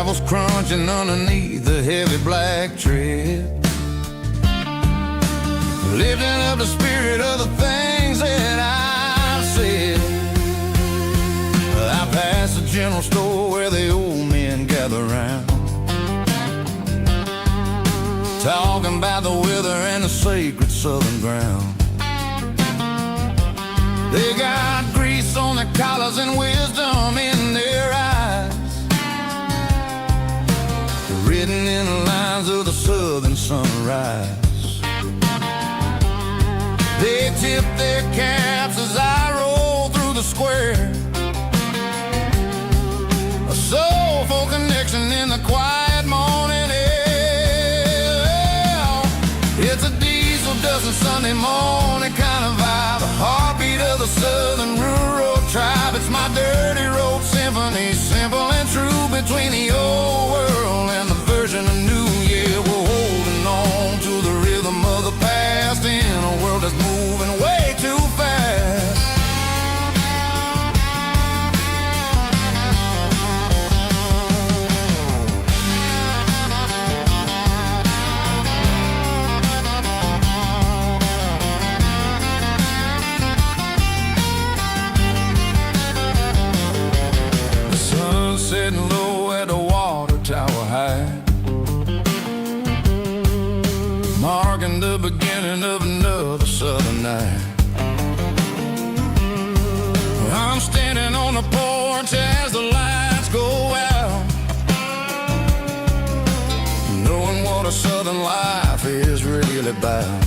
gravel's crunching underneath the heavy black tread, lifting up the spirit of the things that I've said. I pass the general store where the old men gather round, talking about the weather and the sacred southern ground. They got grease on their collars and wisdom in their eyes, written in the lines of the southern sunrise. They tip their caps as I roll through the square, a soulful connection in the quiet morning air. It's a diesel dusting Sunday morning kind of vibe, a heartbeat of the southern rural tribe. It's my dirty road symphony, simple and true, between the old world and the version of new. Yeah, we're holding on to the rhythm of the past in a world that's moving way too fast. Sitting low at the water tower high, marking the beginning of another southern night. I'm standing on the porch as the lights go out, knowing what a southern life is really about.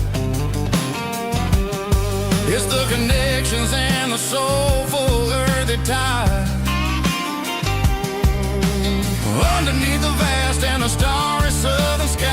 It's the connections and the soulful earthy ties, underneath the vast and the starry southern skies.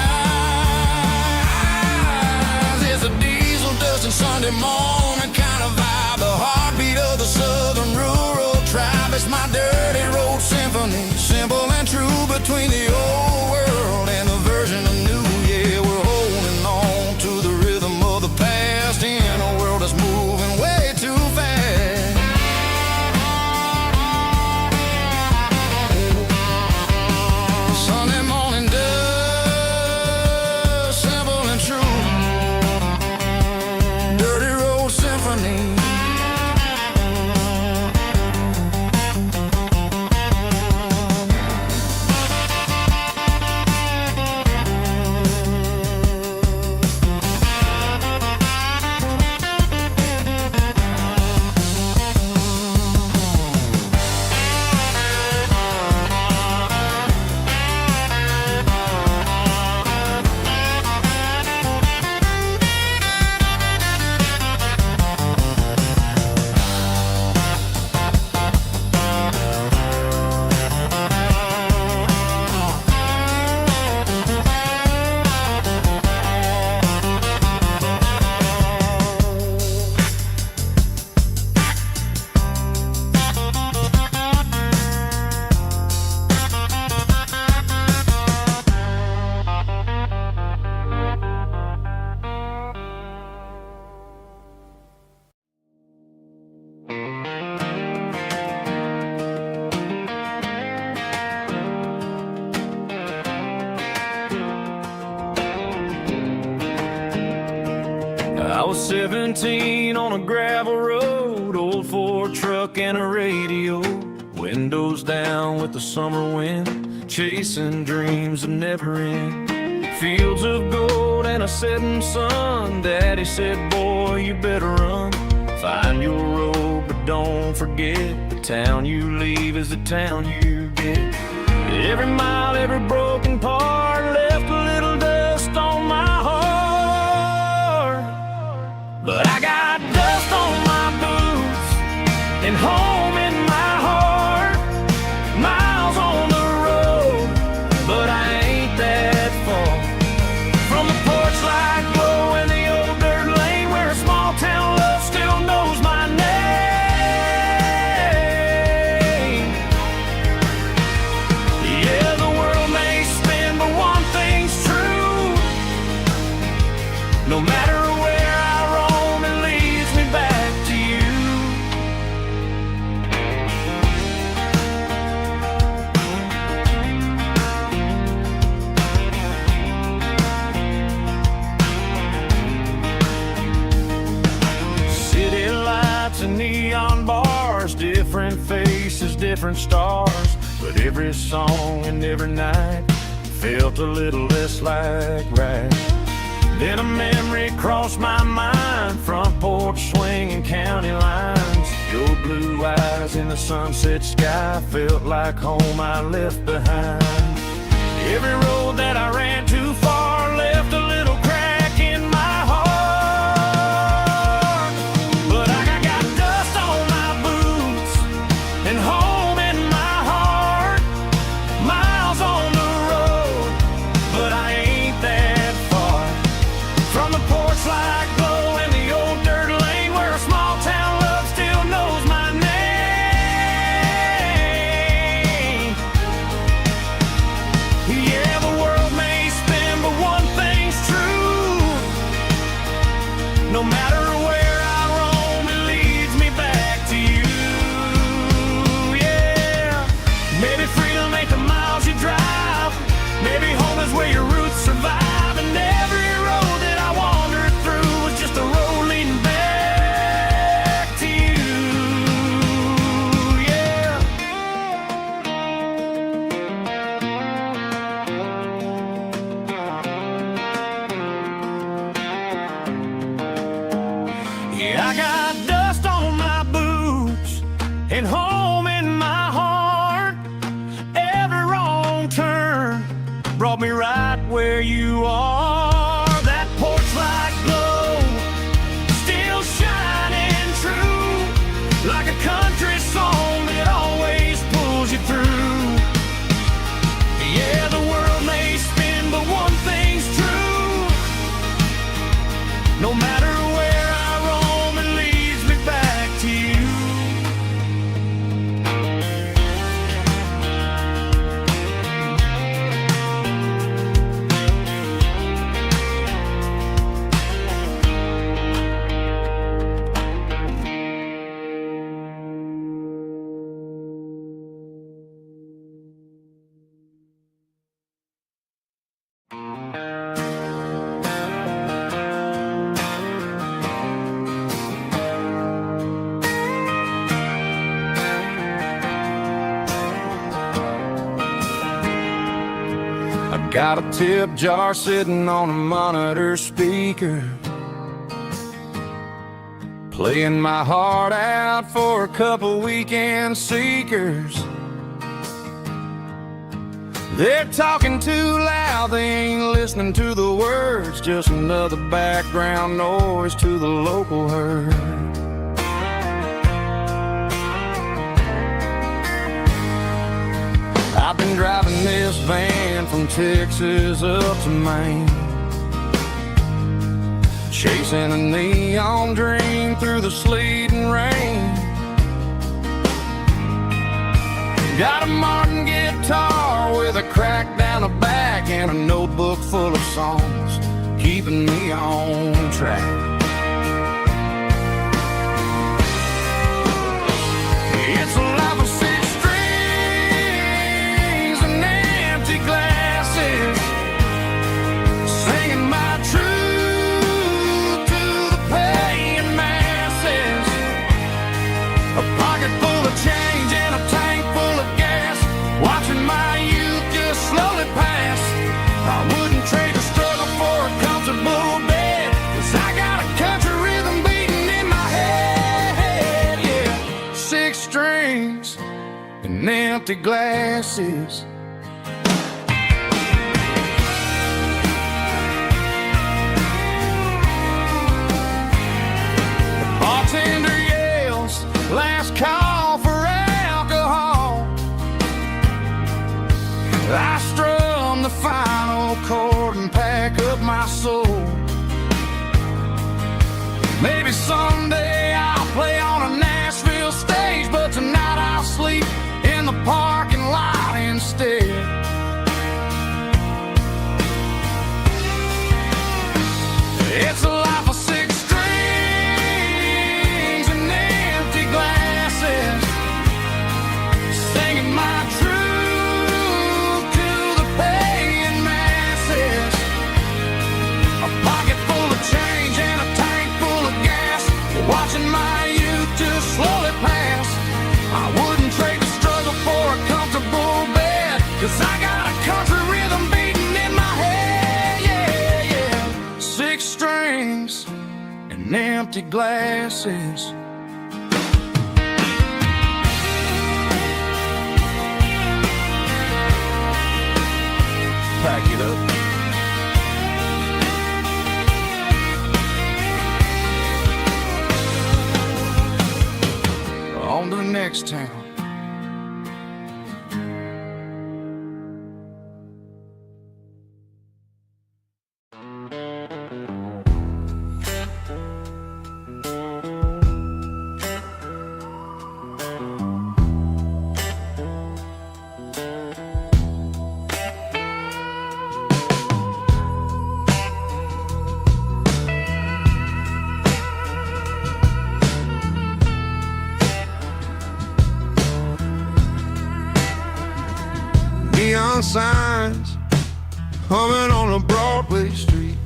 It's a diesel dusting Sunday morning kind of vibe, the heartbeat of the southern rural tribe. It's my dirty road symphony, simple and true, between the old world and the version of new. Yeah, we're holding on to the rhythm of the past in a world that's moving way too fast. Sunday morning dust, simple and true, dirty road symphony. I was 17 on a gravel road, old Ford truck and a radio, windows down with the summer wind, chasing dreams that never end. Fields of gold and a setting sun. Daddy said, boy, you better run, find your road, but don't forget, the town you leave is the town you get. Every mile, every broken part left a little dust on my heart, but I got dust on my boots and home in my heart. Miles on the road, but I ain't that far from the porch light glow in the old dirt lane where a small town love still knows my name. Yeah, the world may spin, but one different stars, but every song and every night felt a little less like right. Then a memory crossed my mind, front porch swinging county lines. Your blue eyes in the sunset sky felt like home I left behind. Every road that I ran too far left a little crack in my heart. But I got dust on my boots and home in my heart. Miles on the road, but I ain't that far from the porch light glow and the old dirt lane where a small town love still knows my name. Yeah, the world may spin, but one thing's true. No matter where I roam, it leads me back to you. Yeah, maybe freedom ain't the miles you drive. Maybe home is where your roots survive. And every road that I wandered through was just a road leading back to you. Yeah. Yeah, I got dust on my boots and home in my heart. Every wrong turn brought me right where you are. That porch light glow still shining true, like a country song that always pulls you through. Yeah, the world may spin, but one thing's true. No matter where I roam, it leads me back to you. I got a tip jar sitting on a monitor speaker, playing my heart out for a couple weekend seekers. They're talking too loud, they ain't listening to the words, just another background noise to the local herd. I've been driving this van from Texas up to Maine, chasing a neon dream through the sleet and rain. Got a Martin guitar with a crack down the back and a notebook full of songs, keeping me on track. It's a life of six strings and empty glasses, singing my truth to the paying masses. A pocket full of change and a tank full of gas, watching my youth just slowly pass. I wouldn't trade the struggle for a comfortable bed, 'cause I got a country rhythm beating in my head. Yeah, six strings and empty glasses. The bartender yells, last call for alcohol. I strum the final chord and pack up my soul. Maybe someday I'll play on a Nashville stage, but tonight I'll sleep in the parking lot instead. It's a life of six strings and empty glasses, singing my truth to the paying masses. A pocket full of change and a tank full of gas, watching empty glasses. Pack it up. On to the next town. Neon signs humming on a Broadway street,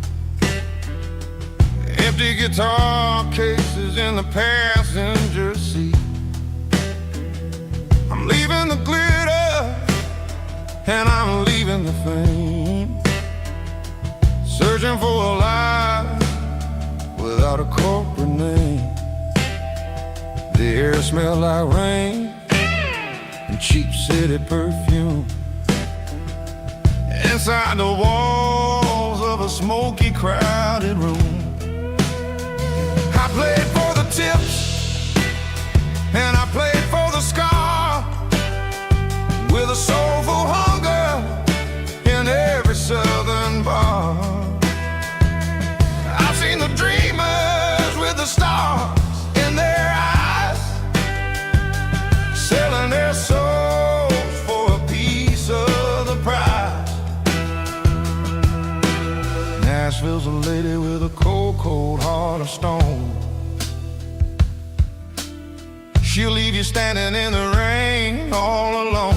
empty guitar cases in the passenger seat. I'm leaving the glitter and I'm leaving the fame, searching for a life without a corporate name. The air smells like rain and cheap city perfume. Inside the walls of a smoky, crowded room, I played for the tips and I played for the scar, with a soulful hunger in every southern bar. I've seen the dreamers with the stars in their eyes, selling their souls for a piece of the prize. Nashville's a lady with a cold, cold heart of stone. She'll leave you standing in the rain all alone.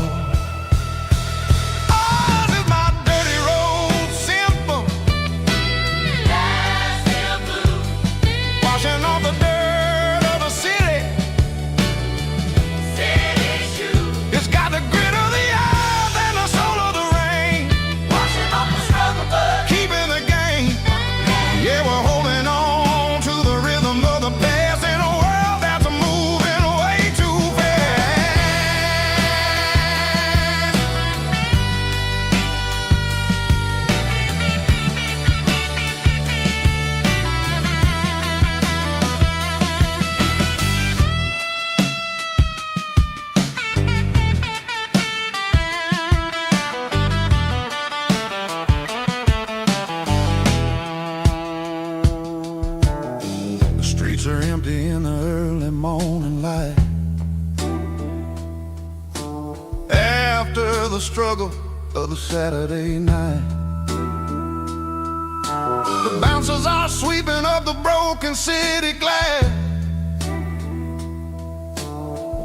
Oh, this is my dirty road symphony, Nashville blues, washing off the dirt of the city, city shoes. It's got the grit of the earth and the soul of the rain, washing off the struggle, but keeping the game. Yeah, we're holding on to the rhythm of the past in a world that's moving way too fast. The streets are empty in the early morning light, after the struggle of the Saturday night. The bouncers are sweeping up the broken city glass,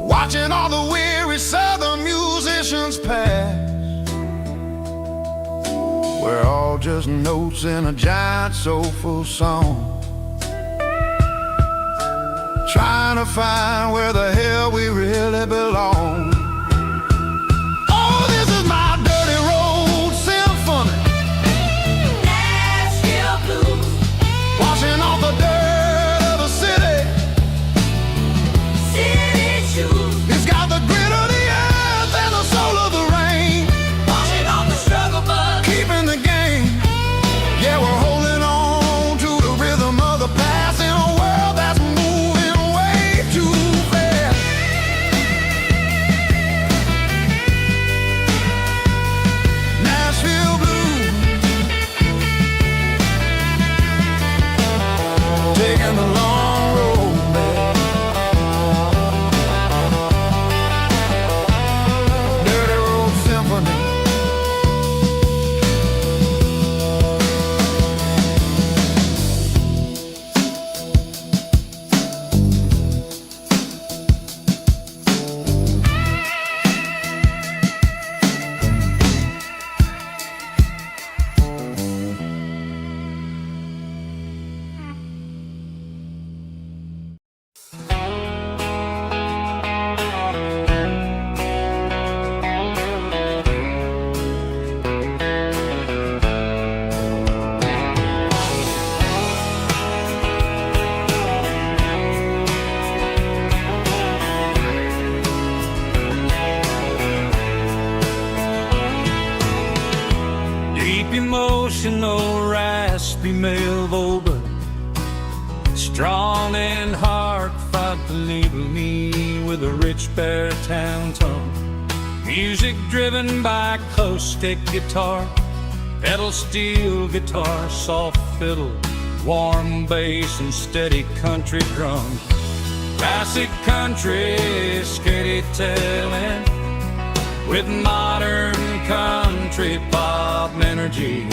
watching all the weary southern musicians pass. We're all just notes in a giant soulful song, trying to find where the hell we really belong. Oh, this is my dirty road symphony, Nashville blues, washing off the dirt of the city, city shoes. It's got the grit of the earth and the soul of the rain, washing off the struggle, but keeping the game. Yeah, we're holding on to the rhythm of the past in a world that's moving way too fast. emotional, raspy male vocal, strong and hard, fought to label me with a rich baritone tone. Music driven by acoustic guitar, pedal steel guitar, soft fiddle, warm bass and steady country drums. Classic country storytelling with modern country pop energy.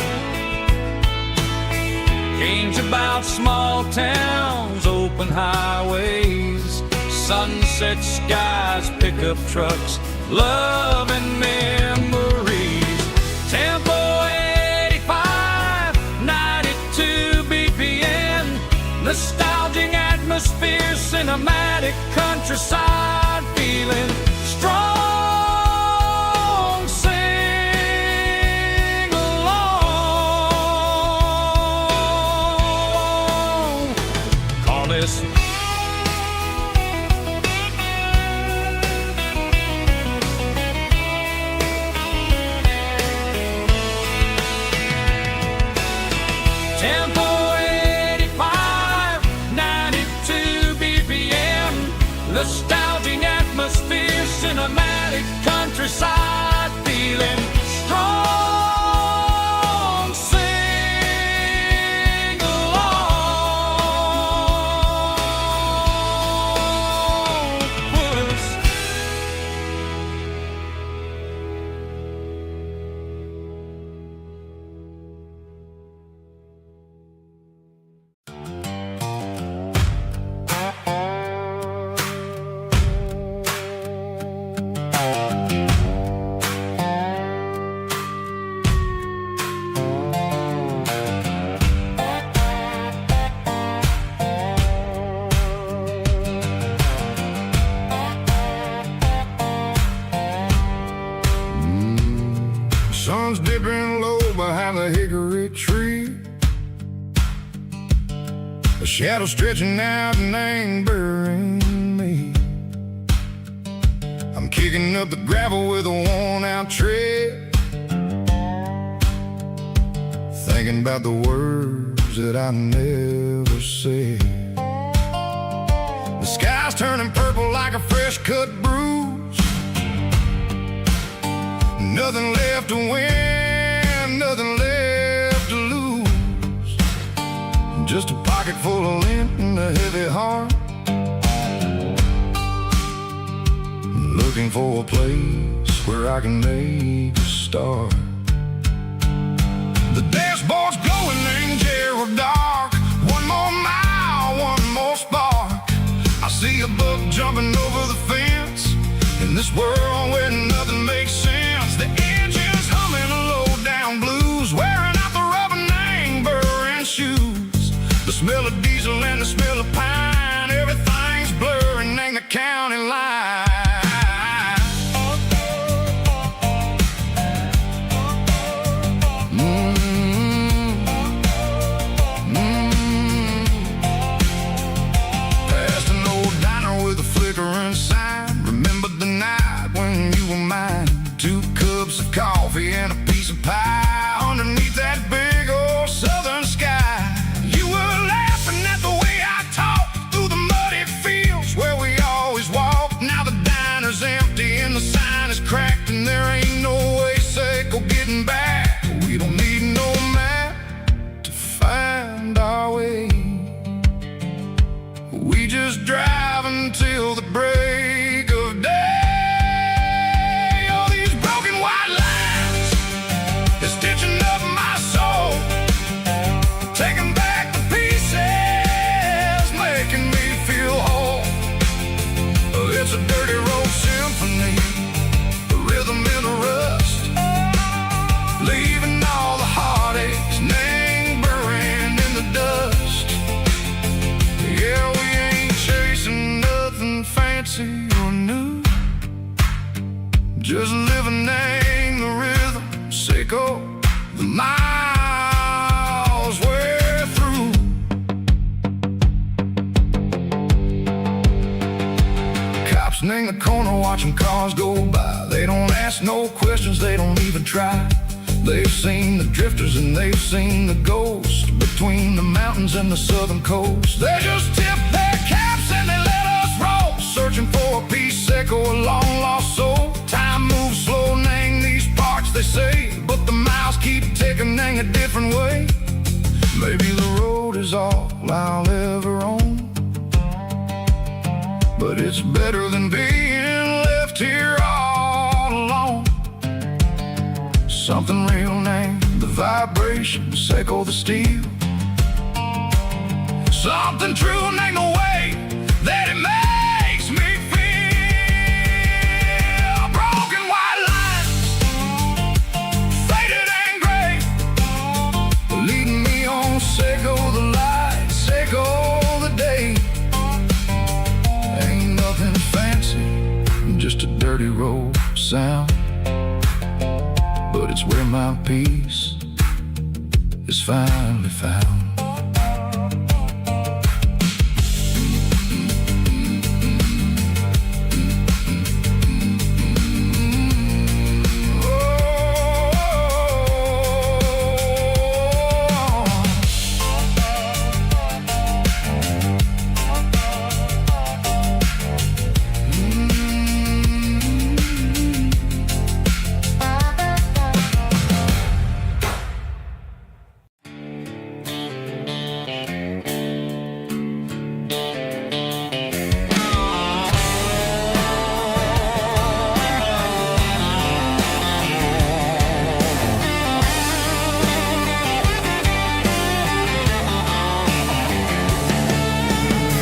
Games about small towns, open highways, sunset skies, pickup trucks, love and memories. Tempo 85, 92 BPM, nostalgic atmosphere, cinematic countryside feeling, strong. Sing along. Call this Tempo 85, 92 BPM, nostalgic atmosphere, cinematic countryside feeling, strong. Sing along. Sun's dipping low behind the hickory tree, a shadow stretching out and ain't burying me. I'm kicking up the gravel with a worn-out tread, thinking about the words that I never said. The sky's turning purple like a fresh-cut bruise. Nothing left to win, nothing left to lose. Just a pocket full of lint and a heavy heart, looking for a place where I can make a start. The dashboard's glowing, ain't Gerald dark. One more mile, one more spark. I see a buck jumping over the fence in this world where nothing makes sense. The engine's humming a low-down blues, wearing out the rubber name, burring shoes. The smell of diesel and the smell of pine, everything's blurring, ain't the county line. Past an old diner with a flickering sign, remember the night when you were mine. 2 cups of coffee and a piece of pie underneath that big old southern sky. You were laughing at the way I talked through the muddy fields where we always walked. Now the diner's empty and the sign is cracked, and there ain't no way safe or getting back. We don't need no map to find our way. We just drive until the break of day. It's a dirty road symphony, a rhythm in the rust, leaving all the heartaches, name burning in the dust. Yeah, we ain't chasing nothing fancy or new, just living in the rhythm, sicko, the miles we're through. Cops in the corner watching cars go by. They don't ask no questions, they don't even try. They've seen the drifters and they've seen the ghosts between the mountains and the southern coast. They just tip their caps and they let us roll, searching for a piece echo, a long-lost soul. Time moves slow, Nang, these parts, they say, but the miles keep ticking, Nang, a different way. Maybe the road is all I'll ever own, but it's better than being left here all alone. Something real, Nang, the vibrations echo the steel. Something true, Nang, the way that it makes me feel. Broken white lines, faded and gray, leading me on, Seco the light, Seco the day. Ain't nothing fancy, just a dirty road sound, but it's where my peace is finally found.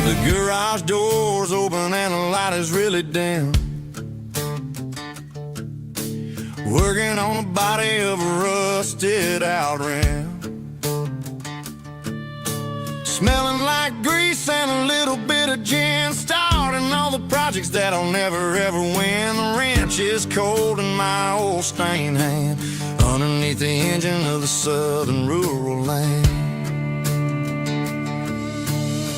The garage door's open and the light is really dim. Working on the body of a rusted out rim, smelling like grease and a little bit of gin, starting all the projects that I'll never ever win. The wrench is cold in my old stained hand underneath the engine of the southern rural land.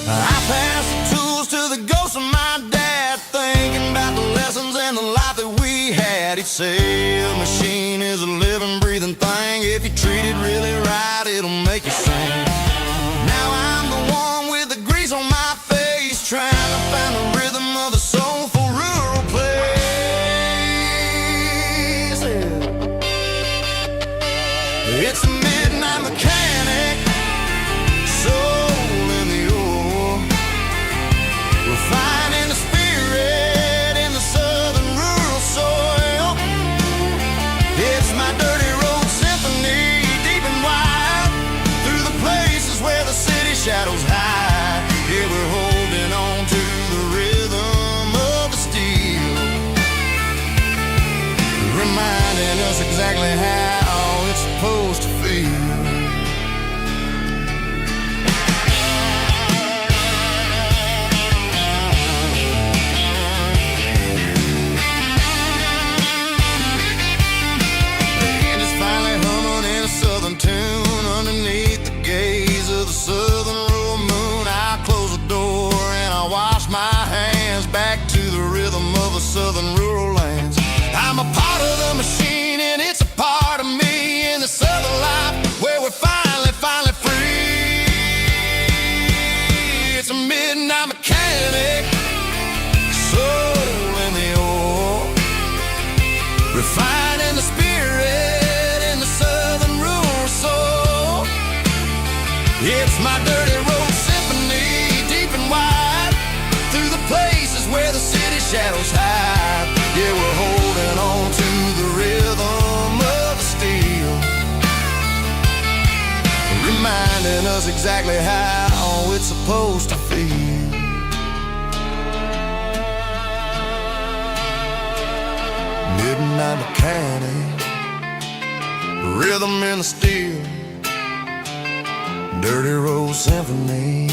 I pass the tools to the ghost of my dad, thinking about the lessons and the life that we had. He'd say a machine is a living, breathing thing. If you treat it really right, it'll make you sing. Now I'm the one with the grease on my face, trying to find the rhythm of the soulful rural place. It's a midnight mechanic, soul in the ore, refining the spirit in the southern rural soil. It's my dirty road symphony, deep and wide, through the places where the city shadows hide. Yeah, we're holding on to the rhythm of the steel, reminding us exactly how it's supposed to feel. Tune underneath the gaze of the southern rural moon. I close the door and I wash my hands back to the rhythm of the southern rural lands. I'm a part of the machine and it's a part of me in the southern life where we're finally free. It's a midnight mechanic, soul in the ore, refining the spirit in the southern rural soul. It's my dirty road symphony, deep and wide, through the places where the city shadows hide. Yeah, we're holding on to the rhythm of the steel, reminding us exactly how it's supposed to feel. Midnight mechanic, rhythm in the steel, dirty road symphony.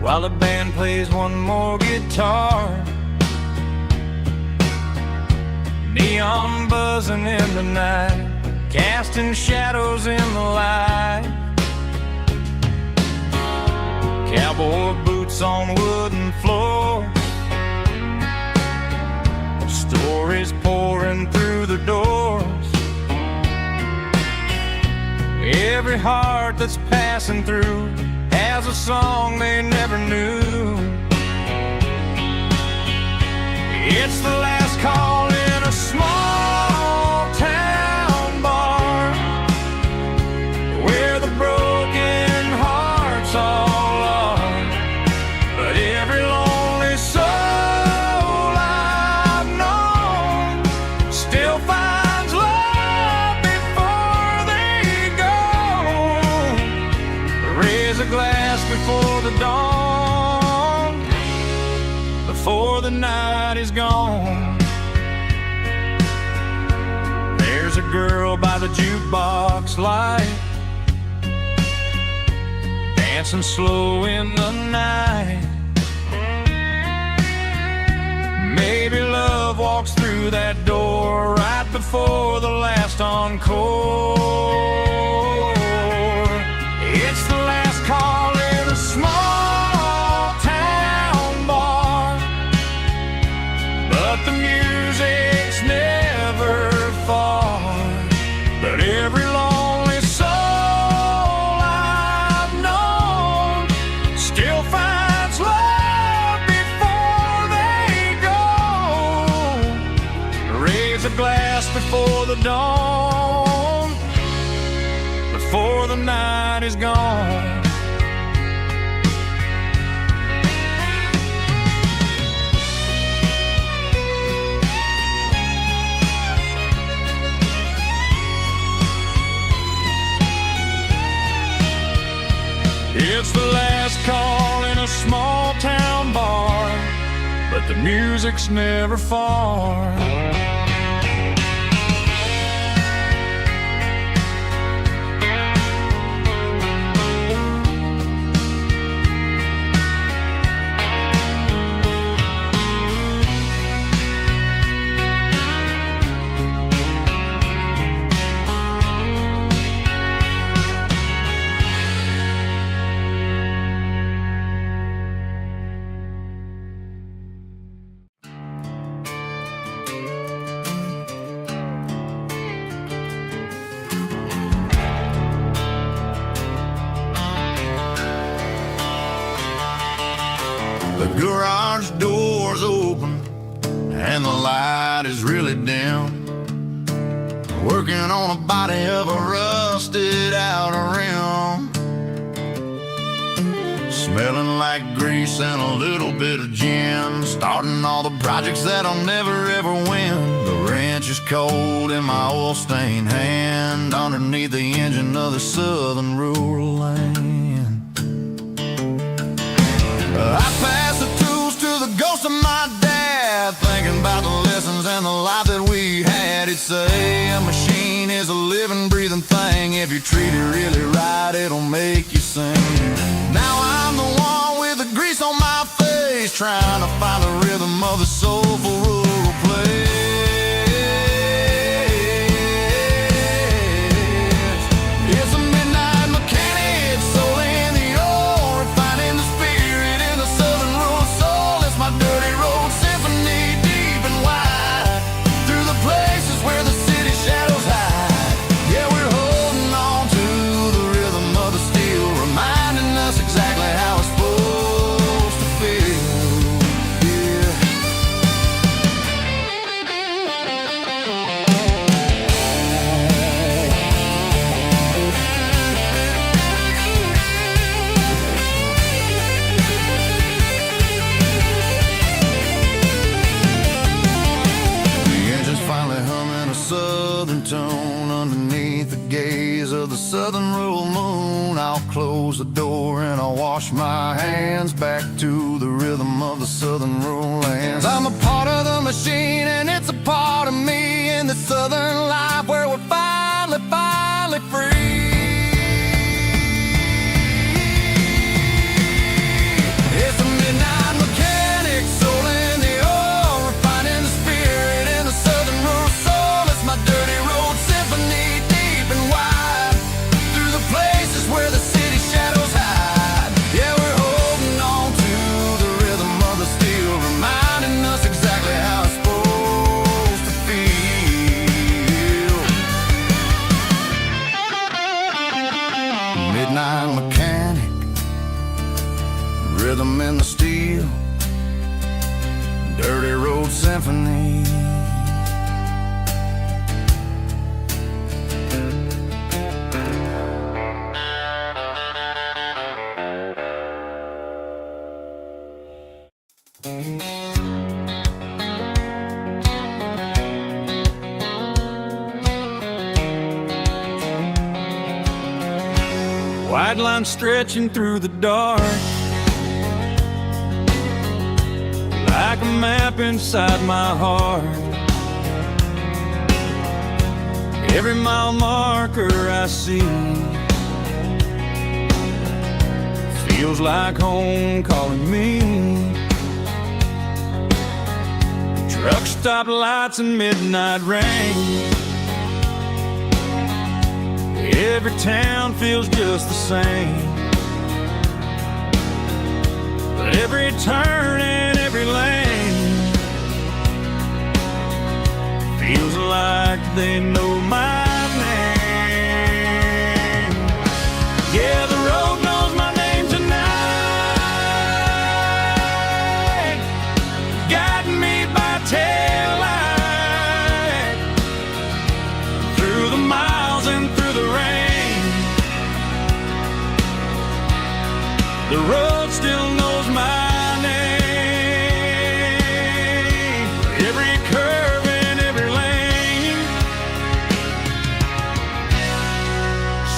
while the band plays one more guitar. Neon buzzing in the night, casting shadows in the light. Cowboy boots on wooden floors, stories pouring through the doors. Every heart that's passing through has a song they never knew. It's the last call in a small town bar, where the broken hearts all are. But every lonely soul I've known still finds love before they go. Raise a glass before the dawn, before the night is gone. There's a girl by the jukebox light, dancing slow in the night. Maybe love walks through that door right before the last encore. It's the last call in a small town bar, but the music's never far. But every lonely soul I've known still finds love before they go. Raise a glass before the dawn, before the night is gone. It's the last call in a small town bar, but the music's never far. The garage door's open and the light is really dim. Working on a body of a rusted out rim, smelling like grease and a little bit of gin. Starting all the projects that I'll never ever win. The wrench is cold in my oil-stained hand, underneath the engine of the southern rural land. I pass the tools to the ghost of my dad, thinking about the lessons and the life that we had. He'd say a machine is a living, breathing thing. If you treat it really right, it'll make you sing. Now I'm the one with the grease on my face, trying to find the rhythm of the soulful rural place. It's a midnight mechanic, soul in the ore, refining the spirit in the southern rural soul. It's my dirty road symphony, deep and wide, through the places where the city shadows hide. Yeah, we're holding on to the rhythm of the steel, reminding us exactly how it's supposed to feel. Yeah. The engine's finally humming a southern tone underneath the gaze of the southern rural moon. I'll close the door and I'll wash my hands back to the rhythm of the southern rural lands. I'm a part of the machine and it's a part of me in the southern life where we're finally free. rhythm in the steel, dirty road symphony. White line stretching through the dark, like a map inside my heart. Every mile marker I see feels like home calling me. Truck stop lights and midnight rain, every town feels just the same. But every turn and every lane feels like they know my name. Yeah, the road knows my name tonight, guiding me by taillight through the miles and through the rain. The road still knows my name. Every curve and every lane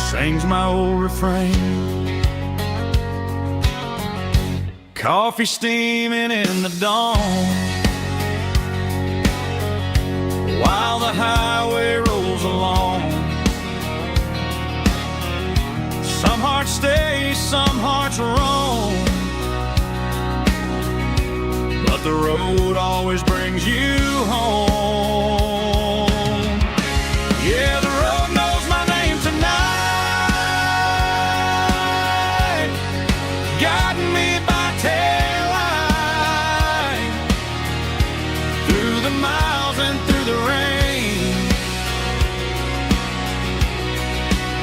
sings my old refrain. Coffee steaming in the dawn, while the highway rolls along. Some hearts stay, some hearts roam, but the road always brings you home. Yeah, the road knows my name tonight, guiding me by taillight through the miles and through the rain.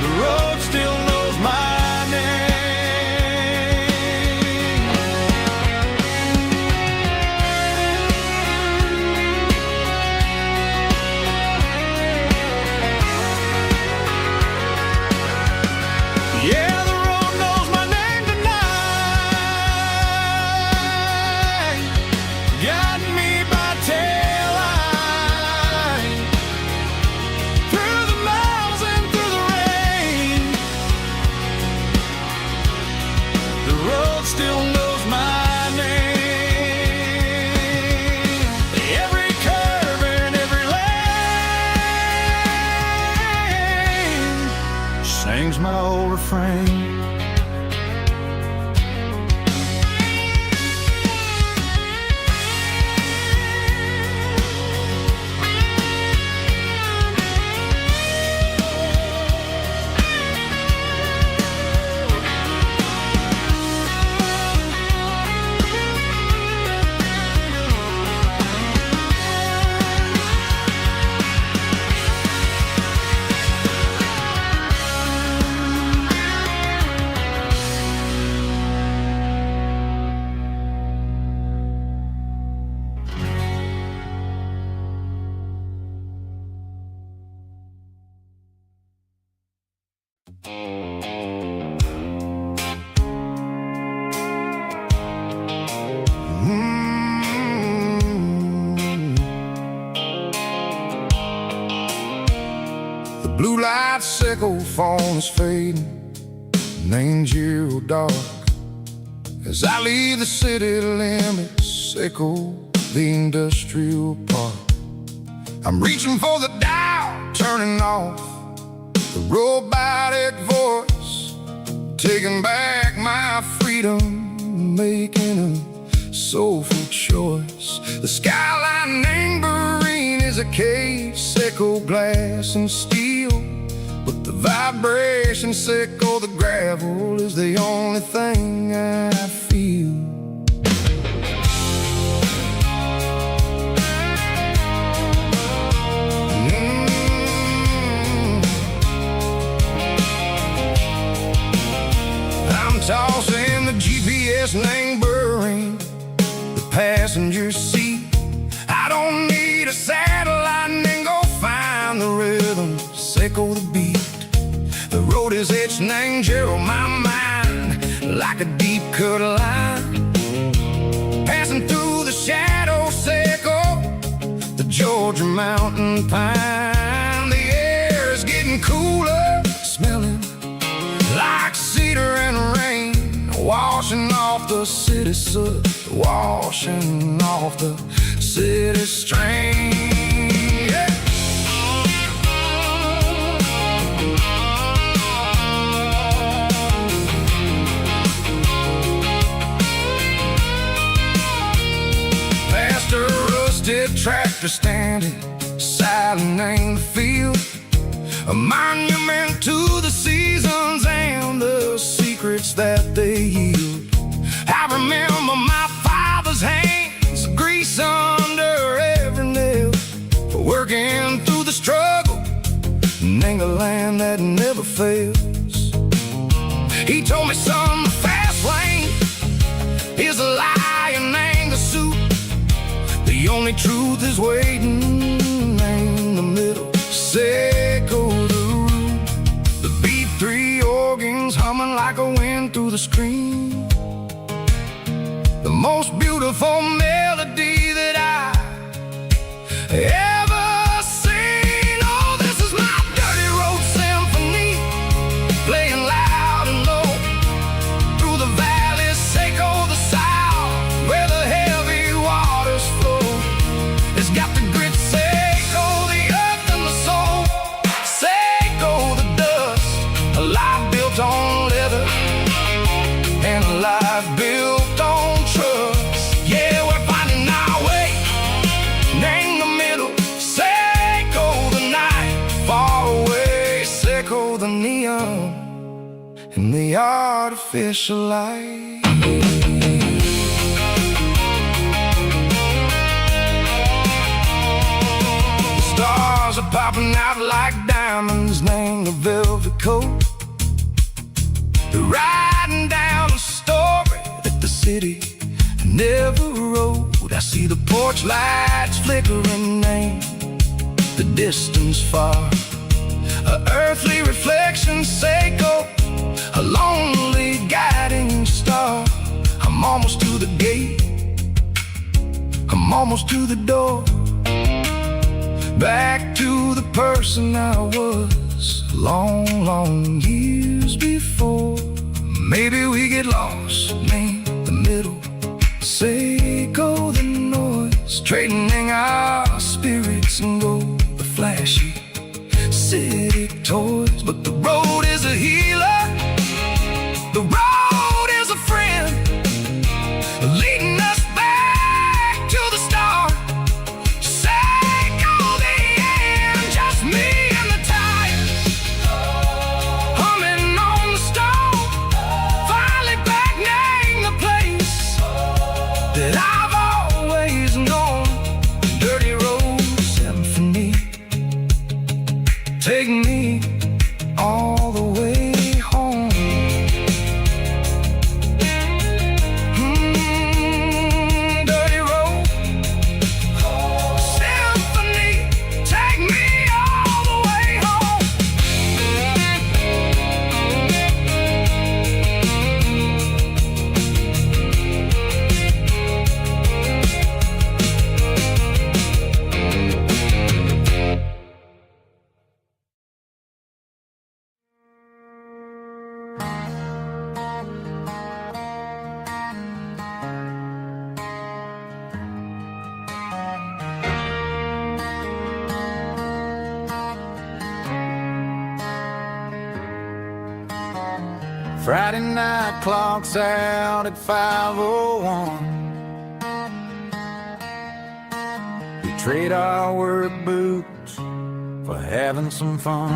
The road still knows my name. Yeah, the road knows my name tonight, guiding me by taillight through the miles and through the rain. The road still knows my name. Every curve and every lane sings my old refrain. The blue light sickle phone is fading, named zero dark. As I leave the city limits, sickle the industrial park. I'm reaching for the dial, turning off the robotic voice, taking back my freedom, making a soulful choice. The skyline named Marine is a cave, sickle glass and steel, but the vibration sickle the gravel is the only thing I feel. I'm tossing the GPS neighboring the passenger seat. I don't need a satellite and then go find the rhythm, echo the beat. The road is etched and angel on my mind like a deep cut line, passing through the shadow circle, the Georgia mountain pine. The air is getting cooler, smelling like cedar and rain, washing off the city soot, washing off the city strain. Yeah. Past a rusted tractor standing silent in the field, a monument to the seasons and the secrets that they yield. I remember my father's hands, grease under every nail, for working through the struggle in a land that never fails. He told me, son, the fast lane is a lie and ain't the suit. The only truth is waiting in the middle. Echo the root, the B3 organs humming like a wind through the screen. The most beautiful melody that I ever seen. Oh, this is my dirty road symphony, playing loud and low through the valleys, echo the south, where the heavy waters flow. It's got the grit, echo the earth and the soul, echo the dust, a life built on leather and a life built on trust. Yeah, we're finding our way in the middle. Echo the night far away, echo the neon and the artificial light. The stars are popping out like diamonds, named the velvet coat. They're riding down a story that the city never wrote. I see the porch lights flickering, name the distance far, a earthly reflection, echo a lonely guiding star. I'm almost to the gate, I'm almost to the door, back to the person I was long, long years before. Maybe we get lost in the middle, echo the noise, trading our spirits and go the flashy city toys. But the road is a healer, the road is a friend, leading us back to the start. Echo the end, just me and the tires, humming on the stone, finally back name the place that I've always known. Dirty road symphony, take me all the way home. Dirty road symphony, take me all the way home. Friday night clock's out at 5:01. We trade our work boots for having some fun.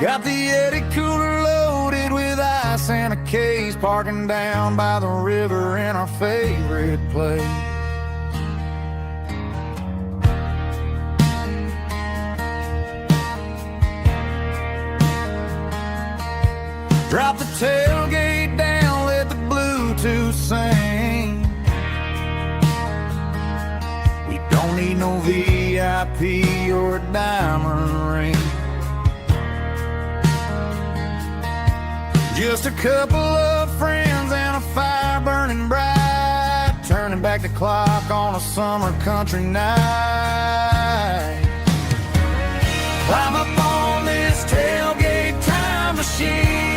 Got the Yeti cooler loaded with ice and a case, parking down by the river in our favorite place. Drop the tailgate down, let the Bluetooth sing. We don't need no VIP or a diamond ring. Just a couple of friends and a fire burning bright, turning back the clock on a summer country night. Climb up on this tailgate time machine,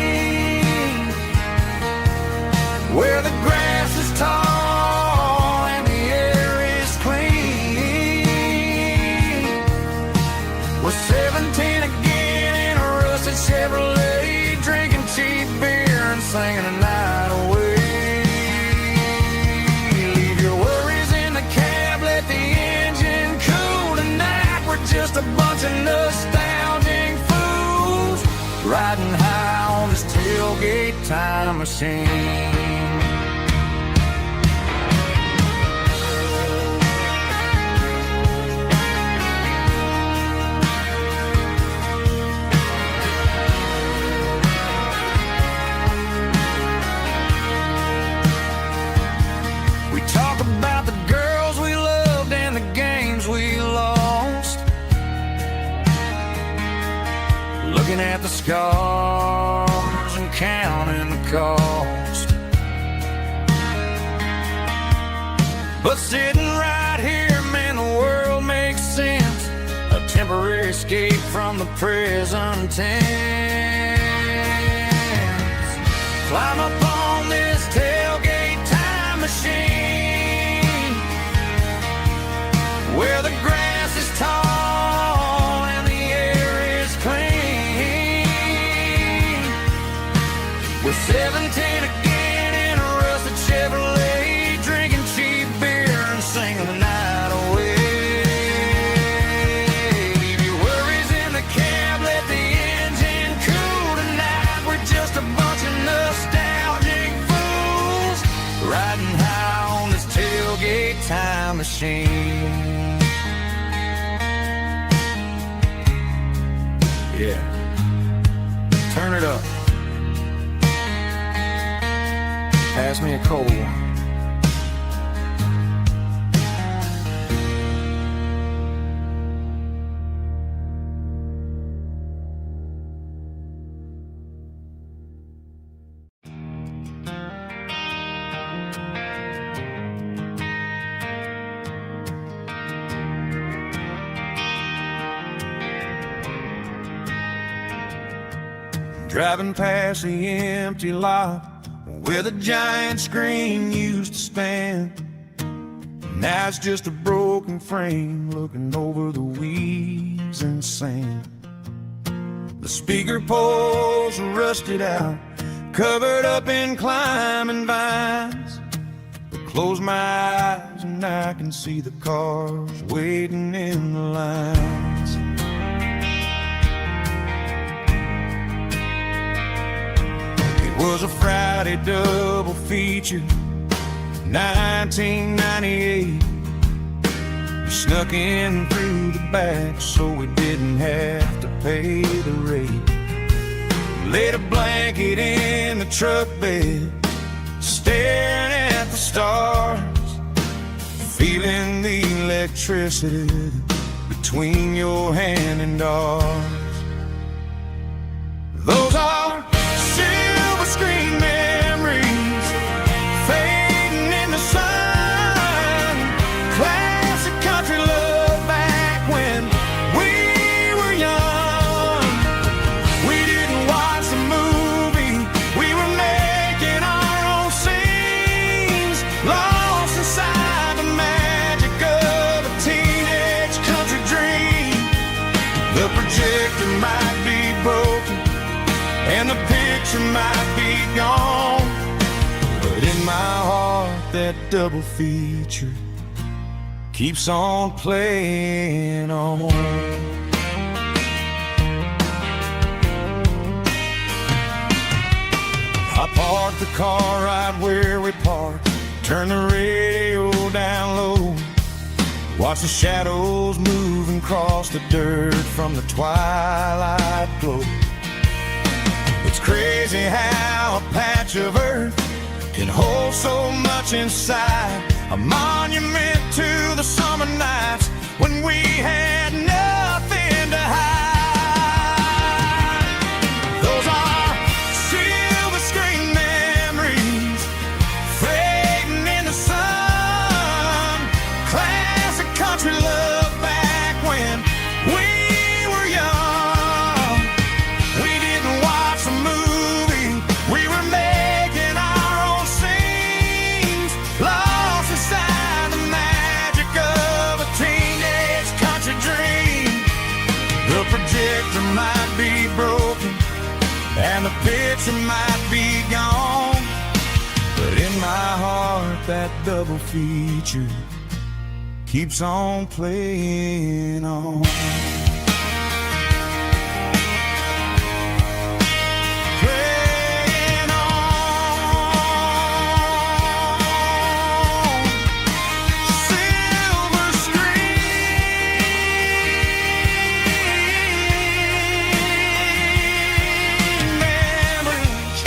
where the grass is tall and the air is clean. We're 17 again in a rusted Chevrolet, drinking cheap beer and singing the night away. Leave your worries in the cab, let the engine cool tonight. We're just a bunch of nostalgic fools, riding high on this tailgate time machine. Talk about the girls we loved and the games we lost, looking at the scars and counting the cost. But sitting right here, man, the world makes sense, a temporary escape from the present tense. Climb up on this tailgate time machine, where the grass is tall and the air is clean. We're 17 again in a rusted Chevrolet, drinking cheap beer and singing the night away. Leave your worries in the cab, let the engine cool tonight. We're just a bunch of nostalgic fools, riding high on this tailgate time machine. Yeah, turn it up. Pass me a cold one. Driving past the empty lot where the giant screen used to stand. Now it's just a broken frame looking over the weeds and sand. The speaker poles are rusted out, covered up in climbing vines. I close my eyes and I can see the cars waiting in the lines. It was a Friday double feature, 1998. We snuck in through the back so we didn't have to pay the rate. Laid a blanket in the truck bed, staring at the stars, feeling the electricity between your hand and ours. Those are silver screen memories fading in the sun. Classic country love back when we were young. We didn't watch the movie, we were making our own scenes, lost inside the magic of a teenage country dream. The projector might be broken and the picture might be gone, but in my heart that double feature keeps on playing on. I parked the car right where we parked, turned the radio down low, watch the shadows moving across the dirt from the twilight glow. It's crazy how a patch of earth can hold so much inside. A monument to the summer nights when we had nothing to hide. Those are silver screen memories fading in the sun. Classic country love back when we were young. We didn't watch a movie, we were making our own scenes, lost inside the magic of a teenage country dream. The projector might be broken and the picture might be gone, but in my heart that double feature keeps on playing on. Playing on. Silver screen memories.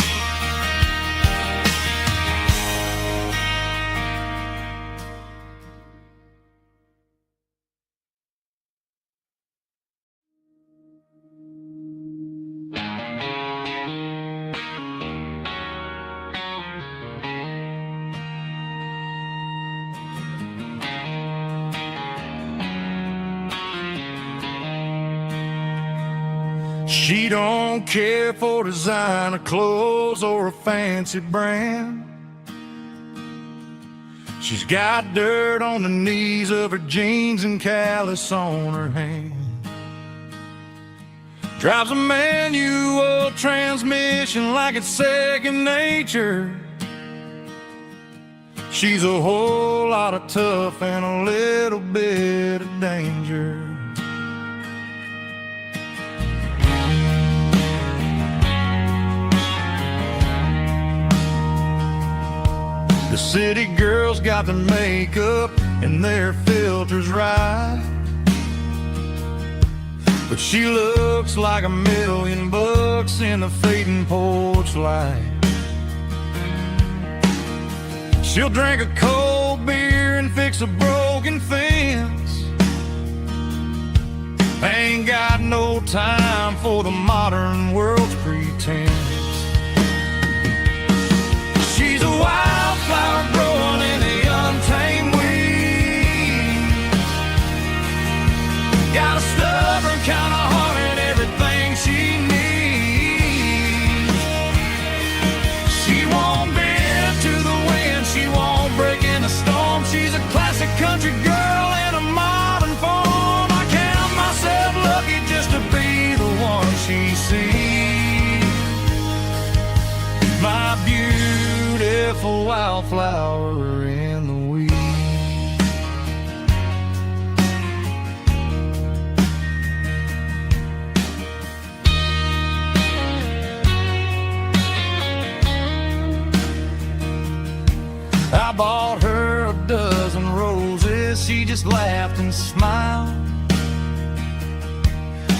She don't care for designer clothes or a fancy brand. She's got dirt on the knees of her jeans and callus on her hand. Drives a manual transmission like it's second nature. She's a whole lot of tough and a little bit of danger. The city girls got their makeup and their filters right, but she looks like $1,000,000 in the fading porch light. She'll drink a cold beer and fix a broken fence. Ain't got no time for the modern world's pretense. She's a wildflower growing in the untamed weeds. Got a stubborn kind of heart and everything she needs. She won't bend to the wind, she won't break in a storm. She's a classic country girl in a modern form. I count myself lucky just to be the one she sees. My beautiful wildflower in the weeds. I bought her a dozen roses, she just laughed and smiled.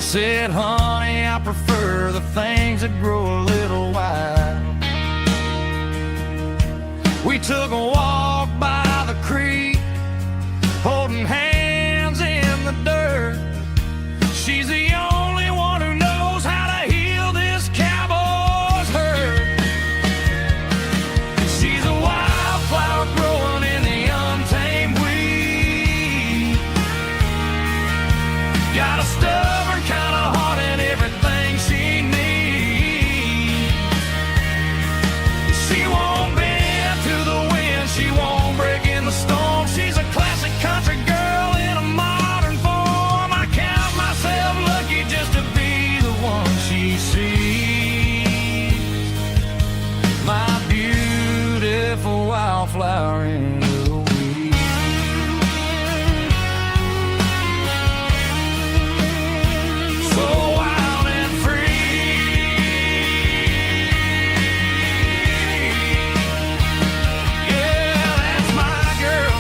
Said, honey, I prefer the things that grow a little wild. We took a walk by the creek, holding hands in the dirt. She's the only one who knows how to heal this cowboy's hurt. She's a wildflower growing in the untamed weed. Got a stubborn kind of heart and everything she needs. She won't bend to the wind, she won't break in the storm. She's a classic country girl in a modern form. I count myself lucky just to be the one she sees. My beautiful wildflower in the weeds. So wild and free. Yeah, that's my girl.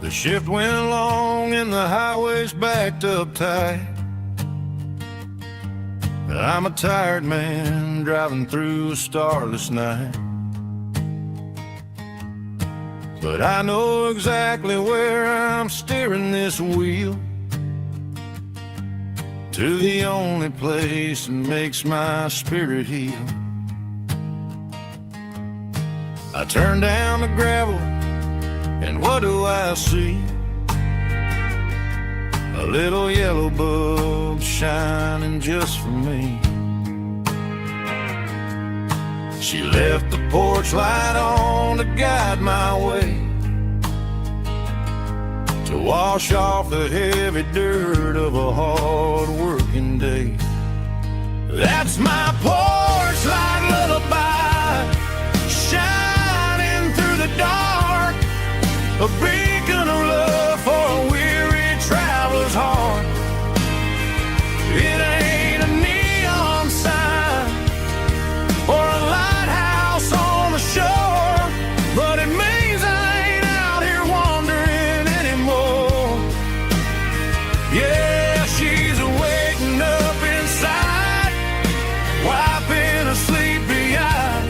The shift went long and the highway's backed up tight. I'm a tired man driving through a starless night, but I know exactly where I'm steering this wheel, to the only place that makes my spirit heal. I turn down the gravel, and what do I see? A little yellow bulb shining just for me. She left the porch light on to guide my way, to wash off the heavy dirt of a hard-working day. That's my porch light lullaby, shining through the dark, a beacon of love for a weary traveler's heart. It ain't a neon sign or a lighthouse on the shore, but it means I ain't out here wandering anymore. Yeah, she's waking up inside, wiping a sleepy eye,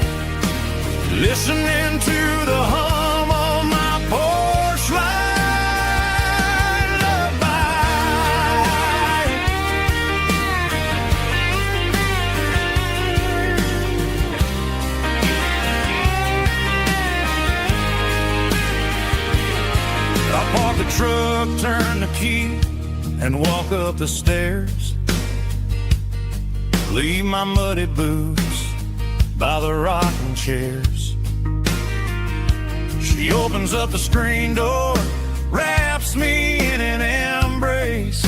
listening to the hum of my porch light lullaby. I park the truck, turn the key, and walk up the stairs. Leave my muddy boots by the rocking chairs. She opens up the screen door, wraps me in an embrace,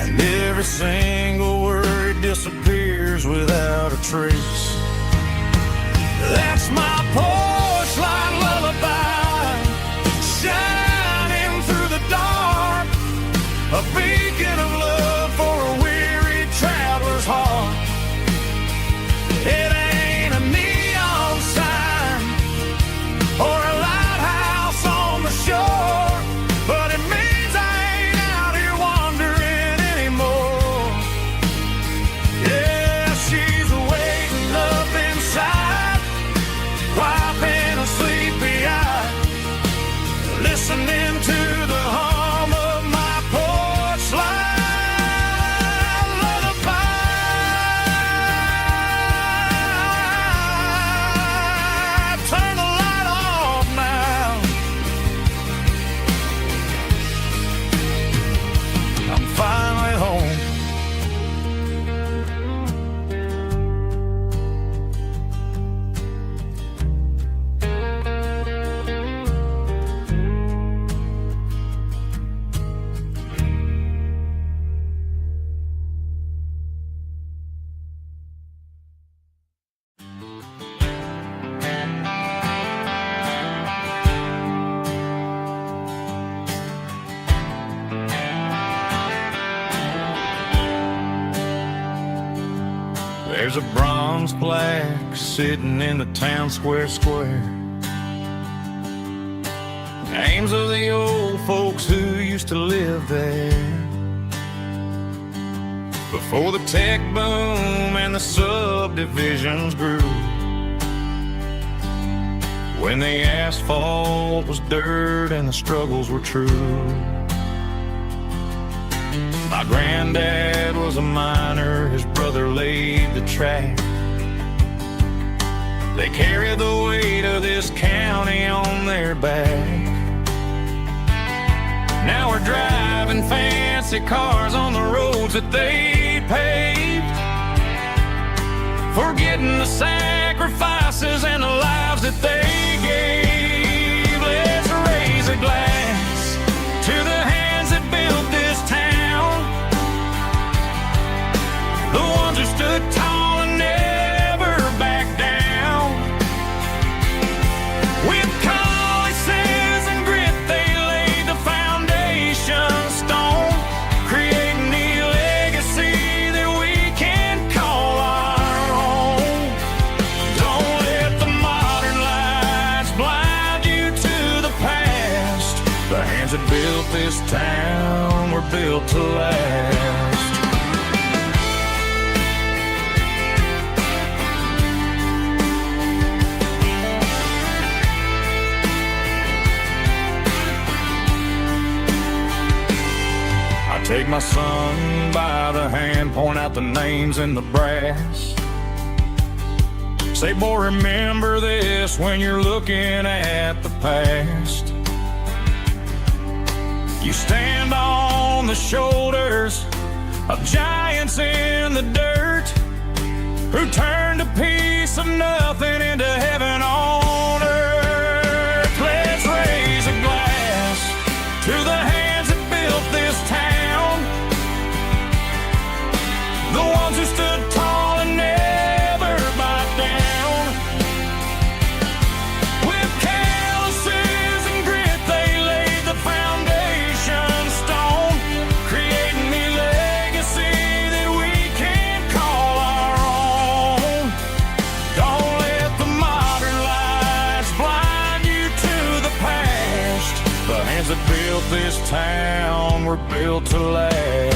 and every single word disappears without a trace. That's my porch light lullaby, shining through the dark, a beacon of love for a weary traveler's heart. It ain't a neon sign or a lighthouse on the shore, but it means I ain't out here wandering anymore. Yeah, she's waiting up inside, wiping a sleepy eye, listening to the hum of my porch light lullaby. Turn the light off now, I'm finally home. There's a bronze plaque sitting in the town square. Names of the old folks who used to live there before the tech boom and the subdivisions grew, when the asphalt was dirt and the struggles were true. My granddad was a miner, his brother laid the track. They carried the weight of this county on their back. Now we're driving fancy cars on the roads that they paved, forgetting the sacrifices and the lives that they gave. Let's raise a glass to the hands that built this town, the ones who stood tall and never backed down. With calluses and grit, they laid the foundation stone, creating a legacy that we can call our own. Don't let the modern life hands that built this town were built to last. I take my son by the hand, point out the names in the brass. Say, boy, remember this when you're looking at the past. You stand on the shoulders of giants in the dirt who turned a piece of nothing into heaven on earth. Let's raise a glass to the hands that built this town, the ones who stood tall and never bowed down. With calluses and grit, they laid the foundation stone, creating a legacy that we can call our own. Don't let the modern lights blind you to the past. The hands that built this town were built to last.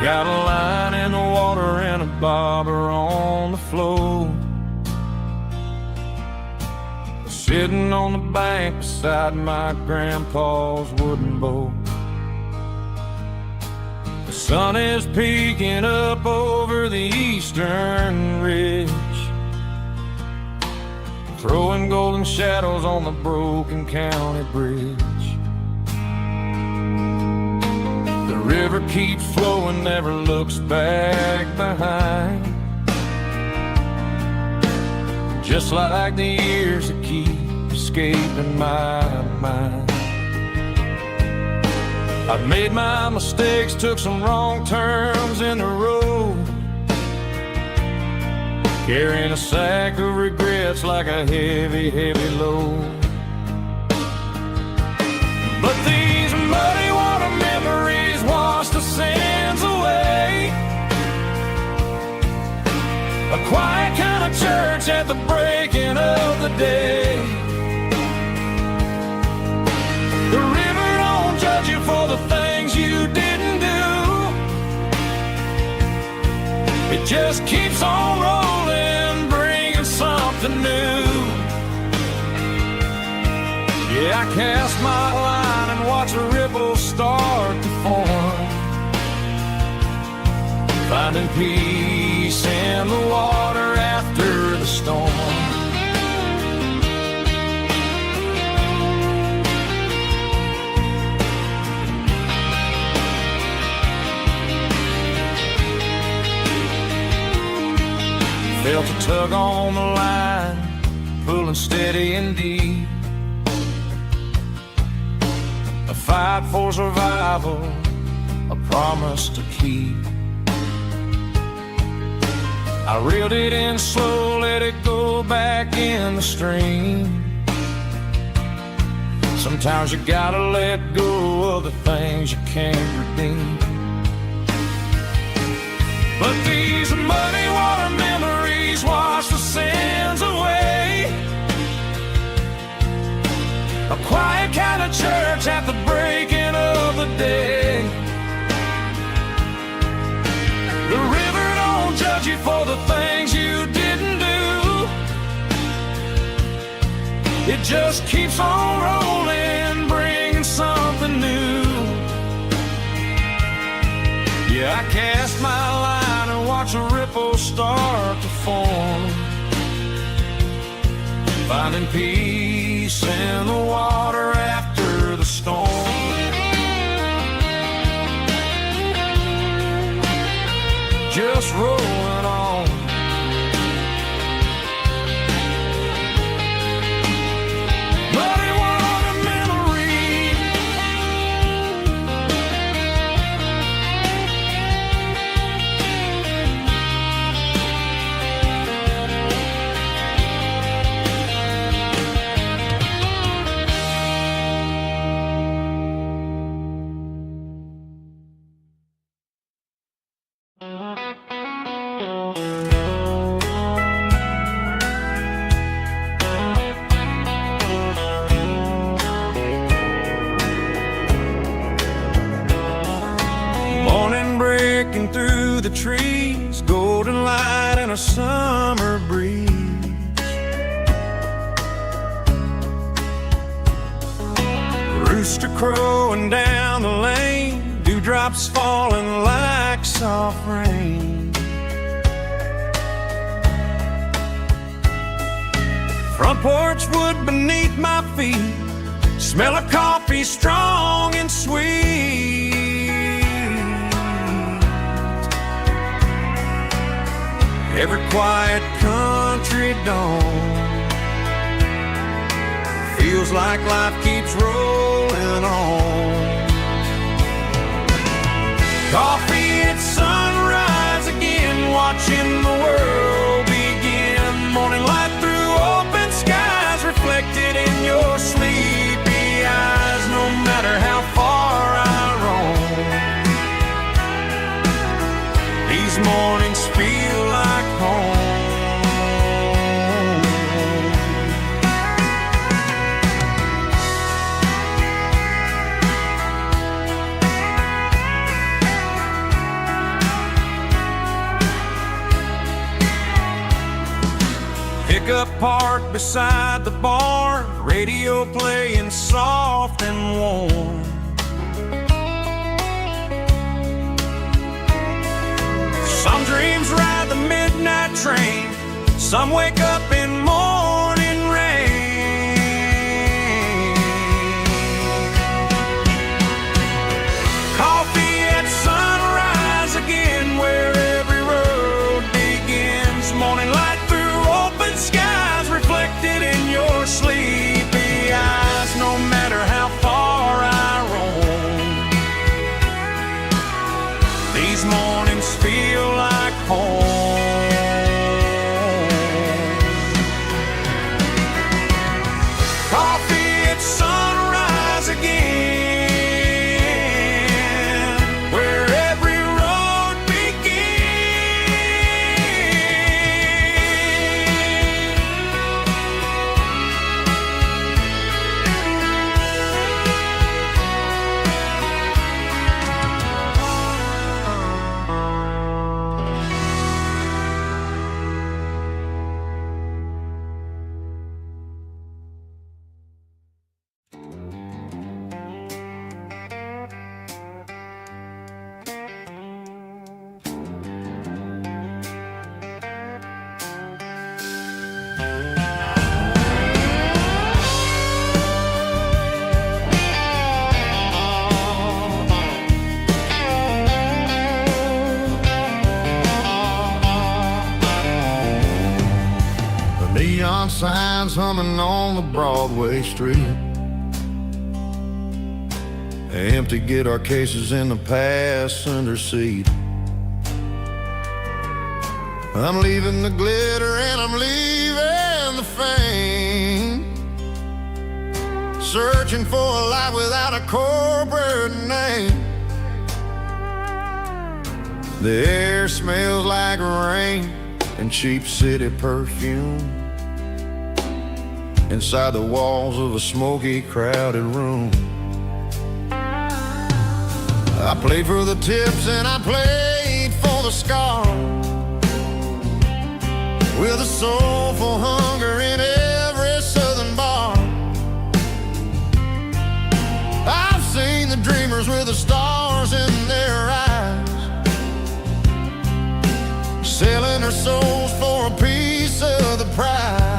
Got a line in the water and a bobber on the floor, sitting on the bank beside my grandpa's wooden boat. The sun is peeking up over the eastern ridge, throwing golden shadows on the broken county bridge. The river keeps flowing, never looks back behind, just like the years that keep escaping my mind. I've made my mistakes, took some wrong turns in the road, carrying a sack of regrets like a heavy, heavy load. But these muddy water memories wash the sins away. A quiet kind of church at the breaking of the day. The river don't judge you for the things you didn't do. It just keeps on rolling, bringing something new. Yeah, I cast my line and watch a ripple start to form, finding peace in the water after the storm. Felt a tug on the line, pulling steady and deep. A fight for survival, a promise to keep. I reeled it in slow, let it go back in the stream. Sometimes you gotta let go of the things you can't redeem. But these muddy water memories wash the sins away. A quiet kind of church at the breaking of the day. The river don't judge you for the things you didn't do. It just keeps on rolling, bringing something new. Yeah, I cast my line and watch a ripple start to form, finding peace in the water after the storm. Just rolling on. Muddy water memory. Morning breaking through the trees, golden light and a summer breeze. Rooster crowing down the lane, dewdrops falling like soft rain. Front porch wood beneath my feet, smell of coffee strong and sweet. Every quiet country dawn feels like life keeps rolling on. Coffee at sunrise again, watching the world begin. Morning light through open skies, reflected in your sleepy eyes. No matter how far I roam, these mornings feel like home. Pickup parked beside the barn, radio playing soft and warm. Some dreams ride the midnight train, some wake up in morning rain. Coffee at sunrise again, where every road begins. Morning light through open skies, reflected in your sleepy eyes. No matter how far I roam, these mornings feel like home. Coffee at sunrise again, where every road Neon signs humming on the Broadway street. Empty guitar cases in the passenger seat. I'm leaving the glitter and I'm leaving the fame, searching for a life without a corporate name. The air smells like rain and cheap city perfume inside the walls of a smoky, crowded room. I played for the tips and I played for the scars, with a soulful hunger in every southern bar. I've seen the dreamers with the stars in their eyes, selling their souls for a piece of the prize.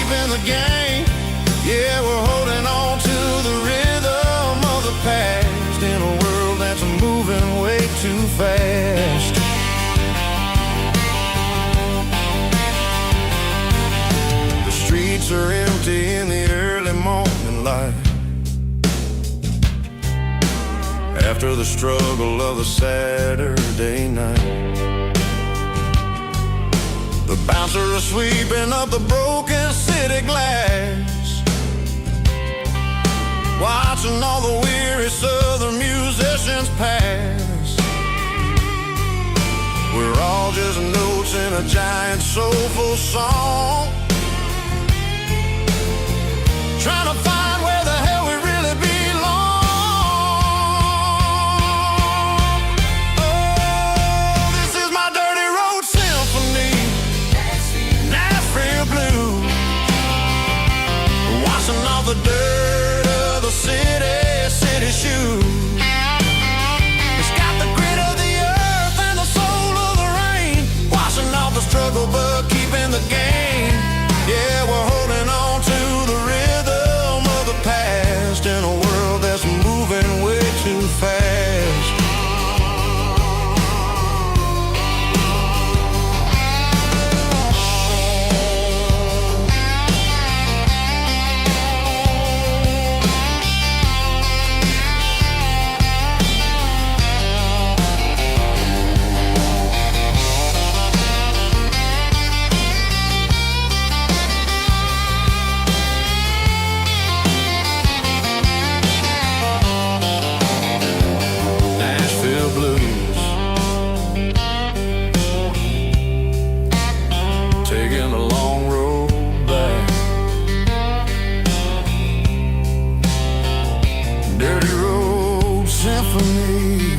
keeping the game. Yeah, we're holding on to the rhythm of the past in a world that's moving way too fast. The streets are empty in the early morning light, after the struggle of the Saturday night. The bouncers are sweeping up the broken city glass, watching all the weary southern musicians pass. We're all just notes in a giant soulful song, trying to find where the hell we really belong. Oh, this is my dirty road symphony, Nashville blues, washing off the dirt of the city shoes. It's got the grit of the earth and the soul of the rain, washing off the struggle but keeping the game. Yeah, we're holding on to the rhythm of the past in a world that's moving way too fast. Taking a long road back, dirty road symphony.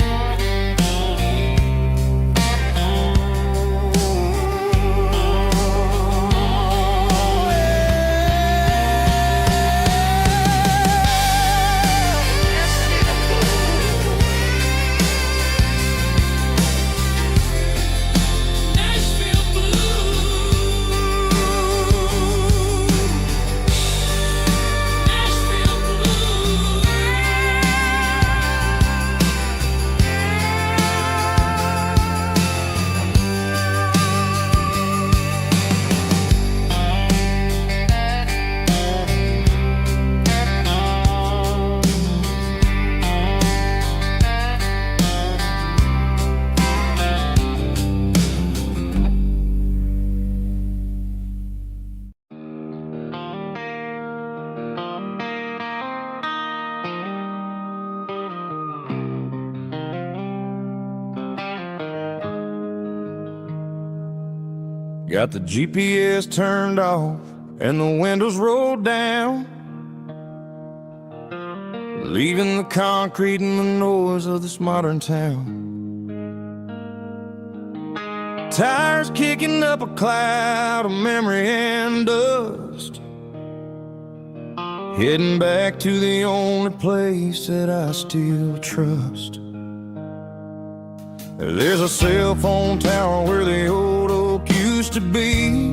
Got the GPS turned off and the windows rolled down, leaving the concrete and the noise of this modern town. Tires kicking up a cloud of memory and dust, heading back to the only place that I still trust. There's a cell phone tower where the old oak used to be,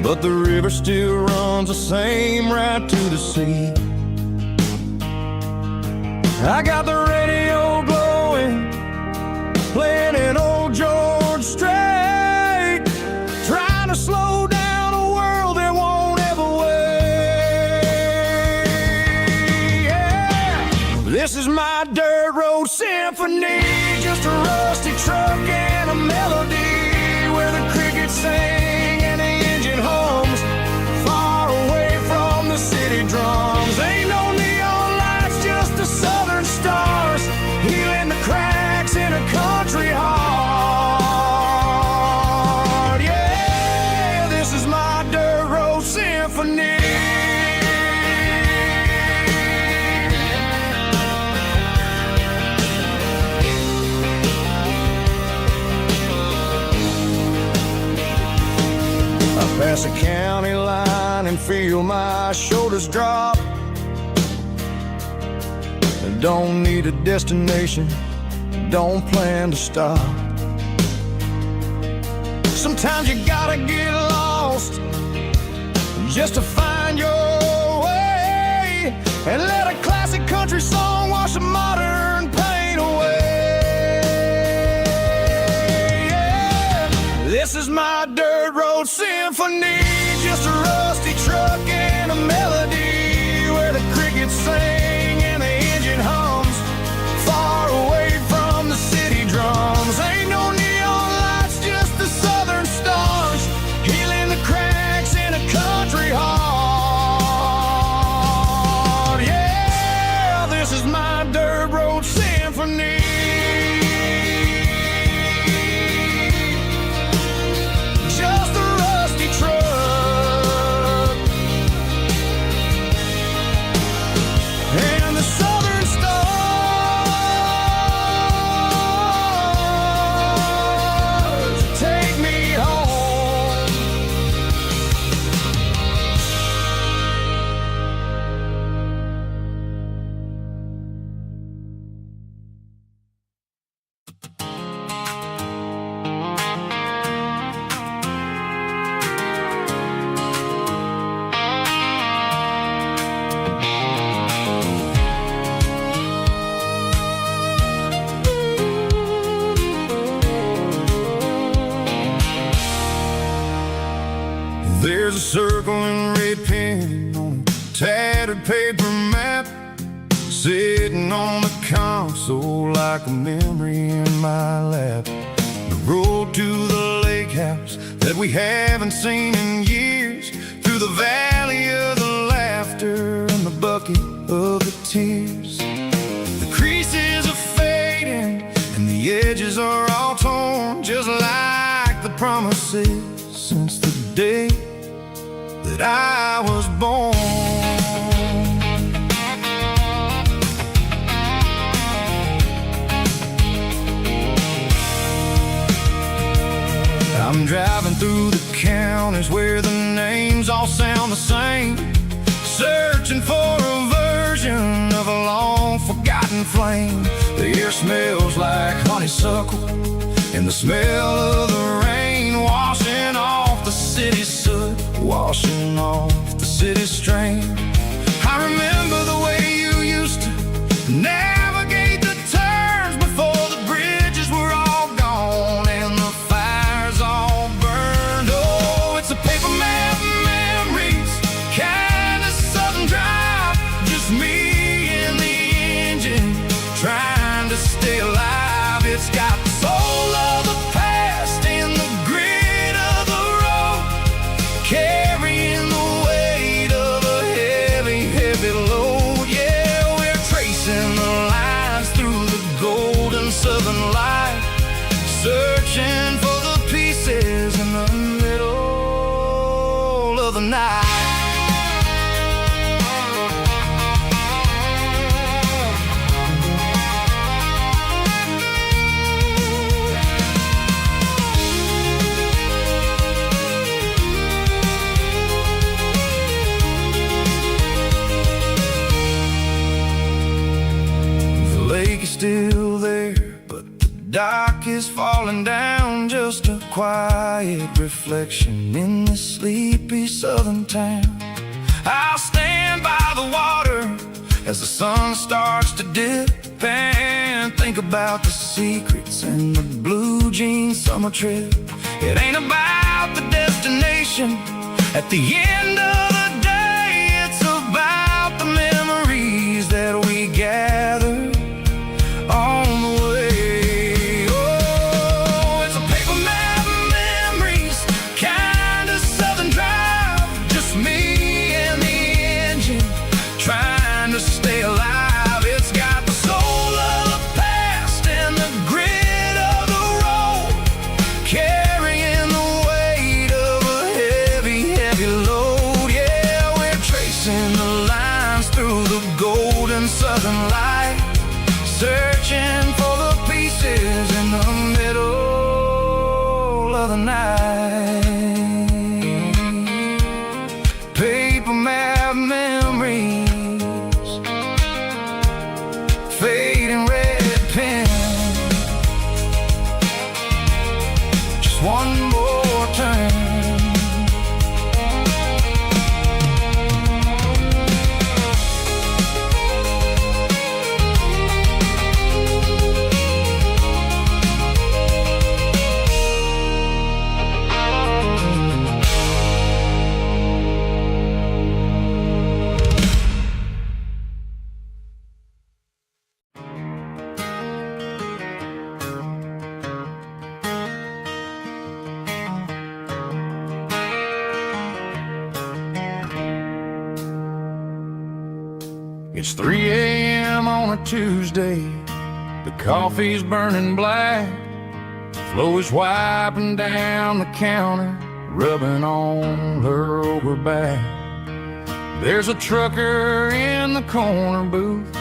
but the river still runs the same right to the sea. I got the radio glowing, playing an old George Strait, trying to slow down a world that won't ever wait. Yeah. This is my dirt road symphony, just a rusty truck and a melody where the crickets sing and the engine hums, far away from the city drums. Ain't no neon lights, just the southern stars, healing the cracks in a country heart. Yeah, this is my dirt road symphony. Pass a county line and feel my shoulders drop. Don't need a destination, don't plan to stop. Sometimes you gotta get lost just to find your way, and let a classic country song wash the modern pain away. Yeah. This is my dirt road symphony, just a rusty truck and a melody where the crickets sing and the engine hums, far away from the city drums. Ain't no neon lights, just the southern stars, healing the cracks in a country heart. Yeah, this is my dirt road symphony. Just a rusty truck and the southern stars take me home. There's a circle in red pen on a tattered paper map, sitting on the console like a memory in my lap. The road to the lake house that we haven't seen in years, through the valley of the laughter and the bucket of the tears. The creases are fading and the edges are all torn, just like the promises since the day that I was born. I'm driving through the counties where the names all sound the same, searching for a version of a long forgotten flame. The air smells like honeysuckle and the smell of the rain washing off the city's soot, washing off the city's strain. I remember the way you used to navigate the turns before the bridges were all gone and the fires all burned. Oh, it's a paper map memories, kind of southern drive, just me and the engine trying to stay alive. It's got the soul of the past and the grit of the road, carrying the weight of a heavy, heavy load. Yeah, we're tracing the lines through the golden southern light, searching for the pieces in the middle of the night. The lake is still there, but the dock is falling down, just a quiet reflection in this sleepy southern town. I'll stand by the water as the sun starts to dip and think about the secrets and the blue jean summer trip. It ain't about the destination at the end of the day, it's about the memories that we gather on the way. Oh, it's a paper map memories, kind of southern drive, just me and the engine trying to stay alive. It's got the soul of the past and the grit of the road, carrying the weight of a heavy, heavy load. Yeah, we're tracing the lines through the golden southern light, searching for the pieces in the middle of the night. Paper map memories, fading red pen, just one more It's 3 a.m. on a Tuesday. The coffee's burning black. Flo is wiping down the counter, rubbing on her over back. There's a trucker in the corner booth,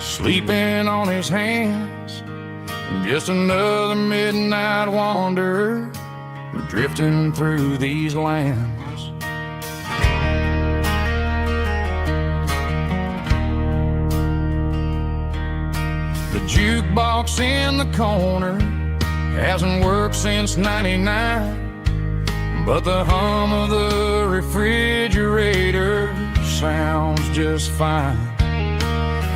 sleeping on his hands. Just another midnight wanderer, drifting through these lands. The jukebox in the corner hasn't worked since '99, but the hum of the refrigerator sounds just fine.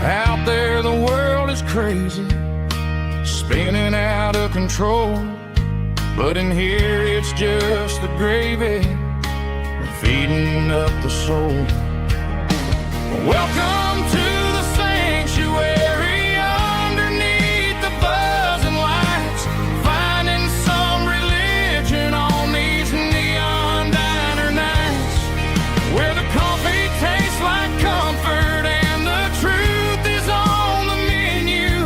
Out there the world is crazy, spinning out of control, but in here it's just the gravy feeding up the soul. Welcome to the sanctuary underneath the buzzing lights, finding some religion on these neon diner nights, where the coffee tastes like comfort and the truth is on the menu.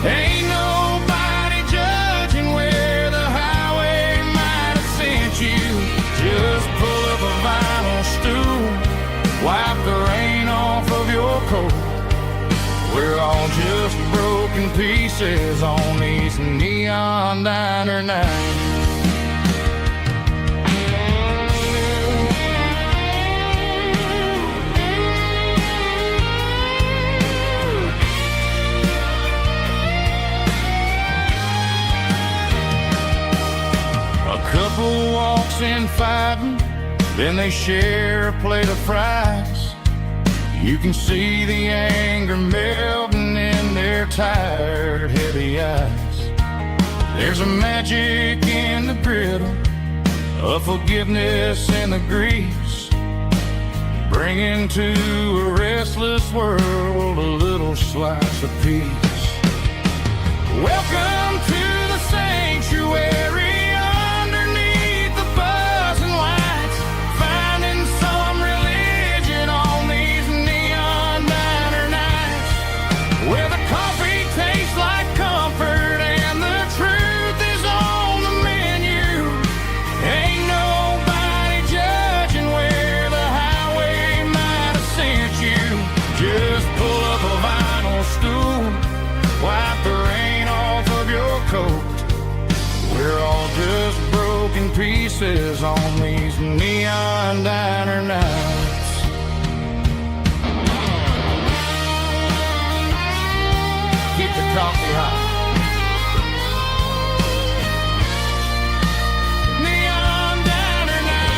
Ain't nobody judging where the highway might have sent you. Just pull up a vinyl stool, wipe the rain off of your coat. We're all just broken pieces on these neon diner nights. A couple walks in fighting, then they share a plate of fries. You can see the anger melting in their tired, heavy eyes. There's a magic in the griddle, a forgiveness in the grease, bringing to a restless world a little slice of peace. Welcome to the sanctuary underneath the buzzing lights, finding some religion on these neon diner nights, where the coffee tastes like comfort and the truth is on the menu. Ain't nobody judging where the highway might have sent you. Just pull up a vinyl stool, wipe the rain off of your coat. We're all just broken pieces on these neon diner nights. Keep the coffee hot. Neon diner night.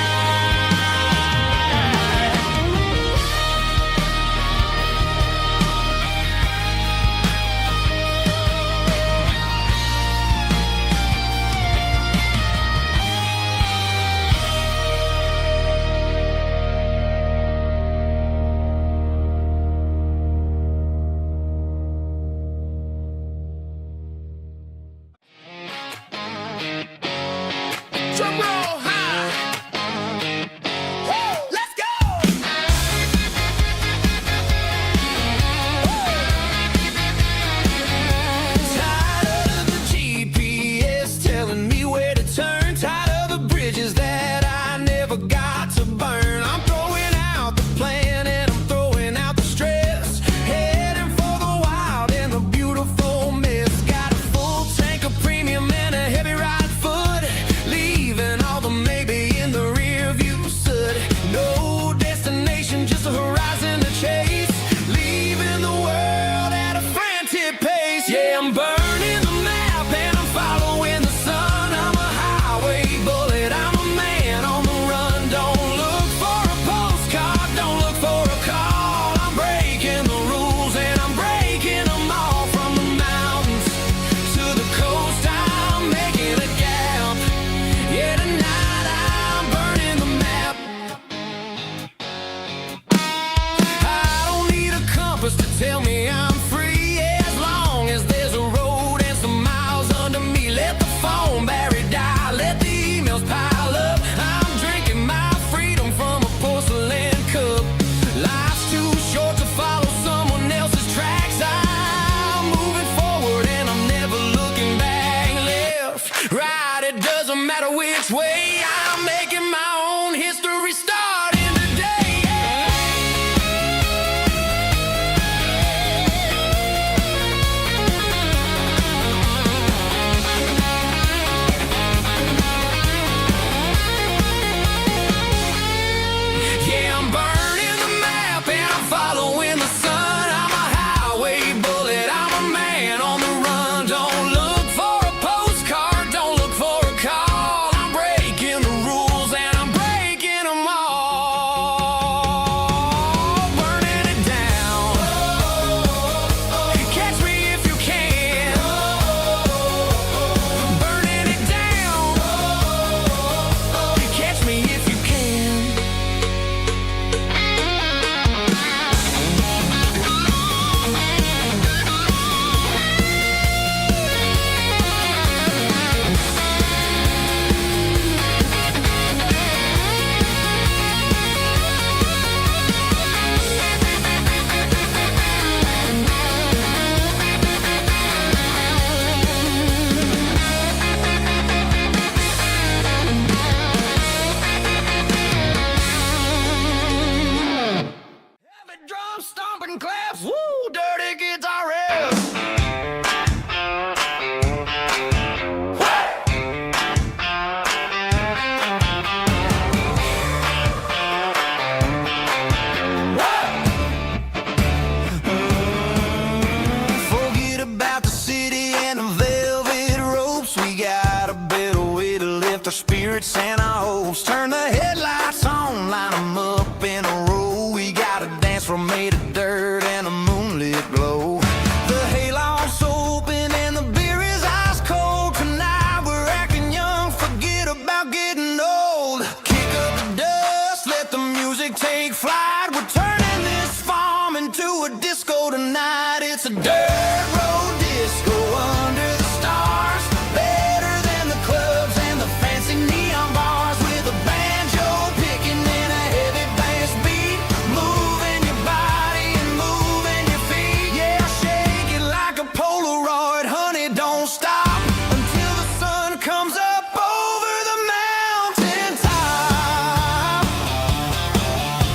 our spirits and our hopes. Turn the headlights on, line 'em up in a row. We got a dance floor made of dirt and a moonlit glow. The hayloft's open and the beer is ice cold. Tonight we're acting young, forget about getting old. Kick up the dust, let the music take flight. We're turning this farm into a disco tonight. It's a dirt road disco under the stars. Better than the clubs and the fancy neon bars. With a banjo picking and a heavy bass beat. Moving your body and moving your feet. Yeah, shake it like a Polaroid, honey, don't stop until the sun comes up over the mountain top.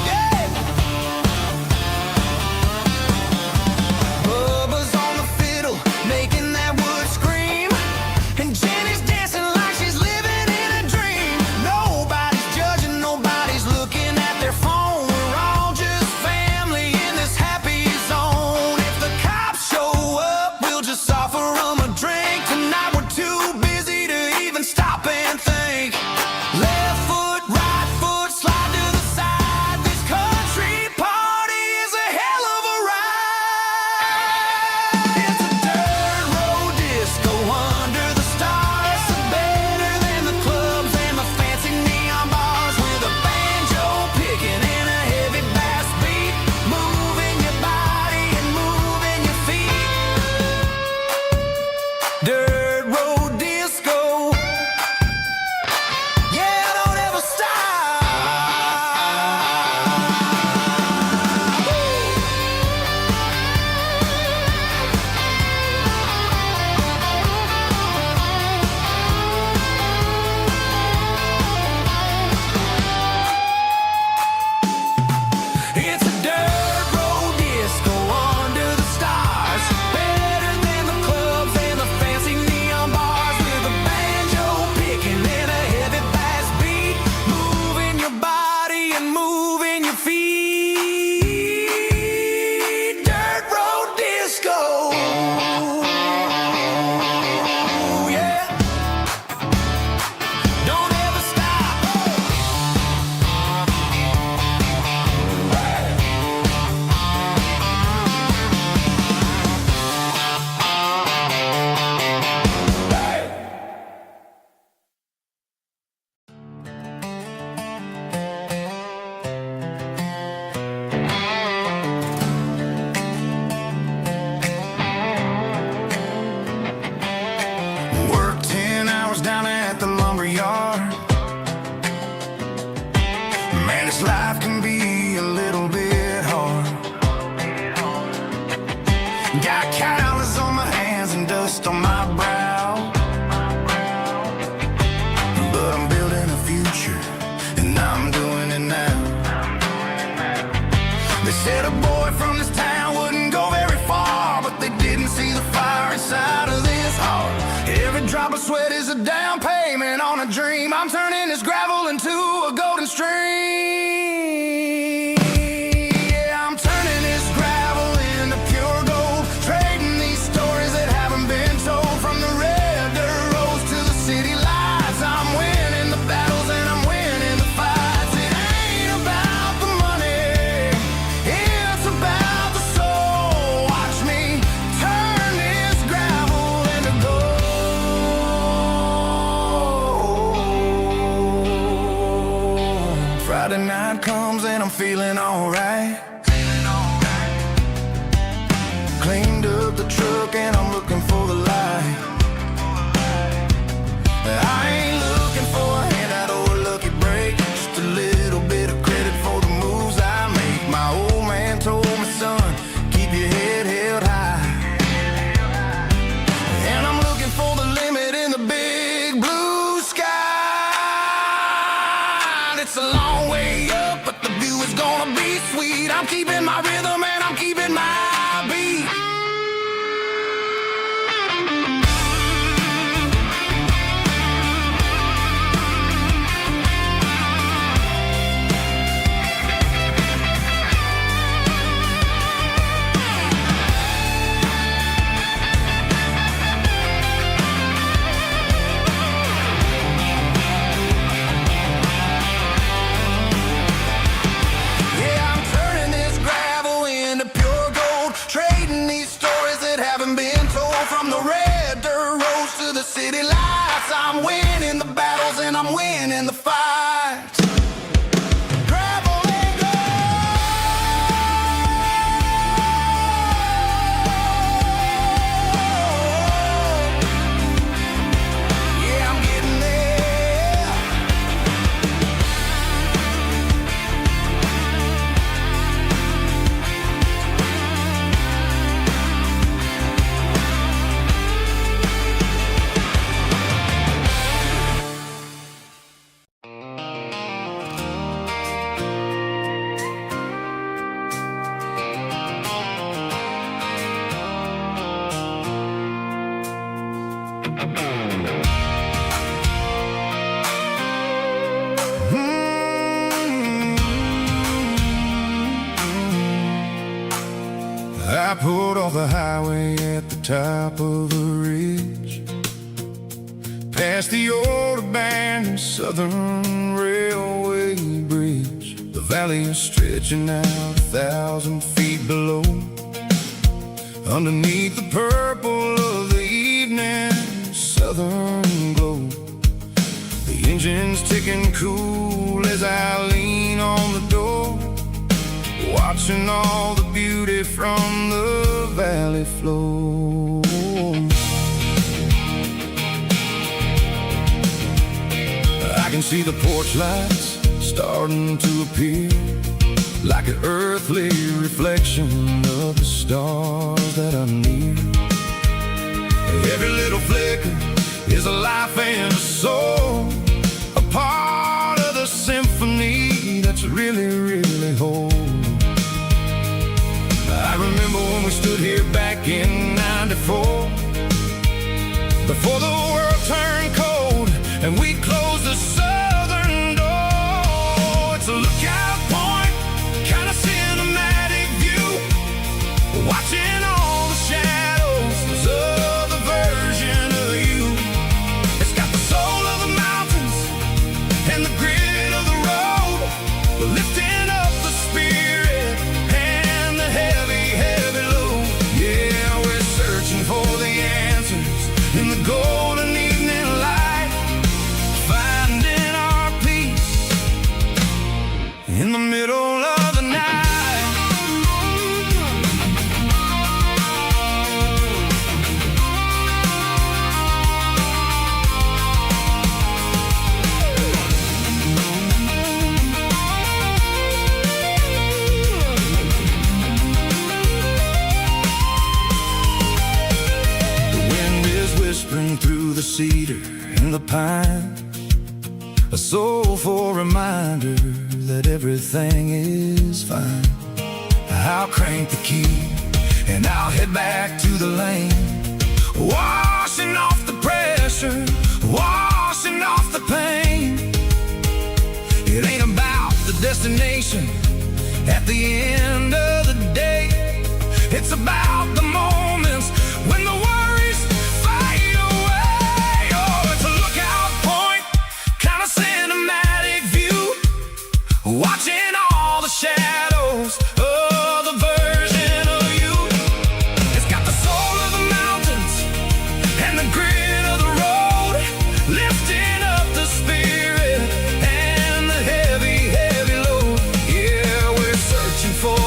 Yeah. Bubba's on the fiddle, making that wood scream. And Jenny's dancing like she's living in a dream. Nobody's judging, nobody's looking at their phone. We're all just family in this happy zone. If the cops show up, we'll just offer them a drink. Tonight we're too busy to even stop and think. Left foot, right foot, slide to the side. This country party is a hell of a ride. It's a dirt road disco under the stars. Better than the clubs and the fancy neon bars. With a banjo picking and a heavy bass beat. Moving your body and moving your feet. Dirt road disco. Yeah, don't ever stop. It's a dirt road disco under the stars. Better than the clubs and the fancy neon bars. With a banjo picking and a heavy bass beat. Moving your body and moving your feet. Dirt road disco. Yeah. Don't ever stop. Work 10 hours down at the lumber yard. Man, this life can be a little bit hard. Got calluses on my hands and dust on my brow. But I'm building a future, and I'm doing it now. They said a boy from this town wouldn't go very far, but they didn't see the fire inside of this heart. Every drop of sweat is a down payment on a dream. I'm turning this gravel into a golden stream. Yeah, I'm turning this gravel into pure gold. Trading these stories that haven't been told. From the red dirt roads to the city lights. I'm winning the battles and I'm winning the fights. It ain't about the money, it's about the soul. Watch me turn this gravel into gold. Friday night comes and I'm feeling alright. Cleaned up the truck and I'm looking for the light. I ain't looking for a handout or a lucky break. Just a little bit of credit for the moves I make. My old man told me, son, keep your head held high. And I'm looking for the limit in the big blue sky. It's a long way up, but the view is gonna be sweet. I'm keeping my rhythm and I'm keeping my beat. the city lights. I'm winning the battles and I'm winning the fights. Gravel and gold. Yeah, I'm getting there. I pulled off the highway at the top of a ridge, past the old abandoned Southern Railway bridge. The valley is stretching out 1,000 feet below. Underneath the purple of the evening southern glow, the engine's ticking cool as I lean on the door, watching all the beauty from the valley flow. I can see the porch lights starting to appear, like an earthly reflection of the stars that are near. Every little flicker is a life and a soul, a part of the symphony that's really, really whole. I remember when we stood here back in '94, before the world turned cold and we closed the southern door. It's a lookout point, kind of cinematic view, watching all the shadows of the version of you. It's got the soul of the mountains and the grit of the road, lifting up the spirit and the heavy, heavy load. Yeah, we're searching for the answers in the golden evening light, finding our peace in the middle of the night. Whispering through the cedar and the pine, a soulful reminder that everything is fine. I'll crank the key and I'll head back to the lane, washing off the pressure, washing off the pain. It ain't about the destination at the end of the day, it's about the moments when the worries fade away. Oh, it's a lookout point, kind of cinematic view, watching all the shadows of the version of you. It's got the soul of the mountains and the grit of the road, lifting up the spirit and the heavy, heavy load. Yeah, we're searching for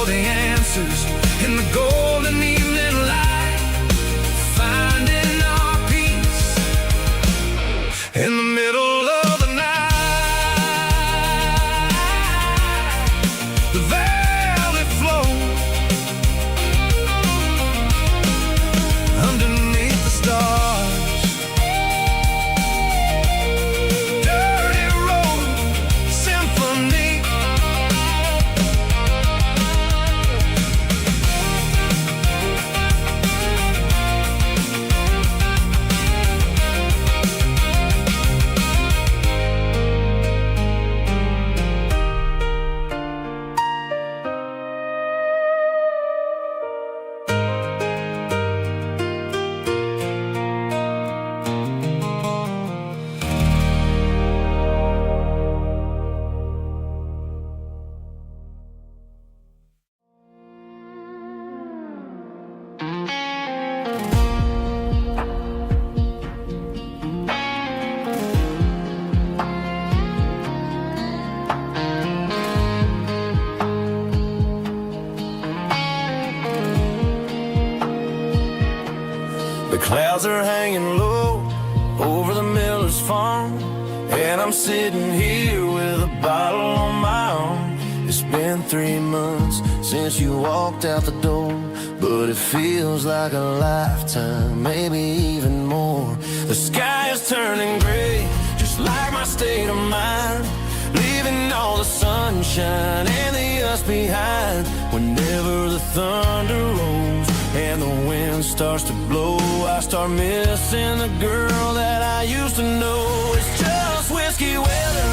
I'm sitting here with a bottle on my arm. It's been 3 months since you walked out the door, but it feels like a lifetime, maybe even more. The sky is turning gray, just like my state of mind, leaving all the sunshine and the us behind. Whenever the thunder rolls and the wind starts to blow, I start missing the girl that I used to know. It's just whiskey weather,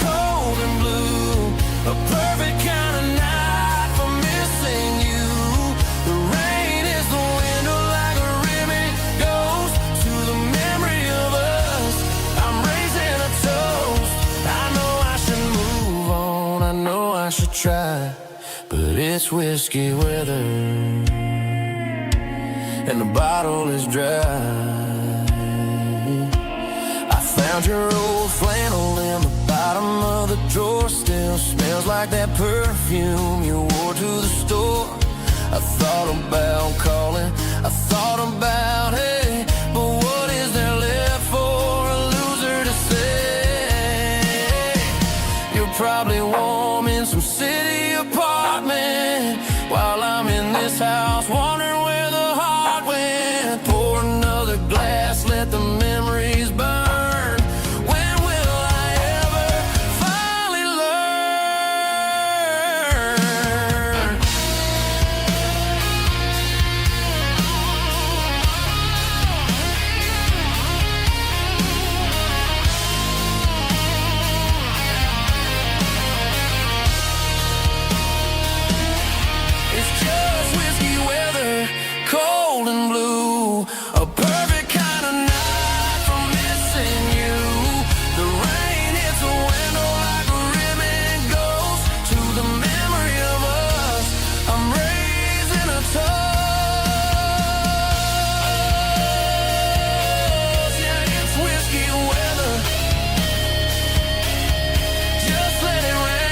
cold and blue, a perfect kind of night for missing you. The rain is the window like a ribbon goes to the memory of us. I'm raising a toast. I know I should move on, I know I should try, but it's whiskey weather and the bottle is dry. I found your old flannel in the bottom of the drawer, still smells like that perfume you wore to the store. I thought about calling, I thought about, hey, but what is there left for a loser to say? You're probably warm in some city apartment while I'm in this house wondering where the heart went. Pour another glass, let the memories burn. When will I ever finally learn? It's just whiskey weather, cold and blue, a perfect kind of night for missing you. The rain hits the window like a ribbon goes to the memory of us. I'm raising a toast. Yeah, it's whiskey weather. Just let it rain.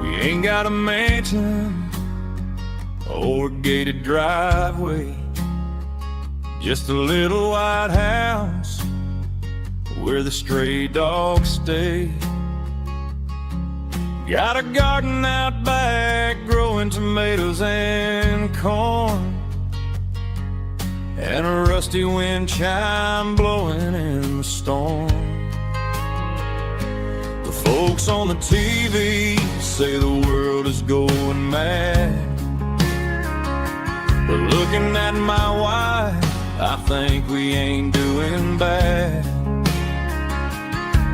We ain't got a mansion or a gated driveway, just a little white house where the stray dogs stay. Got a garden out back growing tomatoes and corn, and a rusty wind chime blowing in the storm. The folks on the TV say the world is going mad, but looking at my wife, I think we ain't doing bad.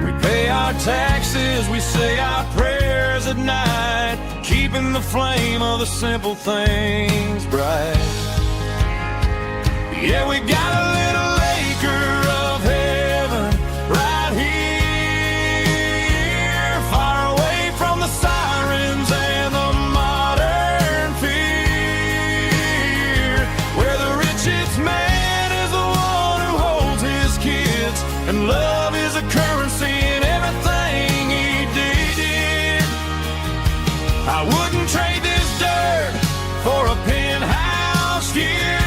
We pay our taxes, we say our prayers at night, keeping the flame of the simple things bright. Yeah, we got a little acre of heaven right here, far away from the sirens and the modern fear, where the richest man is the one who holds his kids, and love is a currency in everything he did. I wouldn't trade this dirt for a penthouse here.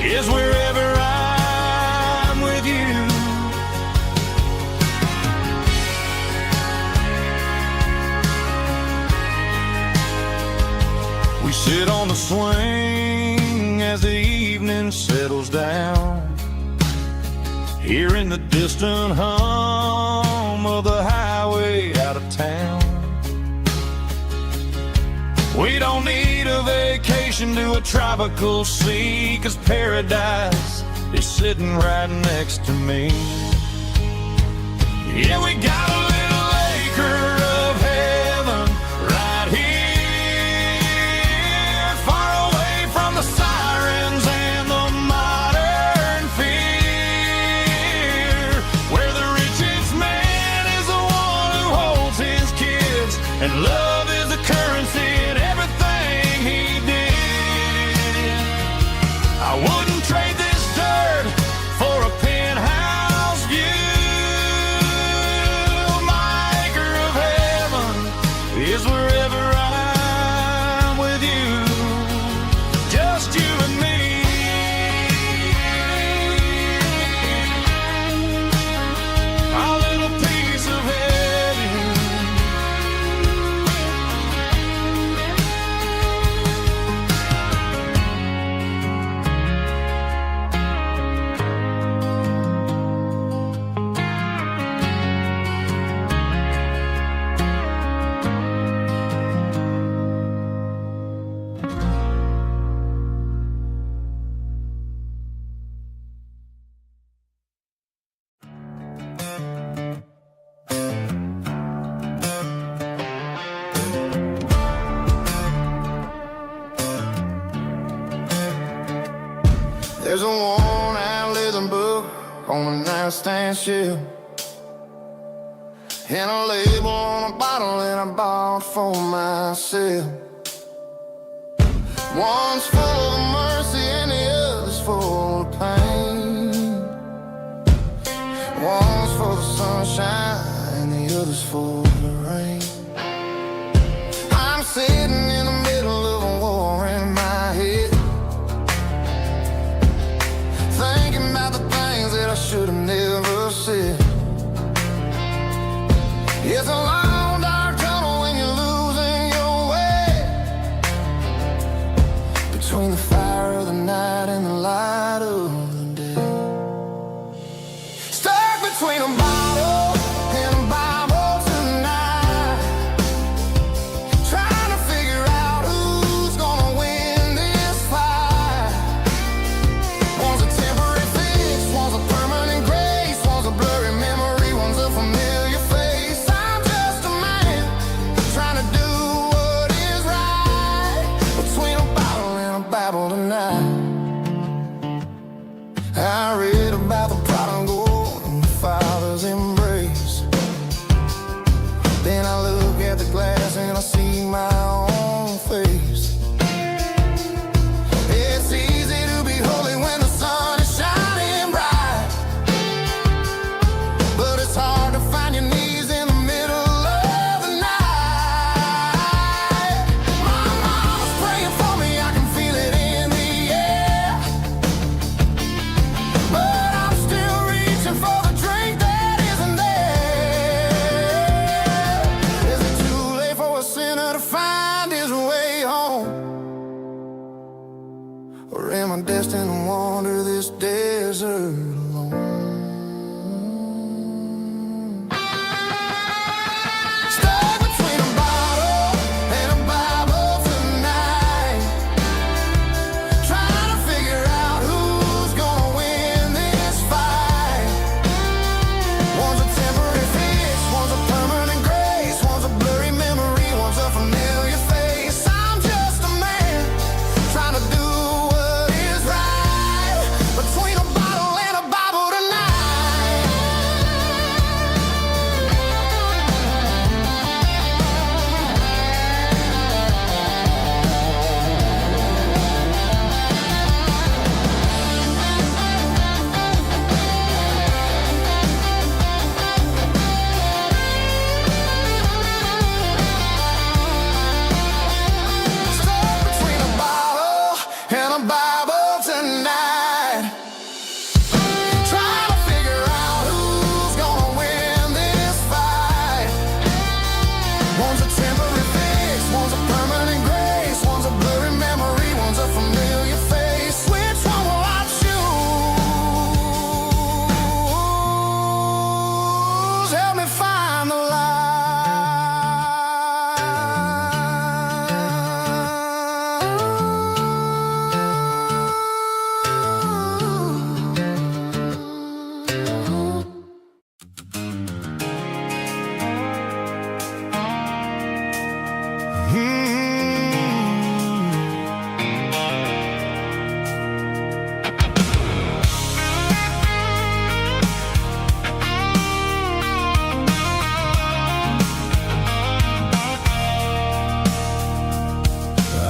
Is wherever I'm with you. We sit on the swing as the evening settles down, hearing the distant hum of the highway out of town. We don't need a vacation to a tropical sea, 'cause paradise is sitting right next to me. Yeah, we got a little There's a worn-out leather book on the nightstand shelf, and a label on a bottle that I bought for myself. One's full of mercy and the other's full of pain. One's for the sunshine and the other's for the rain. I'm sitting in the middle of a war in my head, thinking about the things that I should have never said. It's a long dark tunnel when you're losing your way, between the fire of the night and the light of the day. Stuck between a bottle and a Bible tonight, trying to figure out who's gonna win this fight. One's a temporary fix, one's a permanent grace, one's a blurry memory, one's a familiar face. I'm just a man trying to do what is right, between a bottle and a Bible tonight. I read about the prodigal and the father's embrace. Then I look at the glass and I see my own face. It's easy to be holy when the sun is shining bright, but it's hard to find your knees in the middle of the night. My mom's praying for me, I can feel it in the air, but I'm still reaching for the drink that isn't there. Is it too late for a sinner to find his way home? Or am I destined to wander this desert alone? Stuck between a bottle and a Bible tonight, trying to figure out who's gonna win this fight. One's a temporary fix, one's a permanent grace, one's a blurry memory, one's a familiar face. I'm just a man trying to do what is right, between a bottle and a Bible tonight. Stuck between a bottle and a Bible tonight, trying to figure out who's gonna win this fight. One's a temporary fix, one's a permanent grace, one's a blurry memory, one's a familiar face. Which one will I choose? Help me find the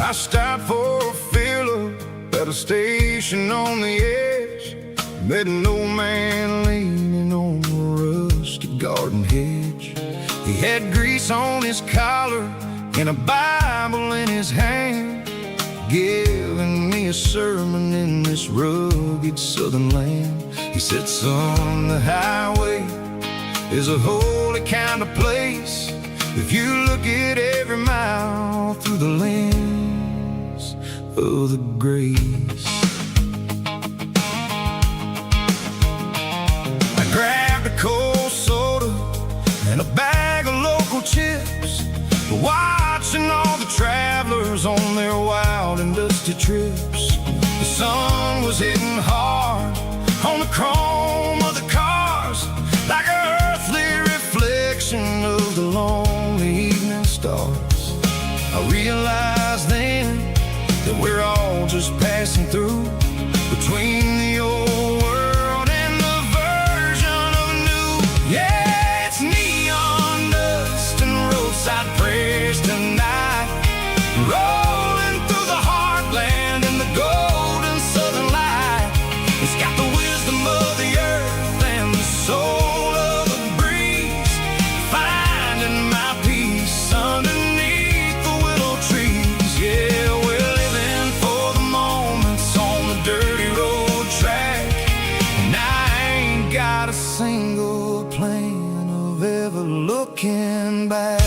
I stopped for a fill-up at a station on the edge. Met an old man leaning on a rusty garden hedge. He had grease on his collar and a Bible in his hand, giving me a sermon in this rugged southern land. He said, son, the highway is a holy kind of place if you look at every mile through the lens of the grace. I grabbed a cold soda and a bag of local chips, watching all the travelers on their wild and dusty trips. The sun was hitting hard on the chrome of the cars, like an earthly reflection of the lonely evening stars. I realized then that we're all just passing through between the plan of ever looking back.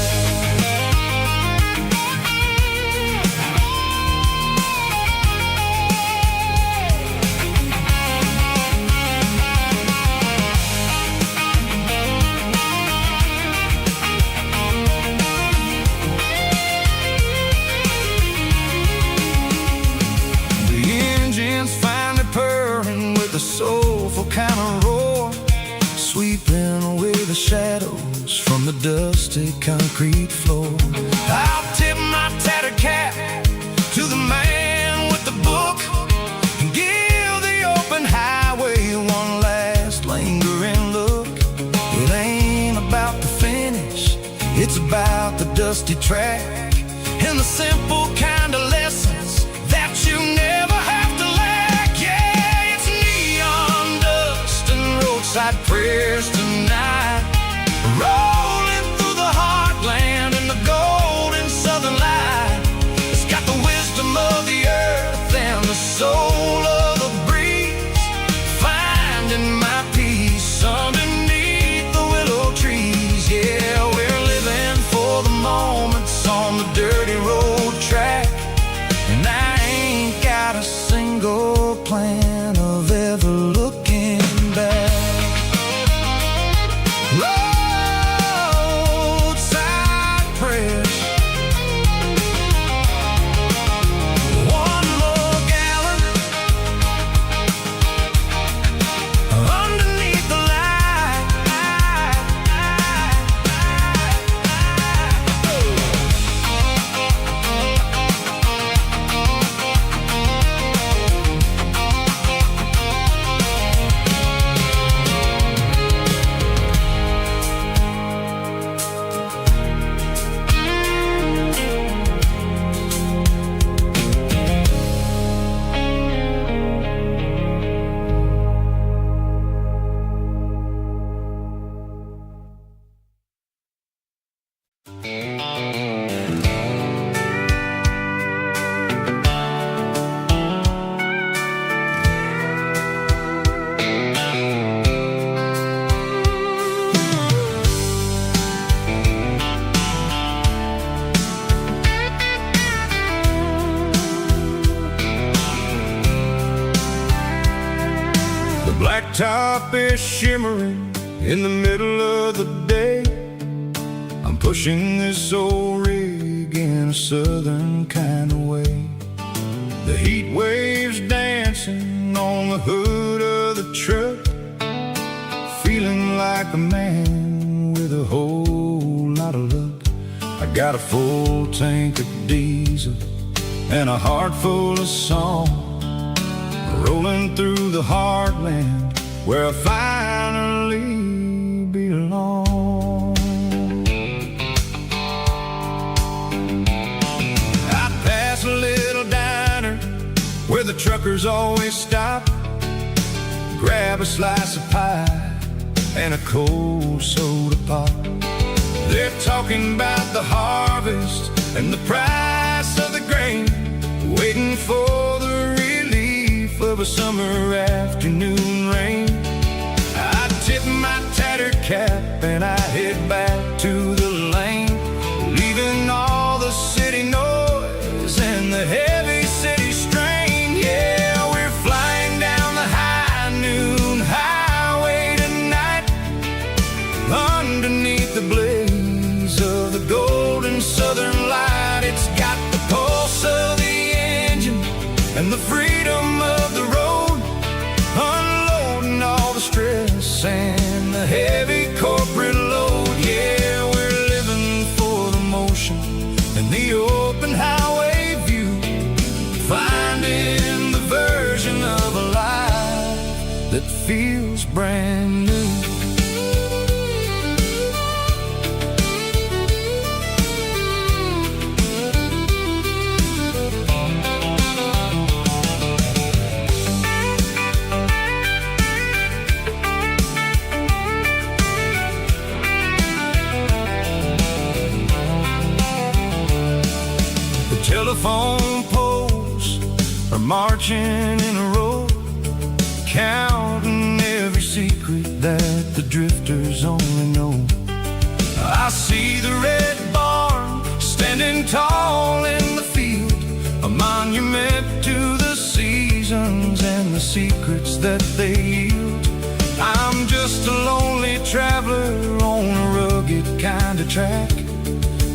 A soulful kind of roar, sweeping away the shadows from the dusty concrete floor. I'll tip my tattered cap to the man with the book and give the open highway one last lingering look. It ain't about the finish, it's about the dusty track and the simple kind of lessons that you never have to lack. Yeah, it's neon dust and roadside prayers tonight, rolling through the heartland in the golden southern light. It's got the wisdom of the earth and the soul of the breeze, finding my peace underneath the willow trees. Yeah, we're living for the moments on the dirty road track, and I ain't got a single plan of ever looking back. Roadside prayers, one more gallon underneath the light. The blacktop is shimmering in the middle of the day. I'm pushing this old rig in a southern kind of way. The heat waves dancing on the hood of the truck, feeling like a man with a whole lot of luck. I got a full tank of diesel and a heart full of song, rolling through the heartland where I finally belong. I pass a little diner where the truckers always stop, grab a slice of pie and a cold soda pop. They're talking about the harvest and the price of the grain, waiting for the relief of a summer afternoon rain. I tip my tattered cap and I head back to the lane, leaving all the city noise and the heavy city strain. Yeah, we're flying down the high noon highway tonight, underneath the blaze of the golden southern light. It's got the pulse of the engine and the freedom of the road, unloading all the stress and the heavy corporate load. Yeah, we're living for the motion and the open highway view, finding the version of a life that feels brand new. Telephone poles are marching in a row, counting every secret that the drifters only know. I see the red barn standing tall in the field, a monument to the seasons and the secrets that they yield. I'm just a lonely traveler on a rugged kind of track,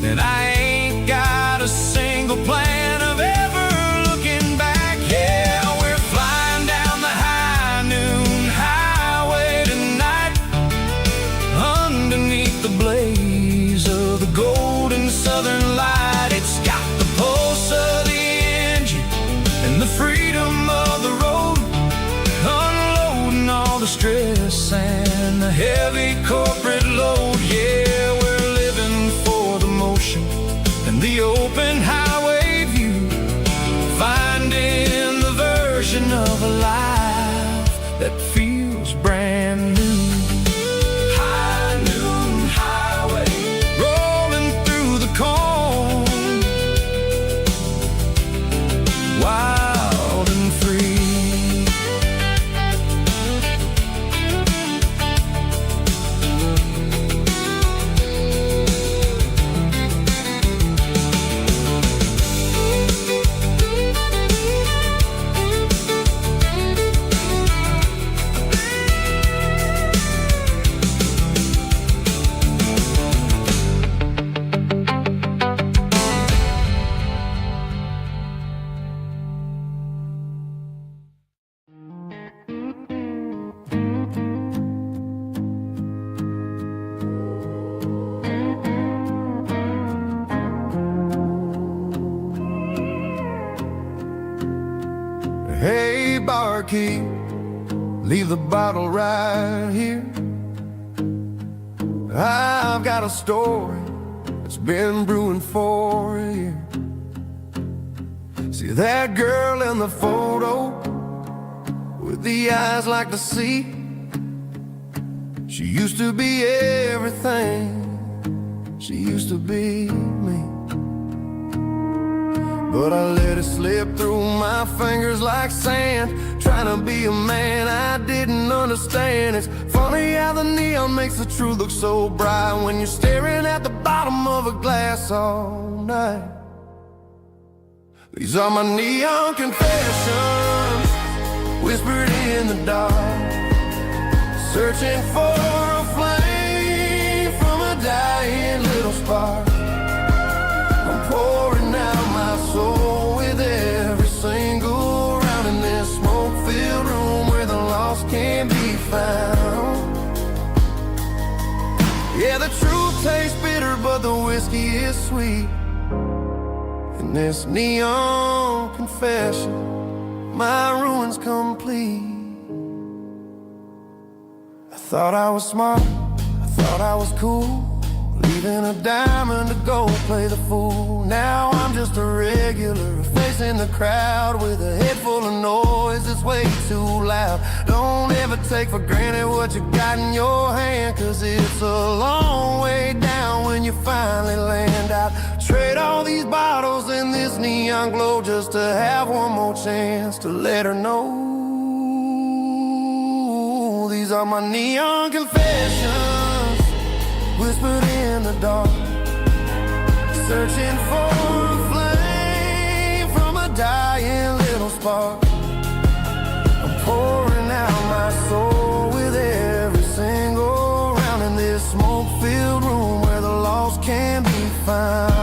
and I ain't got a single plan of ever looking back. Yeah, we're flying down the high noon highway tonight, underneath the blaze of the golden southern light. It's got the pulse of the engine and the freedom of the road, unloading all the stress and the heavy corporate load. Yeah, we're living for the motion and the open highway view, finding the version of a life that feels brand new. High noon highway, rolling through the corn, wild and free. Hey, barkeep, leave the bottle right here. I've got a story that's been brewing for a year. See that girl in the photo with the eyes like the sea? She used to be everything, she used to be me. But I let it slip through my fingers like sand, trying to be a man I didn't understand. It's funny how the neon makes the truth look so bright when you're staring at the bottom of a glass all night. These are my neon confessions, whispered in the dark, searching for a flame from a dying little spark. I'm pouring out my soul with every single round in this smoke-filled room where the lost can't be found. Yeah, the truth tastes bitter, but the whiskey is sweet. In this neon confession, my ruin's complete. I thought I was smart, I thought I was cool, leaving a diamond to go play the fool. Now I'm just a regular facing the crowd with a head full of noise that's way too loud. Don't ever take for granted what you got in your hand, cause it's a long way down when you finally land out. Trade all these bottles and this neon glow just to have one more chance to let her know. These are my neon confessions, whispered in the dark, searching for a flame from a dying little spark. I'm pouring out my soul with every single round in this smoke-filled room where the lost can be found.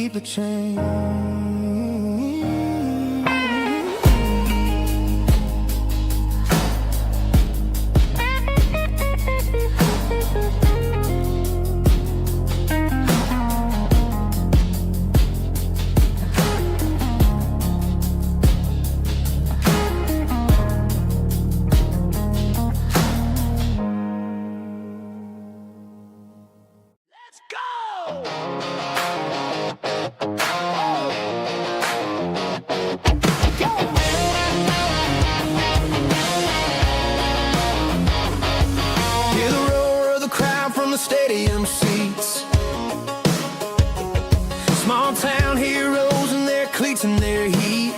keep the change. Stadium seats, small town heroes in their cleats and their heat.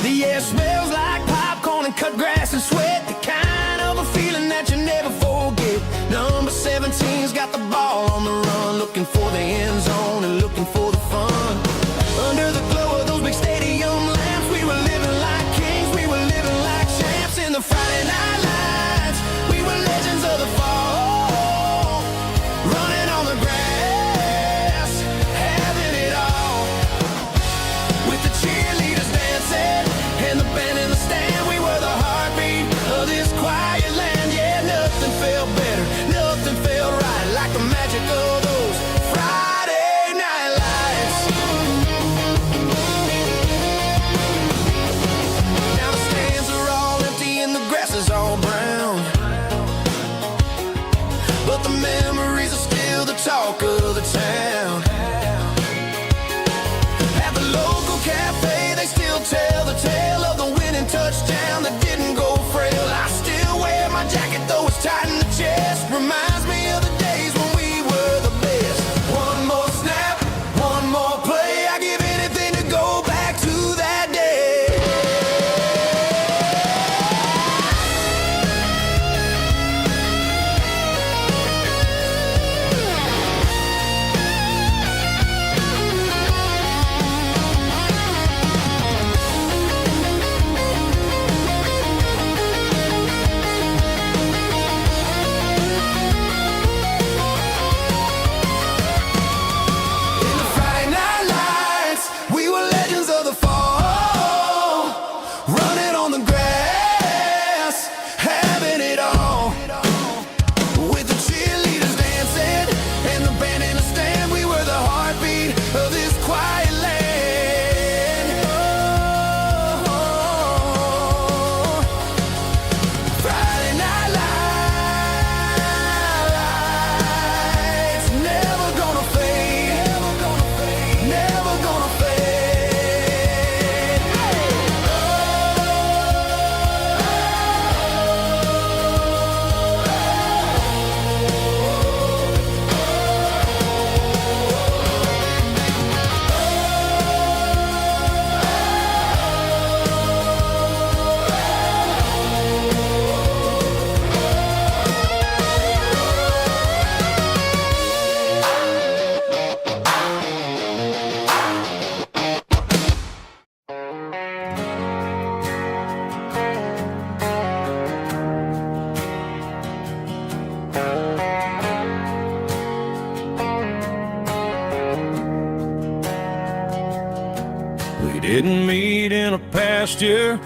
The air smells like popcorn and cut grass and sweat, the kind of a feeling that you never forget. Number 17's got the ball on the run, looking for the end zone and looking for the fun. Under the glow of those big stadium lamps, we were living like kings, we were living like champs in the Friday night lights. We were legends of the fall, running on the grass, having it all. With the cheerleaders dancing and the band in the stand, we were the heartbeat of this quiet land. Yeah, nothing felt better, nothing felt right like the magic of those Friday night lights. Now the stands are all empty and the grass is all brown, but the memories are still the talk of the town. At the local cafe, they still tell the tale of the winning touchdown that didn't go frail. I still wear my jacket, though it's tight in the chest. Reminds me of the days when we were the best. One more snap, one more play, I give anything to go back to that day. We didn't meet in a pasture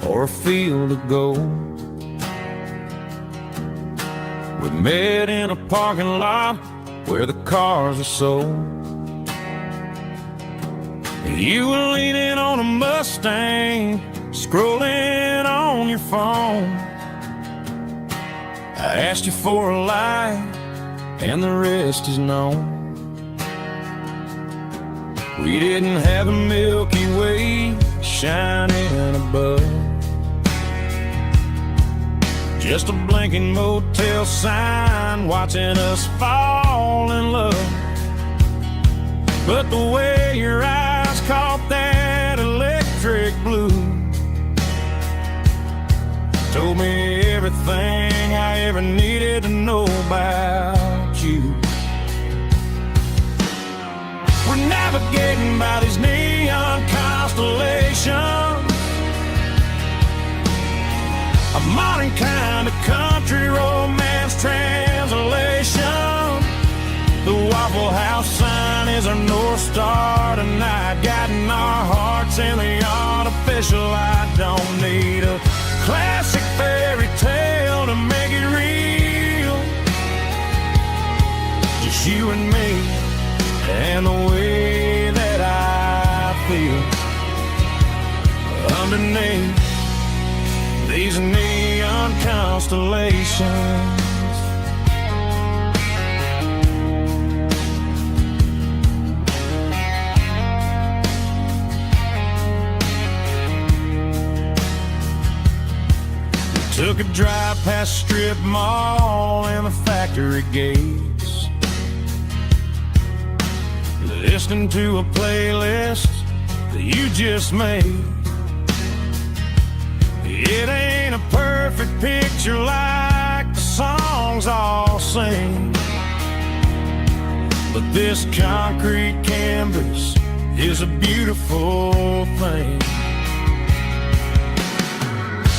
or a field of gold. We met in a parking lot where the cars are sold. You were leaning on a Mustang, scrolling on your phone. I asked you for a light, and the rest is known. We didn't have a Milky Way shining above, just a blinking motel sign watching us fall in love. But the way your eyes caught that electric blue told me everything I ever needed to know about you. We're navigating by these neon constellations, a modern kind of country romance translation. The Waffle House sign is our North Star tonight, guiding our hearts in the artificial. I don't need a classic fairy tale to make it real. Just you and me and the way that I feel underneath these neon constellations. Took a drive past Strip Mall and the factory gates, listening to a playlist that you just made. It ain't a perfect picture like the songs all sing, but this concrete canvas is a beautiful thing.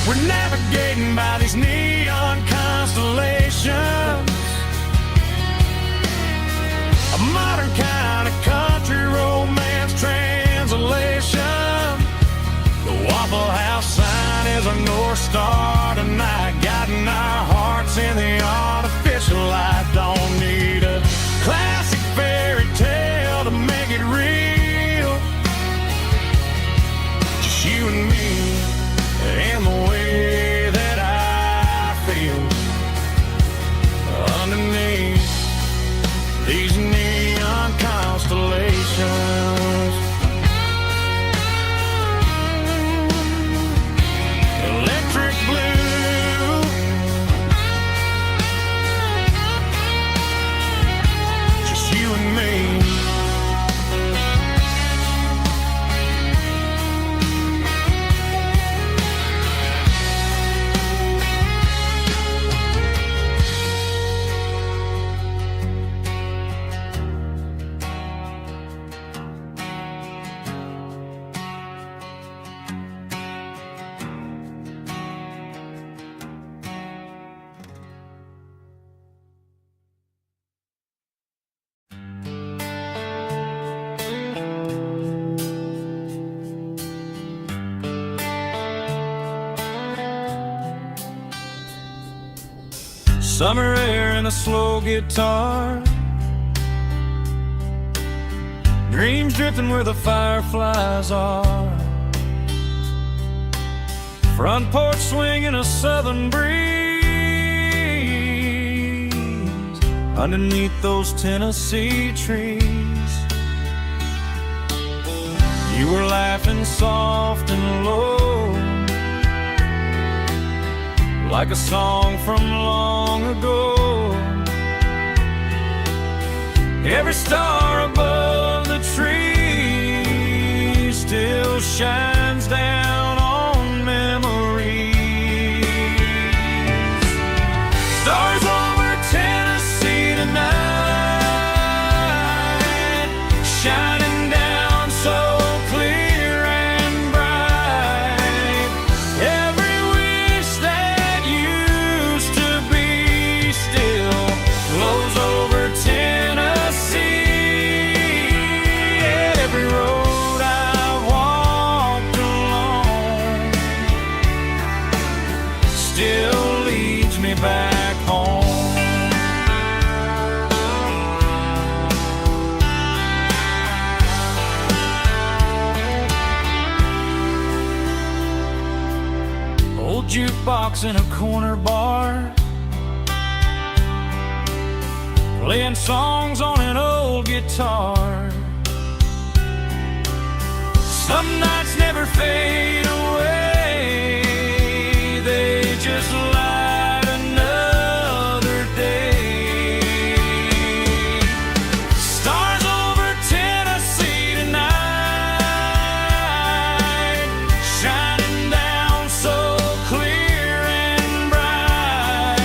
We're navigating by these neon constellations, a modern kind of country romance translation. The Waffle House sign is our North Star tonight, guiding our hearts in the artificial light. Don't need a classic fairy tale to make it real. Just you and me and the way that I feel underneath these neon constellations. Electric blue, just you and me. Summer air and a slow guitar, dreams drifting where the fireflies are. Front porch swinging a southern breeze underneath those Tennessee trees. You were laughing soft and low, like a song from long ago. Every star above the tree still shines down on memories. Stars over Tennessee tonight, shining down so clear and bright. Every wish that used to be still glows over Tennessee. Every road I've walked along still leads me back home. Old jukebox in a corner bar, playing songs on an old guitar. Some nights never fade away, they just light another day. Stars over Tennessee tonight, shining down so clear and bright.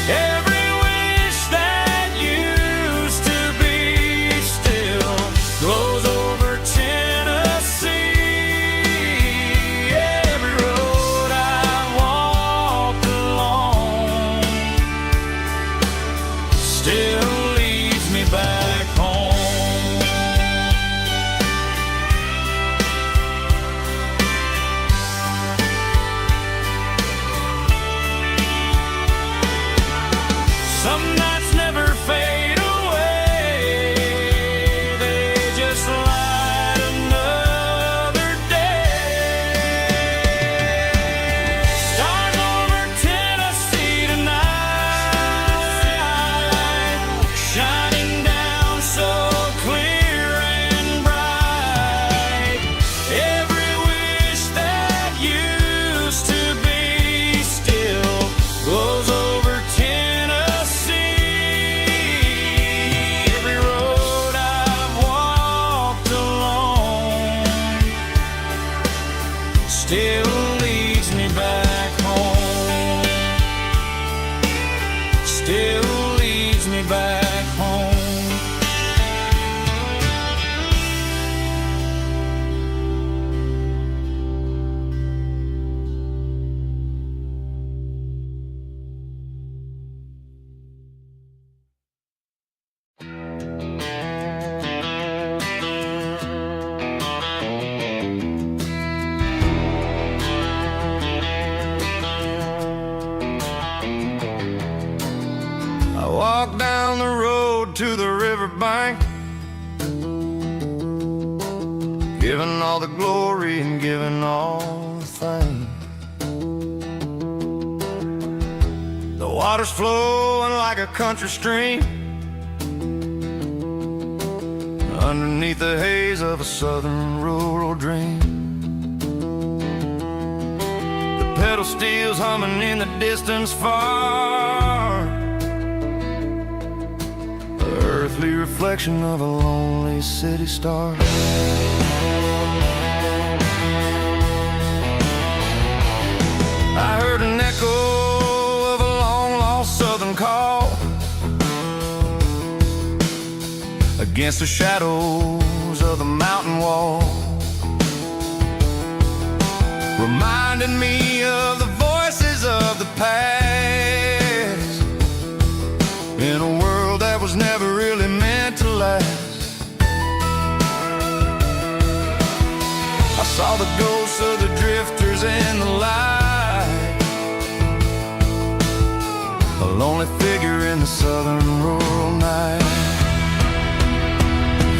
Every wish that used to be still glows over Tennessee. Some nights never fade away, they just light another day. Stars over Tennessee tonight, shining down so clear and bright. Every wish that used to be still glows over Tennessee. Every road I've walked alone still leads me back home. Still leads me back home. I walk down the road to the riverbank, giving all the glory and giving all the thanks. The water's flowing like a country stream underneath the haze of a southern rural dream. The pedal steel's humming in the distance far, the earthly reflection of a lonely city star. I heard an echo of a long-lost southern call against the shadows of the mountain wall, reminding me of the voices of the past in a world that was never really meant to last. I saw the ghosts of the drifters in the light, a lonely figure in the southern rural night.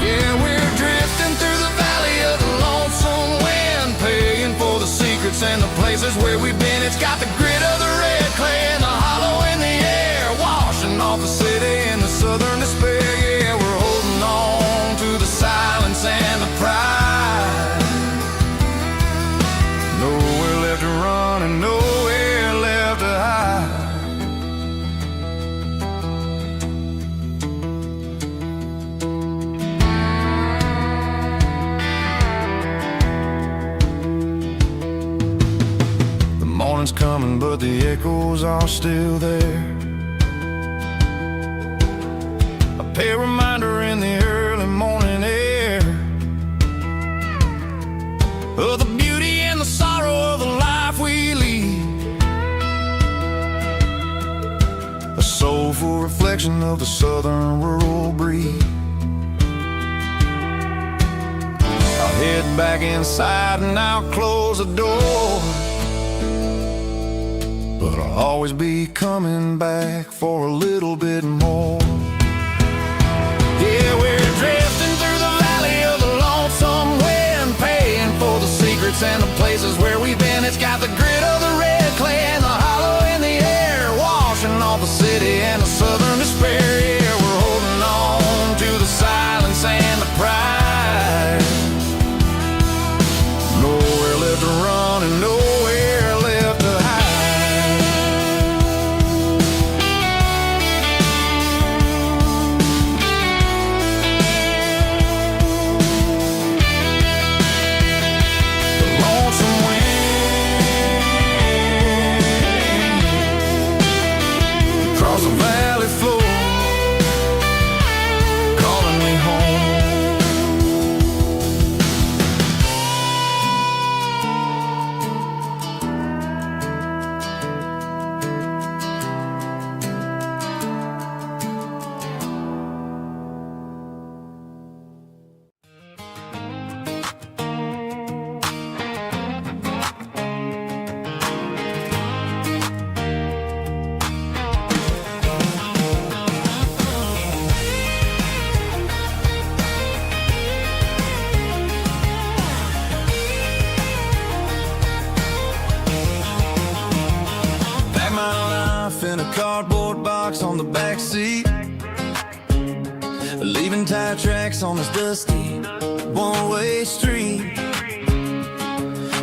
Yeah, we're drifting through the valley of the lonesome wind, paying for the secrets and the places where we've been. It's got the grit of the red clay and the hollow in the air, washing off the city and the southern despair. Yeah, we're holding on to the silence and the pride. Nowhere left to run and nowhere left to hide. The morning's coming, but the echoes are still there. A pale reminder in the early morning air of the beauty and the sorrow of the life we lead, a soulful reflection of the southern rural breed. I'll head back inside and I'll close the door, but I'll always be coming back for a little bit more. Yeah, we're drifting through the valley of the lonesome wind, paying for the secrets and the places where we've been. It's got the grit of the red clay and the hollow in the air, washing off the city and the southern despair. Yeah, we're holding on to the silence and the pride. Nowhere left to run and nowhere left to hide. Across the valley box on the back seat, leaving tire tracks on this dusty one-way street.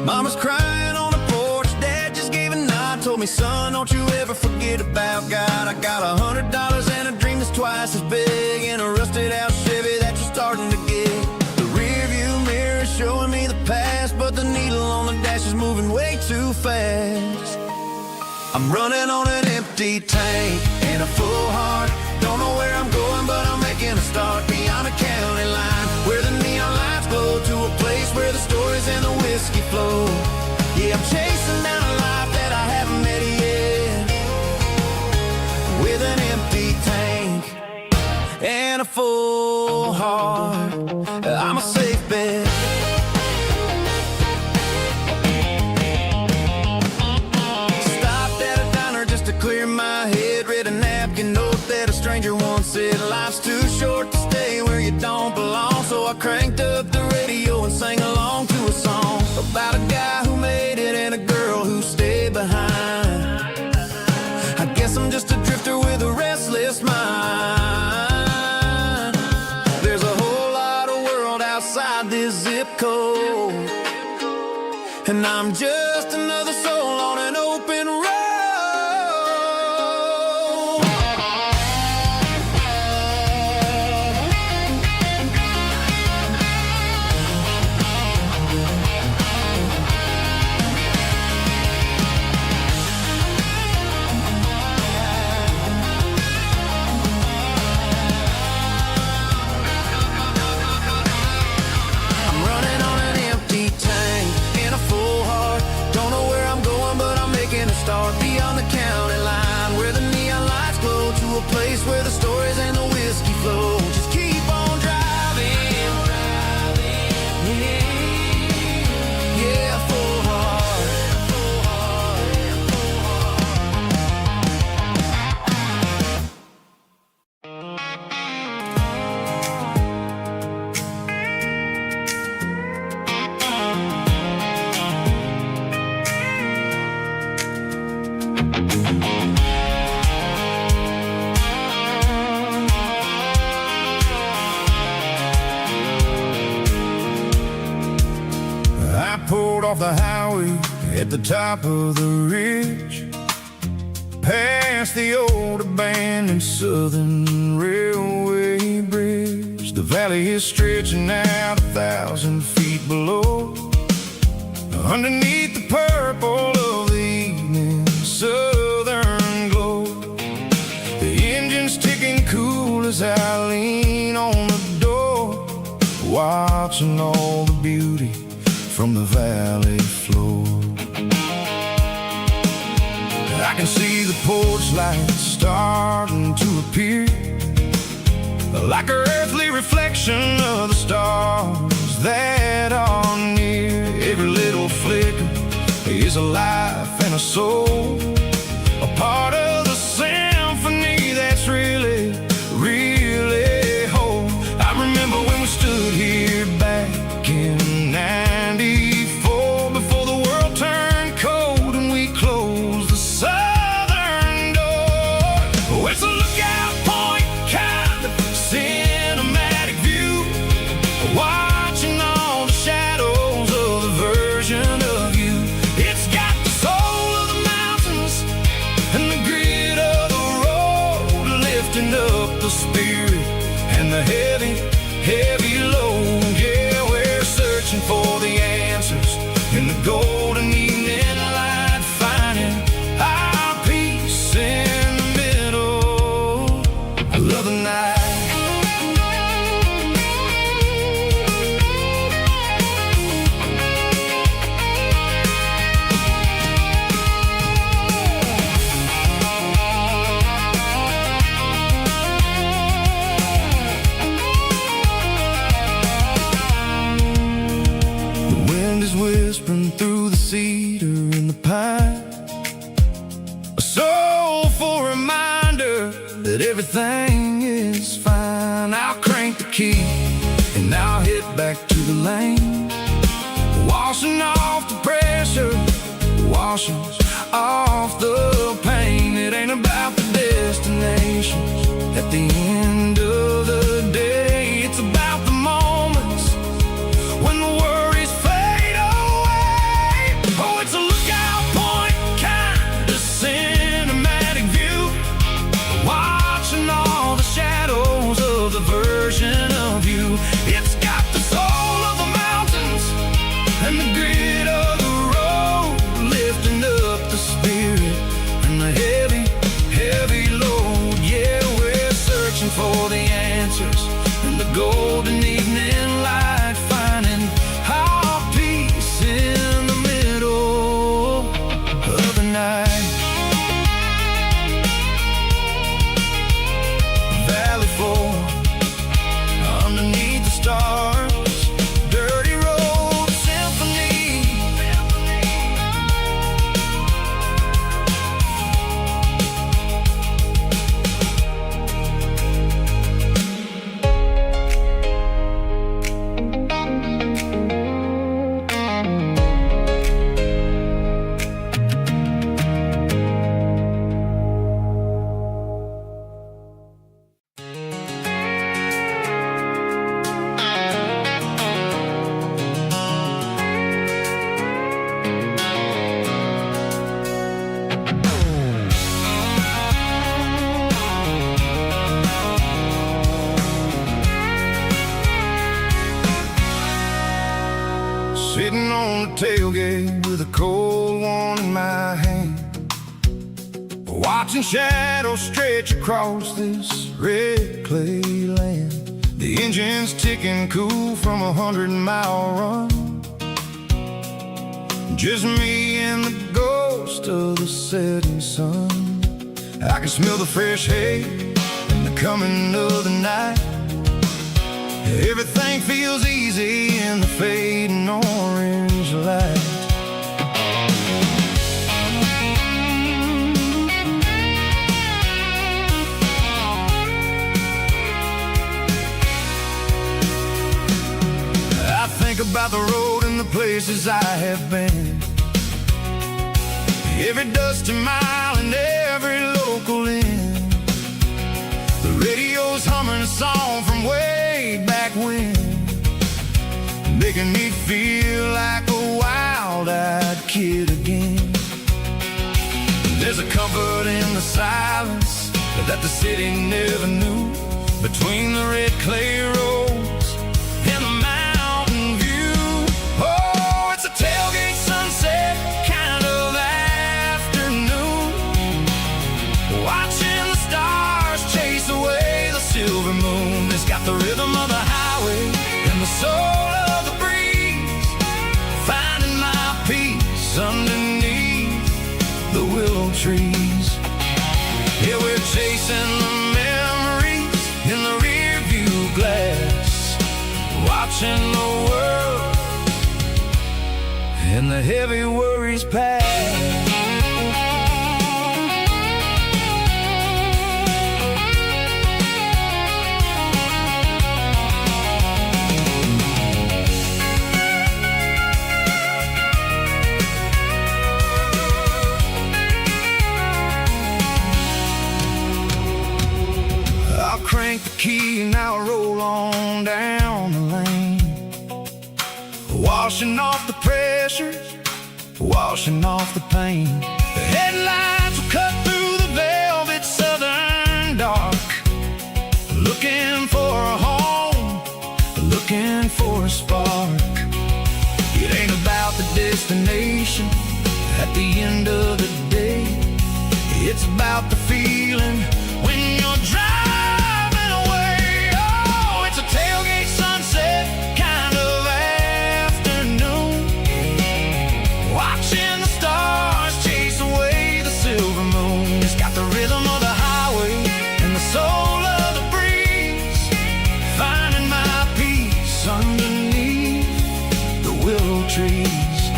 Mama's crying on the porch, Dad just gave a nod, told me, son, don't you ever forget about God. I got $100 and a dream that's twice as big, and a rusted out Chevy that you're starting to get. The rear view mirror is showing me the past, but the needle on the dash is moving way too fast. I'm running on an empty tank and a full heart. Don't know where I'm going, but I'm making a start beyond a county line, where the neon lights glow, to a place where the stories and the whiskey flow. Yeah, I'm chasing down a life that I haven't met yet, with an empty tank and a full heart. I'm a safe bet. Clear my head, read a napkin note that a stranger once said, life's too short to stay where you don't belong. So I cranked up the radio and sang along to a song about a guy who made it and a girl who stayed behind. I guess I'm just a drifter with a restless mind. There's a whole lot of world outside this zip code, and I'm just another soul on an open road. Start beyond the county line, where the neon lights glow, to a place where the stories and the whiskey flow. Just keep on driving, yeah, full heart, full heart, full Pulled off the highway at the top of the ridge, past the old abandoned Southern Railway bridge. The valley is stretching out 1,000 feet below, underneath the purple of the evening southern glow. The engine's ticking cool as I lean on the door, watching all the beauty from the valley floor. I can see the porch lights starting to appear, like an earthly reflection of the stars that are near. Every little flicker is a life and a soul, a part of the symphony that's really, really whole. I remember when we stood here back in '94, before the world turned cold and we closed the southern door. Oh, it's a lookout point, kind of cinematic view, watching all the shadows of the version of you. It's got the soul of the mountains and the grit of the road, lifting up the spirit and the heavy, heavy load. Yeah, we're searching for the answers in the golden evening light, finding our peace in the middle of the night. Whispering through the cedar and the pine, a soulful reminder that everything is fine. I'll crank the key and I'll head back to the lane, washing off the pressure, washings off the pain. It ain't about the destination. At the end of the day, it's about the moments when the worries fade away. Oh, it's a lookout point, kind of cinematic view, watching all the shadows of the version of you. It's got the soul of the mountains and the grit of the road, lifting up the spirit and the heavy, heavy load. Yeah, we're searching for the answers in the golden evening light, finding our peace in the middle of the night. Valley floor, underneath the stars, dirty road symphony. Sitting on the tailgate with a cold one in my hand, watching shadows stretch across this red clay land. The engine's ticking cool from a 100-mile run. Just me and the ghost of the setting sun. I can smell the fresh hay and the coming of the night. Everything feels easy in the fading orange light. I think about the road and the places I have been, every dusty mile and every local inn. The radio's humming a song from way back when, making me feel like a wild-eyed kid again. There's a comfort in the silence that the city never knew, between the red clay roads and the mountain view. Oh, it's a tailgate sunset kind of afternoon, watching the stars chase away the silver moon. It's got the rhythm of the highway and the soul of the breeze, finding my peace underneath the willow trees. Yeah, we're chasing the memories in the rear view glass, watching the world and the heavy worries pass. Crank the key and I'll roll on down the lane, washing off the pressure, washing off the pain. The headlights will cut through the velvet southern dark, looking for a home, looking for a spark. It ain't about the destination at the end of the day, it's about the feeling when you're driving. Tailgate sunset kind of afternoon, watching the stars chase away the silver moon. It's got the rhythm of the highway and the soul of the breeze, finding my peace underneath the willow trees.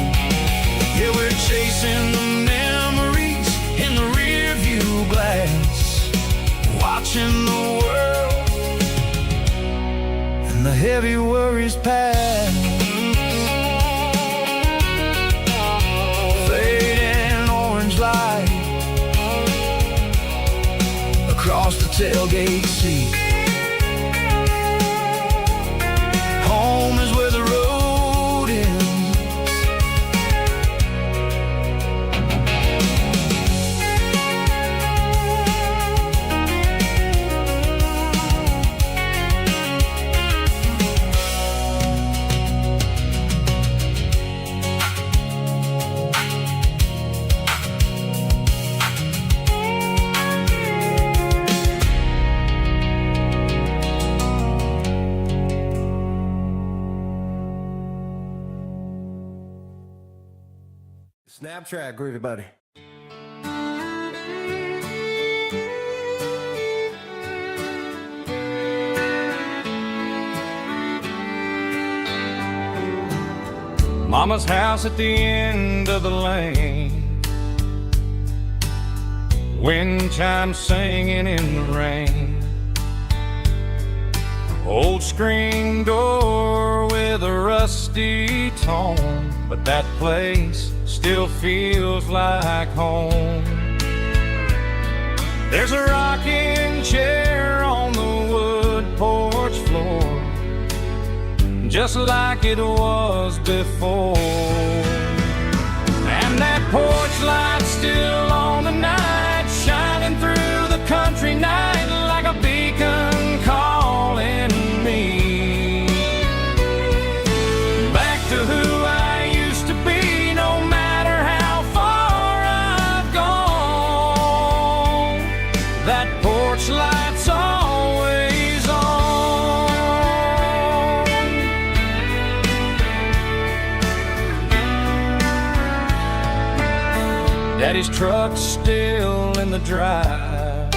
Yeah, we're chasing the memories in the rear view glass, watching the world and the heavy worries pass. Fading orange light. across the tailgate seat. Home is where the road ends. Snap track, groovy buddy. Mama's house at the end of the lane, wind chimes singing in the rain. Old screen door with a rusty tone, but that place still feels like home. There's a rocking chair on the wood porch floor, just like it was before. And that porch light's still on the night, shining through the country night like a beacon calling me back to who I used to be. No matter how far I've gone, that porch light's always on. Daddy's truck's still in the drive,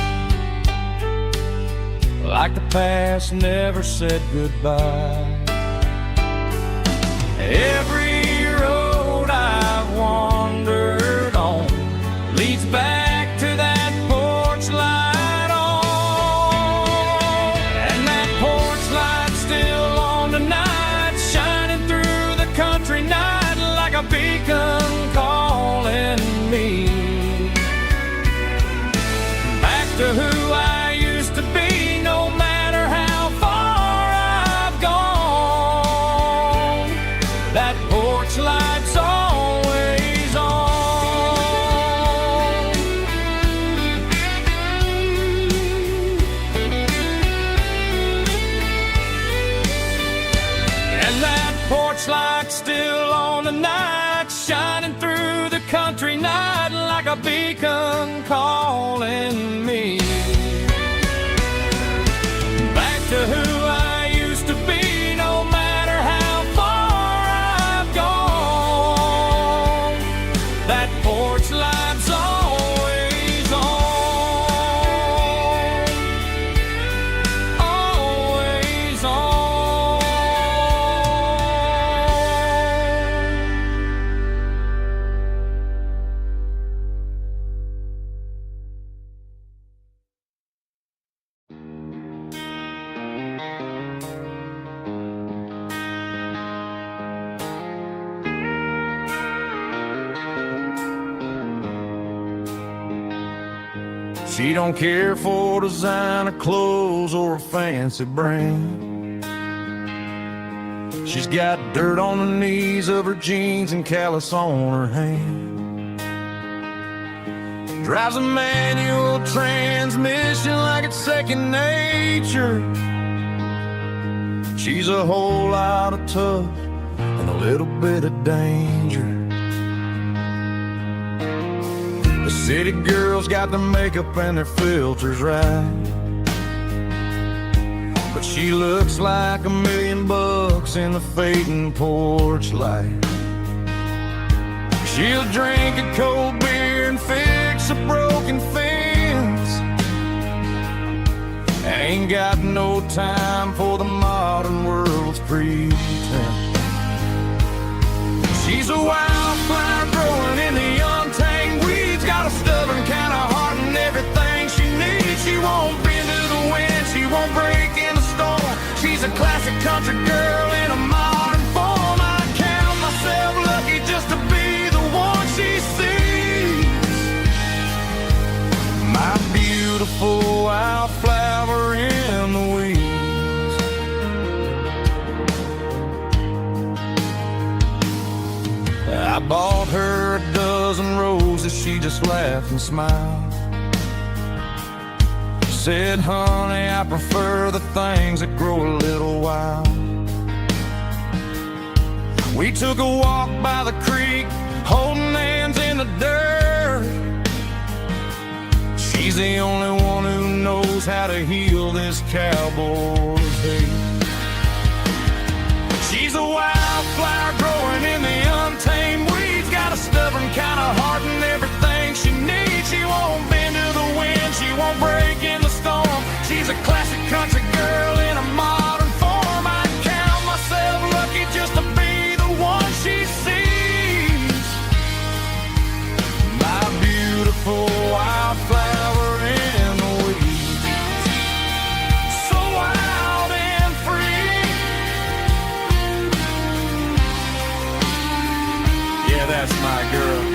like the past never said goodbye. Every road I've wandered on leads back to that porch light on. And that porch light's still on tonight, shining through the country night like a beacon calling me back to who I used to be. No matter how far I've gone, that porch light's always on. And that porch light's still on tonight, shining through the country night like a beacon calling me back to who I used to be. No matter how far I've gone, that porch light's always on, always on. She don't care for designer clothes or a fancy brand. She's got dirt on the knees of her jeans and callus on her hand. Drives a manual transmission like it's second nature. She's a whole lot of tough and a little bit of danger. The city girls got their makeup and their filters right, but she looks like $1 million in the fading porch light. She'll drink a cold beer and fix a broken fence. Ain't got no time for the modern world's pretense. She's a wildflower growing in the untamed weeds, got a stubborn kind of heart and everything she needs. She won't bend to the wind, she won't break in the storm. She's a classic country girl in a modern form. I count myself lucky just to be the one she sees. My beautiful wildflower she just laughed and smiled. Said, honey, I prefer the things that grow a little wild. We took a walk by the creek, holding hands in the dirt. She's the only one who knows how to heal this cowboy's hate. She's a wildflower growing in the untamed weeds. Got a stubborn kind of heart and everything she needs. She won't bend to the wind, she won't break in the storm. She's a classic country girl in a modern form. I count myself lucky just to be the one she sees. My beautiful wildflower in the weeds. So wild and free. Yeah, that's my girl.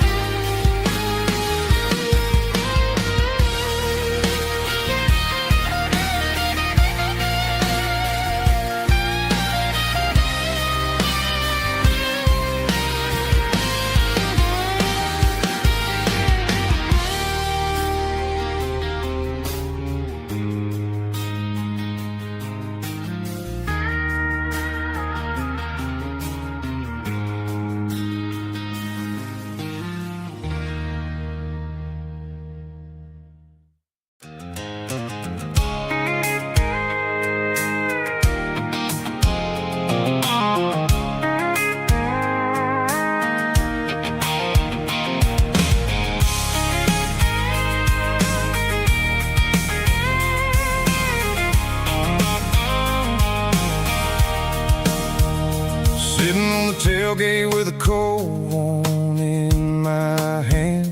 Sitting on the tailgate with a cold one in my hand,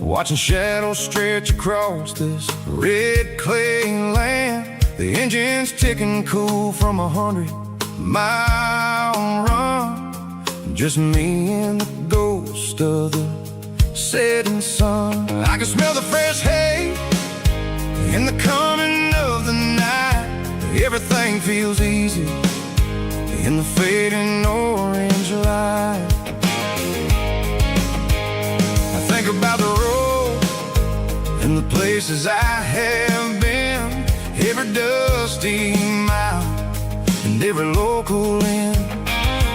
watching shadows stretch across this red clay land. The engine's ticking cool from 100-mile run. Just me and the ghost of the setting sun. I can smell the fresh hay in the coming of the night. Everything feels easy in the fading orange light. I think about the road and the places I have been, every dusty mile and every local inn.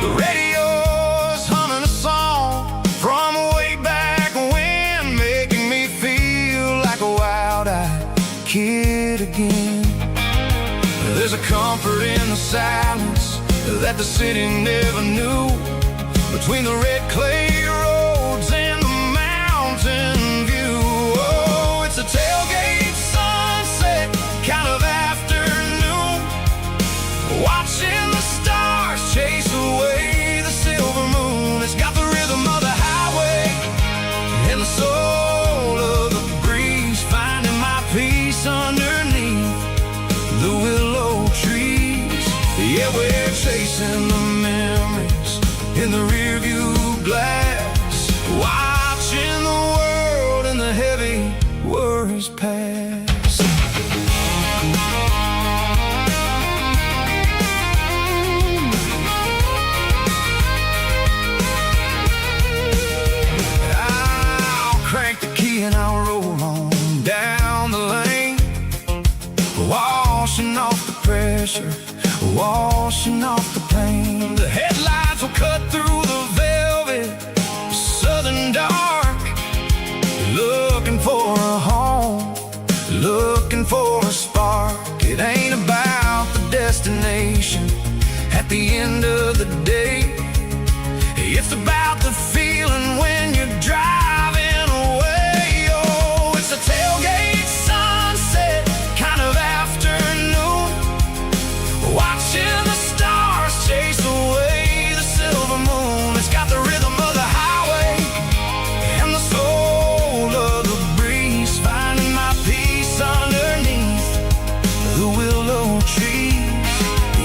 The radio's humming a song from way back when, making me feel like a wild-eyed kid again. There's a comfort in the silence that the city never knew, between the red clay roads and the mountain view. Oh, it's a tailgate sunset kind of afternoon, watching the stars chase away the silver moon. It's got the rhythm of the highway and the soul of the breeze, finding my peace underneath the willow trees. Yeah, we're chasing the memories in the rearview glass, watching the world and the heavy worries pass. I'll crank the key and I'll roll on down the lane, washing off the pressure, washing off the pain. The headlights will cut through the velvet southern dark, looking for a home, looking for a spark. It ain't about the destination at the end of the day, it's about the feeling when you're driving away. Oh, it's a tailgate sunset kind of afternoon, watching the stars chase away the silver moon. It's got the rhythm of the highway and the soul of the breeze, finding my peace underneath the willow trees.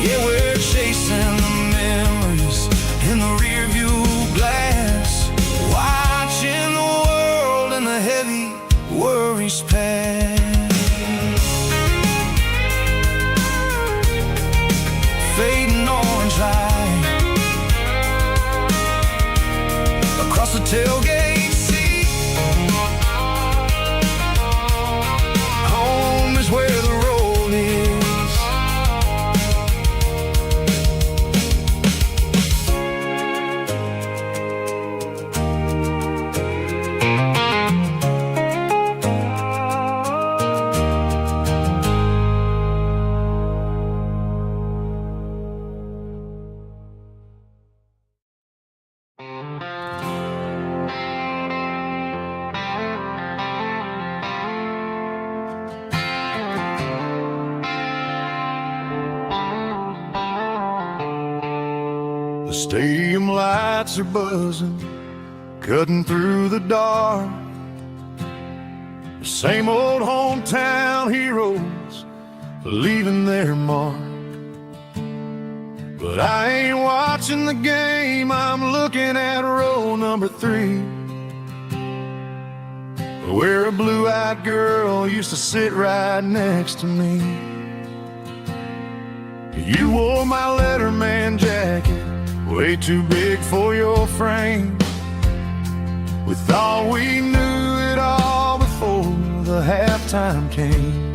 Yeah, we're chasing the memories in the rearview glass, watching the world and the heavy worries pass. Fading orange light across the tailgate seat. Stadium lights are buzzing, cutting through the dark. The same old hometown heroes leaving their mark. But I ain't watching the game, I'm looking at row number 3, where a blue-eyed girl used to sit right next to me. You wore my Letterman jacket, way too big for your frame. We thought we knew it all before the halftime came.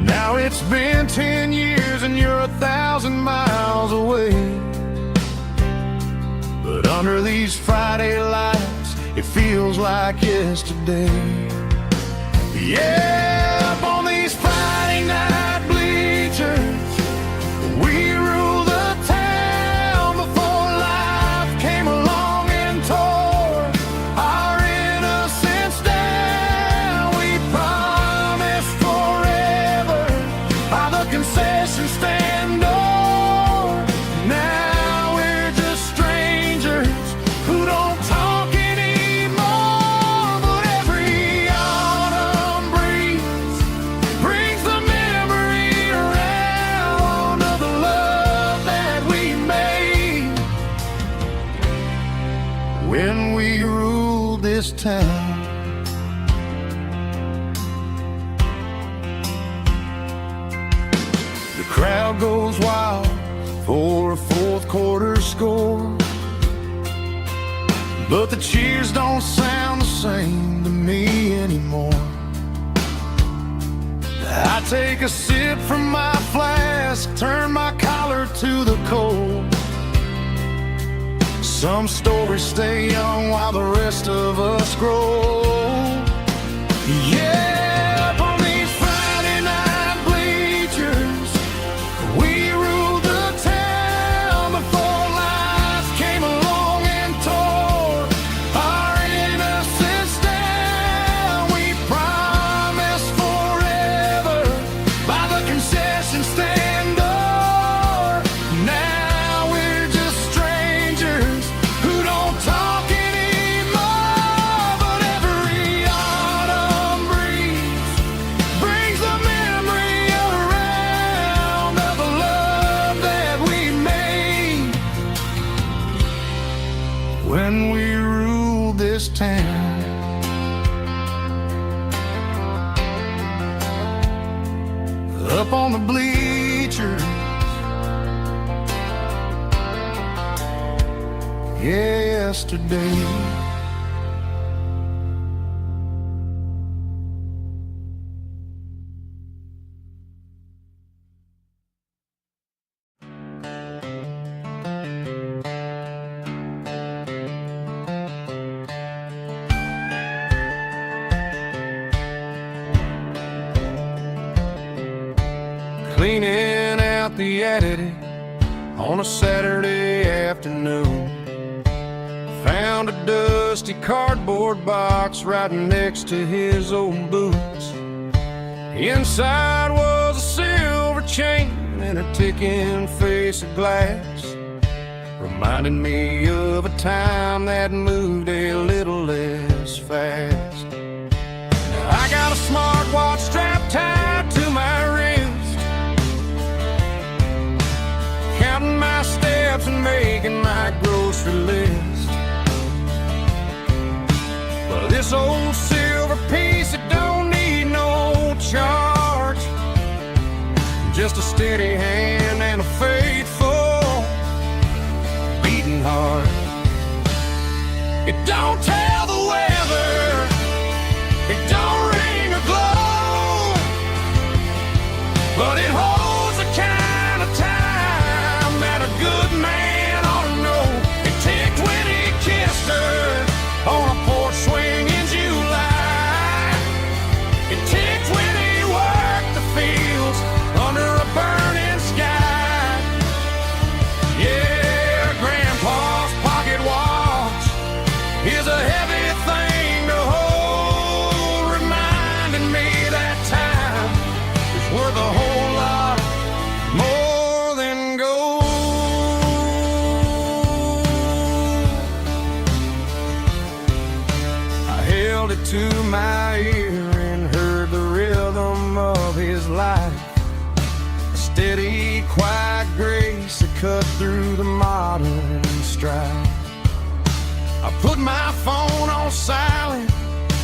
Now it's been 10 years and you're 1,000 miles away. But under these Friday lights, it feels like yesterday. Yeah, up on these Friday night bleachers, we rule the town before life came along and tore our innocence down. We promised forever by the concession stand door. Now we're just strangers who don't talk anymore. But every autumn breeze brings the memory around of the love that we made when we ruled this town. The crowd goes wild for a fourth quarter score, but the cheers don't sound the same to me anymore. I take a sip from my flask, turn my collar to the cold. Some stories stay young while the rest of us grow. Yeah, up on these Friday night bleachers, we ruled the town before life came along and tore our innocence down. We promised forever by the concession stand door. Now we're just strangers who don't talk anymore. But every autumn breeze brings the memory around of the love that we made when we ruled this town. Up on the bleachers, yesterday. Cleaning out the attic on a Saturday afternoon, found a dusty cardboard box right next to his old boots. Inside was a silver chain and a ticking face of glass, reminding me of a time that moved a little less fast. Now I got a smartwatch strapped tied to my wrist, counting my steps and making my grocery list. But this old silver piece, it don't need no charge, just a steady hand and a faithful beating heart. It don't tell the weather, it don't ring or glow, but it holds the kind of time that a good man ought to know. It ticked when he kissed her on a porch swing in July. It ticked when he worked the fields under a burning sky. Yeah, Grandpa's pocket watch is a steady, quiet grace that cut through the modern strife. I put my phone on silent,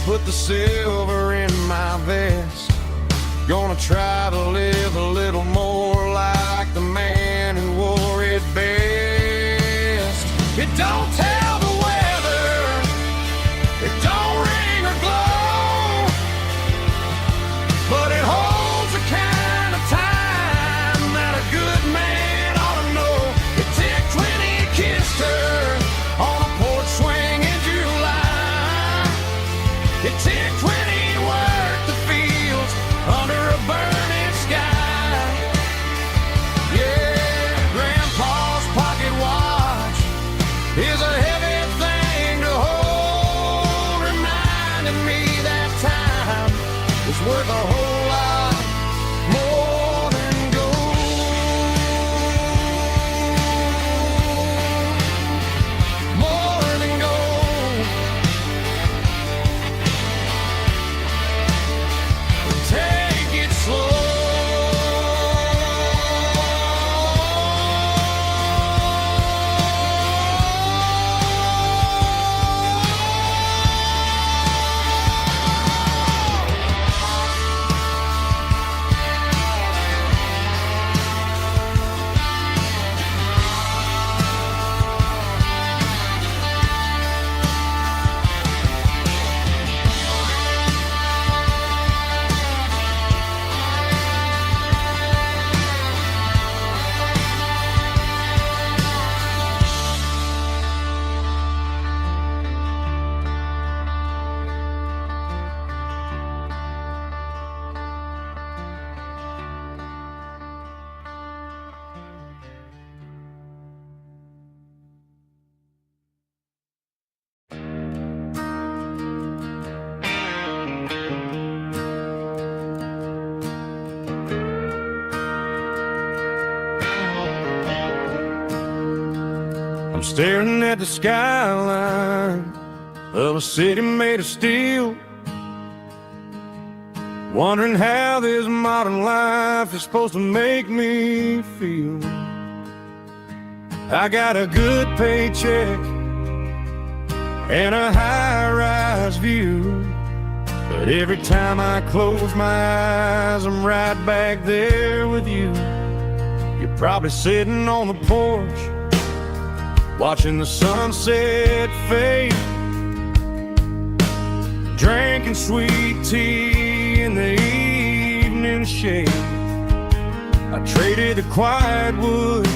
put the silver in my vest. Gonna try to live a little more like the man who wore it best. It don't tell the weather, it don't ring or glow, but it holds the kind of time that a good man ought to know. It ticked when he kissed her on a porch swing in July. It ticked when he worked the fields under a burning sky. Yeah, Grandpa's pocket watch is a heavy thing to hold, reminding me that time is worth a whole lot more than gold. More than gold. Take it slow. I'm staring at the skyline of a city made of steel, wondering how this modern life is supposed to make me feel. I got a good paycheck and a high-rise view, but every time I close my eyes, I'm right back there with you. You're probably sitting on the porch, watching the sunset fade, drinking sweet tea in the evening shade. I traded the quiet woods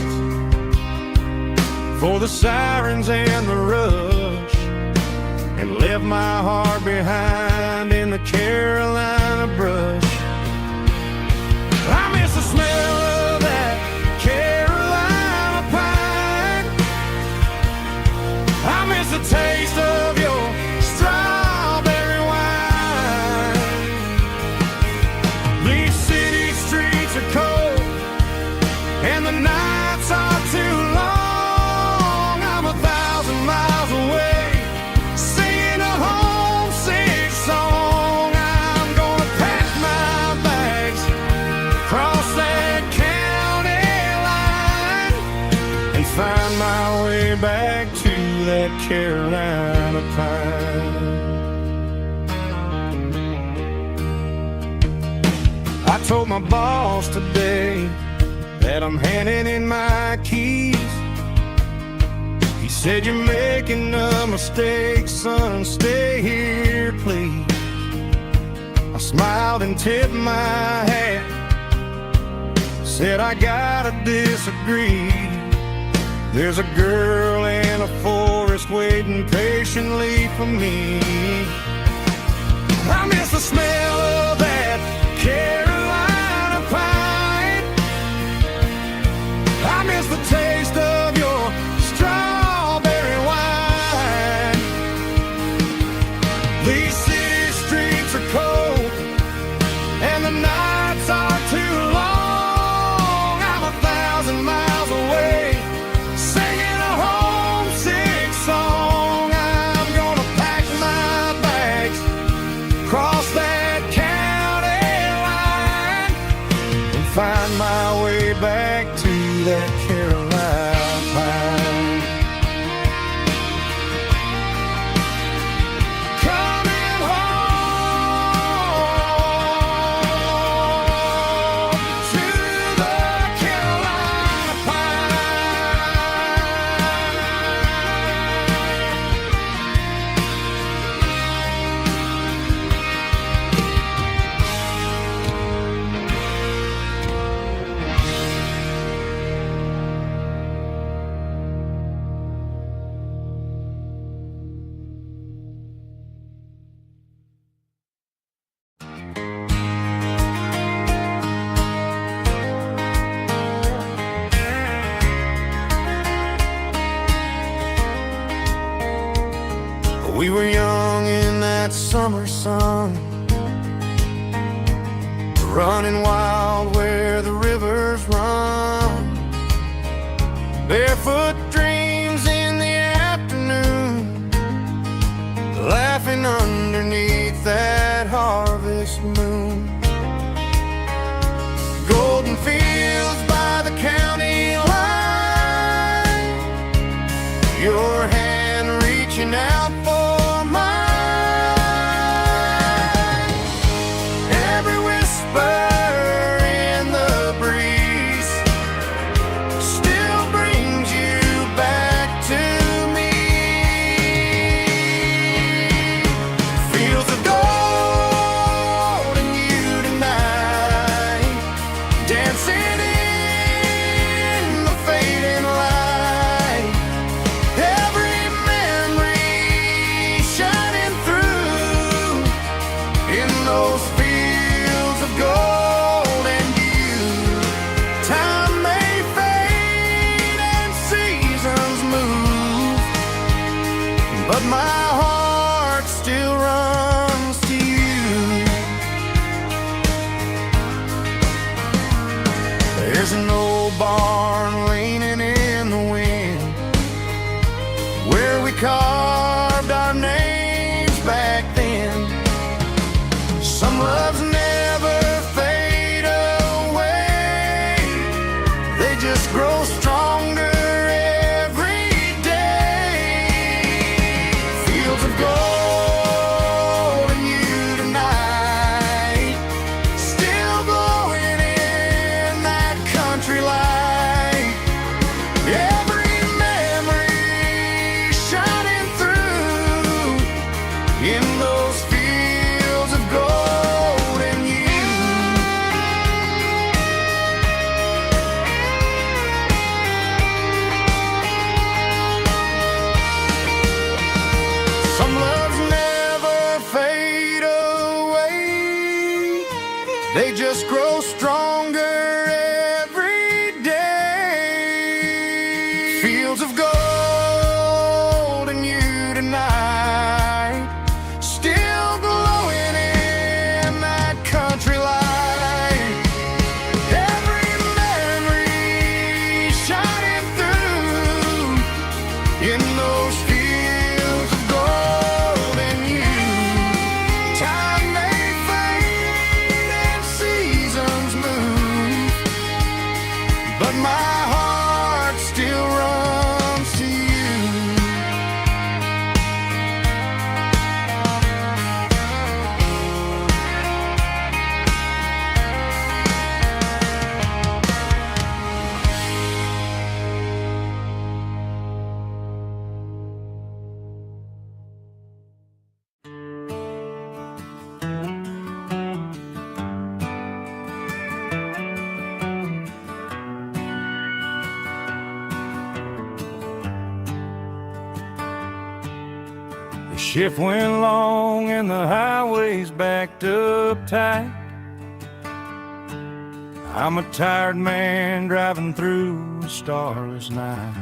for the sirens and the rush, and left my heart behind in the Carolina brush. I miss the smell of that Carolina pine. I miss the taste of your strawberry wine. These city streets are cold and the nights are too long. I'm 1,000 miles away, singing a homesick song. I'm gonna pack my bags, cross that county line, and find my way back to that Carolina pine. I told my boss today that I'm handing in my keys. He said, "You're making a mistake, son, stay here, please." I smiled and tipped my hat, said, "I gotta disagree. There's a girl in a forest waiting patiently for me." I miss the smell of that Carolina pine. I miss the taste of your strawberry wine. These city streets are cold and the nights are too long. I'm 1,000 miles away, singing a homesick song. I'm gonna pack my bags, cross that county find my way back to that Carolina pine. Coming home to the Carolina We were young in that summer sun, running wild where the rivers run, barefoot dreams in the afternoon, laughing underneath that harvest moon. Golden fields by the county line, your hand reaching out for but my heart still runs to you. There's an old barn leaning in the wind, where we carved our names back then. Some loves never fade away, they just grow stronger. They just grow stronger every day. Fields of gold and you tonight, still glowing in that country light. Every memory shining through in those fields of gold and you. Time may fade and seasons move, but my heart still runs to you. The shift went long and the highway's backed up tight. I'm a tired man driving through a starless night,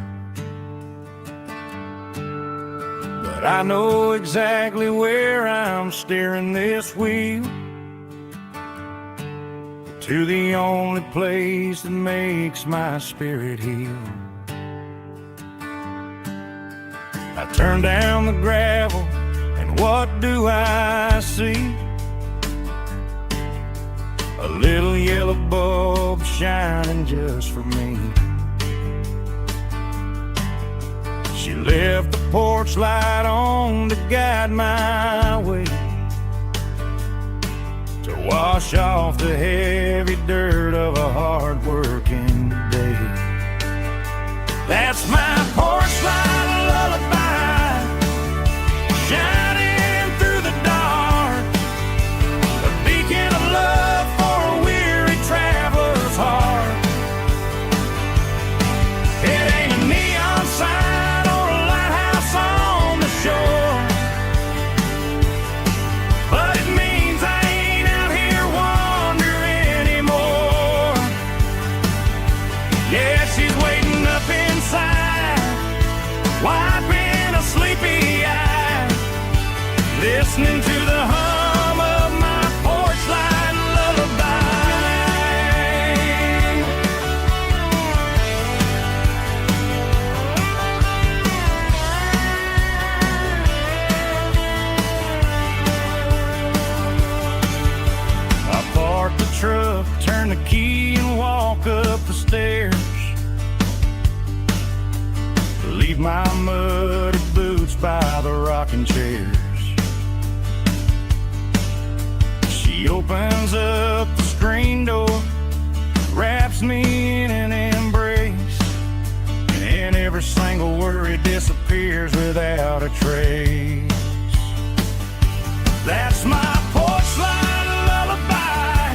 but I know exactly where I'm steering this wheel, to the only place that makes my spirit heal. I turn down the gravel, and what do I see? A little yellow bulb bulb shining just for me. She left the porch light on to guide my way, to wash off the heavy dirt of a hard-working day. That's my porch light lullaby, shining through the dark, a beacon of love for a weary traveler's heart. It ain't a neon sign or a lighthouse on the shore, but it means I ain't out here wandering anymore. Yeah, she's waiting up inside, wiping a sleepy eye, listening to the hum of my porch light lullaby. I park the truck, turn the key and walk up the stairs, leave my muddy boots by the rocking chairs. She opens up the screen door, wraps me in an embrace, and every single worry disappears without a trace. That's my porch light lullaby,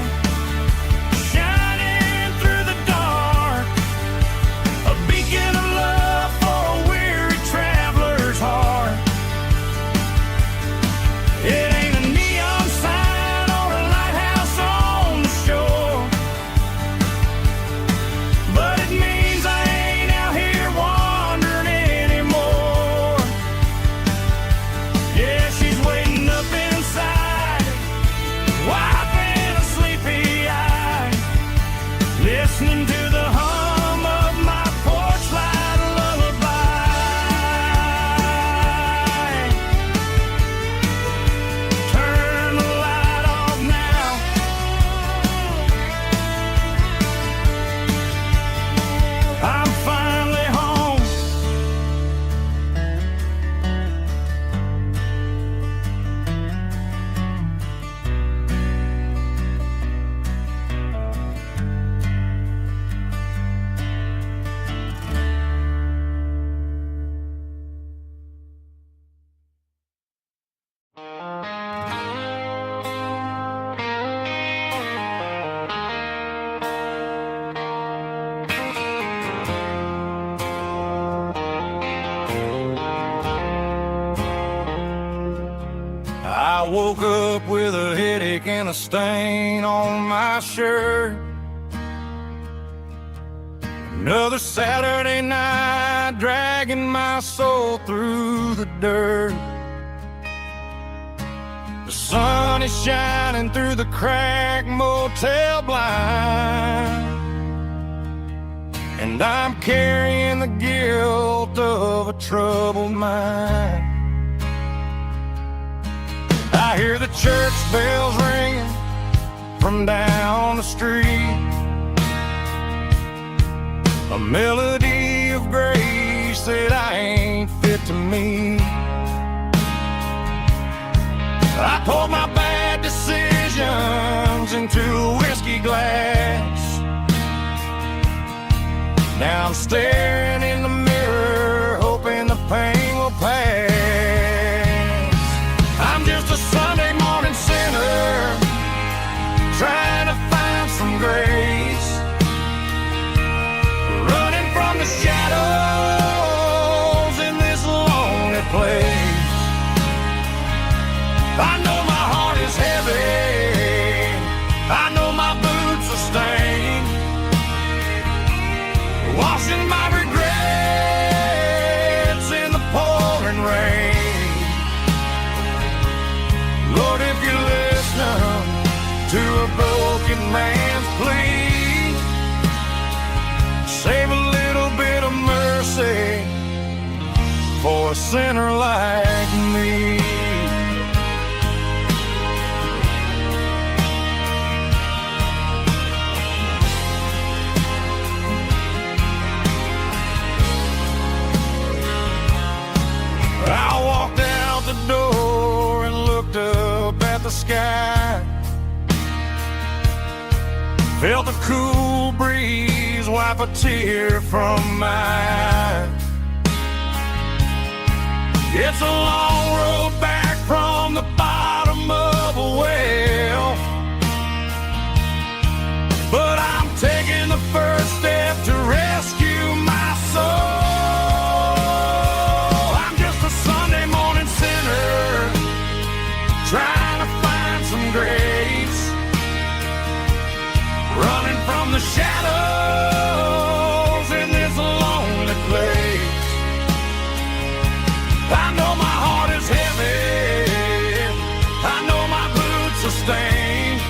shining through the dark, a beacon of love for a weary traveler's heart. It ain't a neon sign or a lighthouse on the shore, but it means I ain't out here wandering anymore. Yeah, she's waiting up inside, wiping a sleepy eye, listening to the hum of my porch light lullaby. Turn the light off now, I'm finally home. I woke up with a headache and a stain on my shirt. Another Saturday night, dragging my soul through the dirt. The sun is shining through the cracked motel blind, and I'm carrying the guilt of a troubled mind. I hear the church bells ringing from down the street, a melody of grace that I ain't fit to meet. I poured my bad decisions into a whiskey glass. Now I'm staring in the mirror, hoping the pain will pass. I'm just a Sunday morning sinner, trying to find some grace, running from the shadows in this lonely place. I know my heart is heavy, I know my boots are stained, washing my regrets in the pouring rain. Lord, if you listen to a broken man's plea, save a little bit of mercy for a sinner like me. sky. Felt the cool breeze wipe a tear from my eye. It's a long road back from the bottom of a well, but I'm taking the first step to rescue my soul. I'm just a Sunday morning sinner trying to find some grace, running from the shadows in this lonely place. I know my heart is heavy, I know my boots are stained,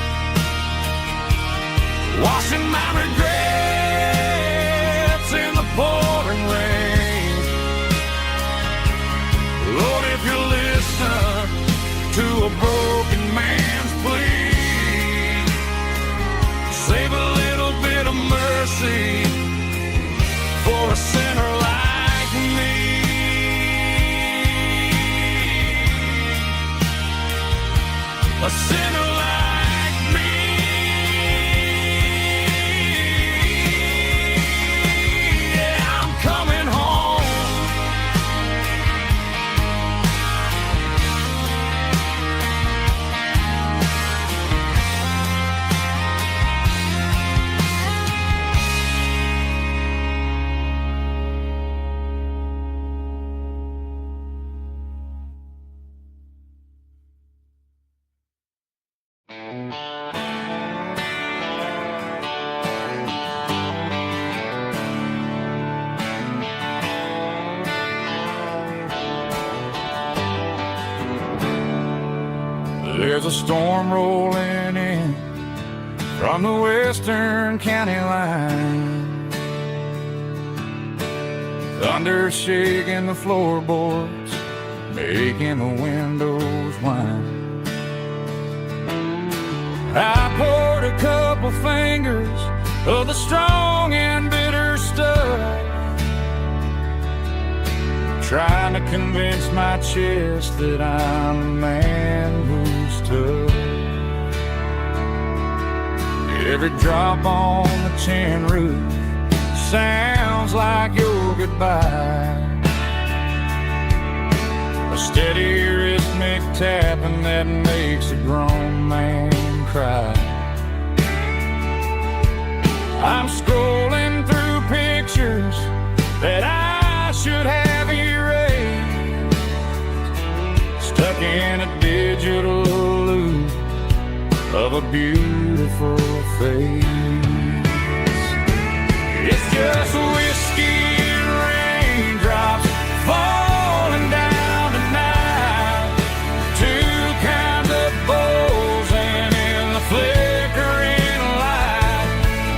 washing my regrets in the pouring rain. Lord, if you listen to a broken man's plea, save a little bit of mercy for a sinner like me. A sinner like me. Yeah, I'm coming home. There's a storm rolling in from the western county line, thunder shaking the floorboards, making the windows whine. I poured a couple fingers of the strong and bitter stuff, trying to convince my chest that I'm a man who's tough. Every drop on the tin roof sounds like your goodbye, a steady rhythmic tapping that makes a grown man cry. I'm scrolling through pictures that I should have erased, stuck in a digital loop of a beautiful face. It's just whiskey and raindrops falling down tonight, two kinds of bowls and in the flickering light.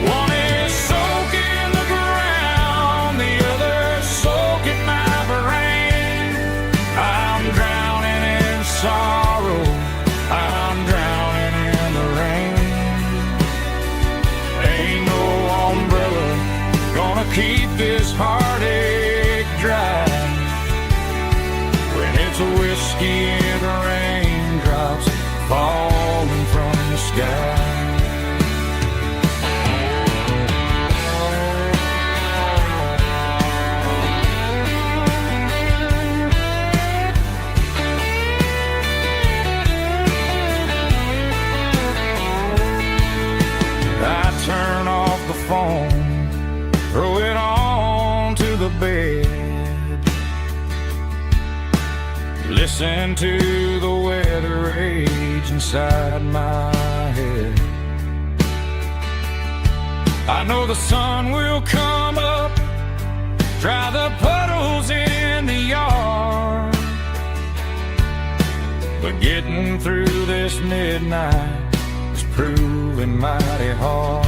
One is soaking the ground, the other soaking my brain. I'm drowning in sorrow, I'm drowning in the rain. Ain't no umbrella gonna keep this heartache dry when it's a whiskey and raindrops falling from the sky. Turn off the phone, throw it on to the bed, listen to the weather rage inside my head. I know the sun will come up, dry the puddles in the yard, but getting through this midnight is proving mighty hard.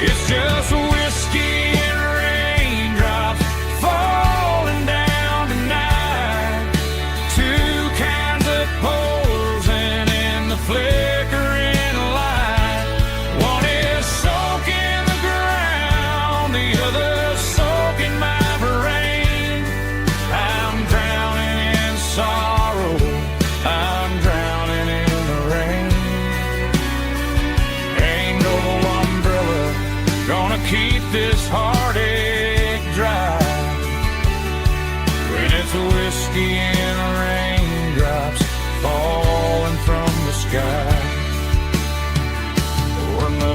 It's just whiskey and raindrops falling down tonight, two kinds of poles and in the flickering light. One is soaking the ground, the other soaking my brain. I'm drowning in sorrow, I'm drowning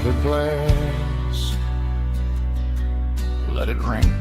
shattered glass. Let it rain.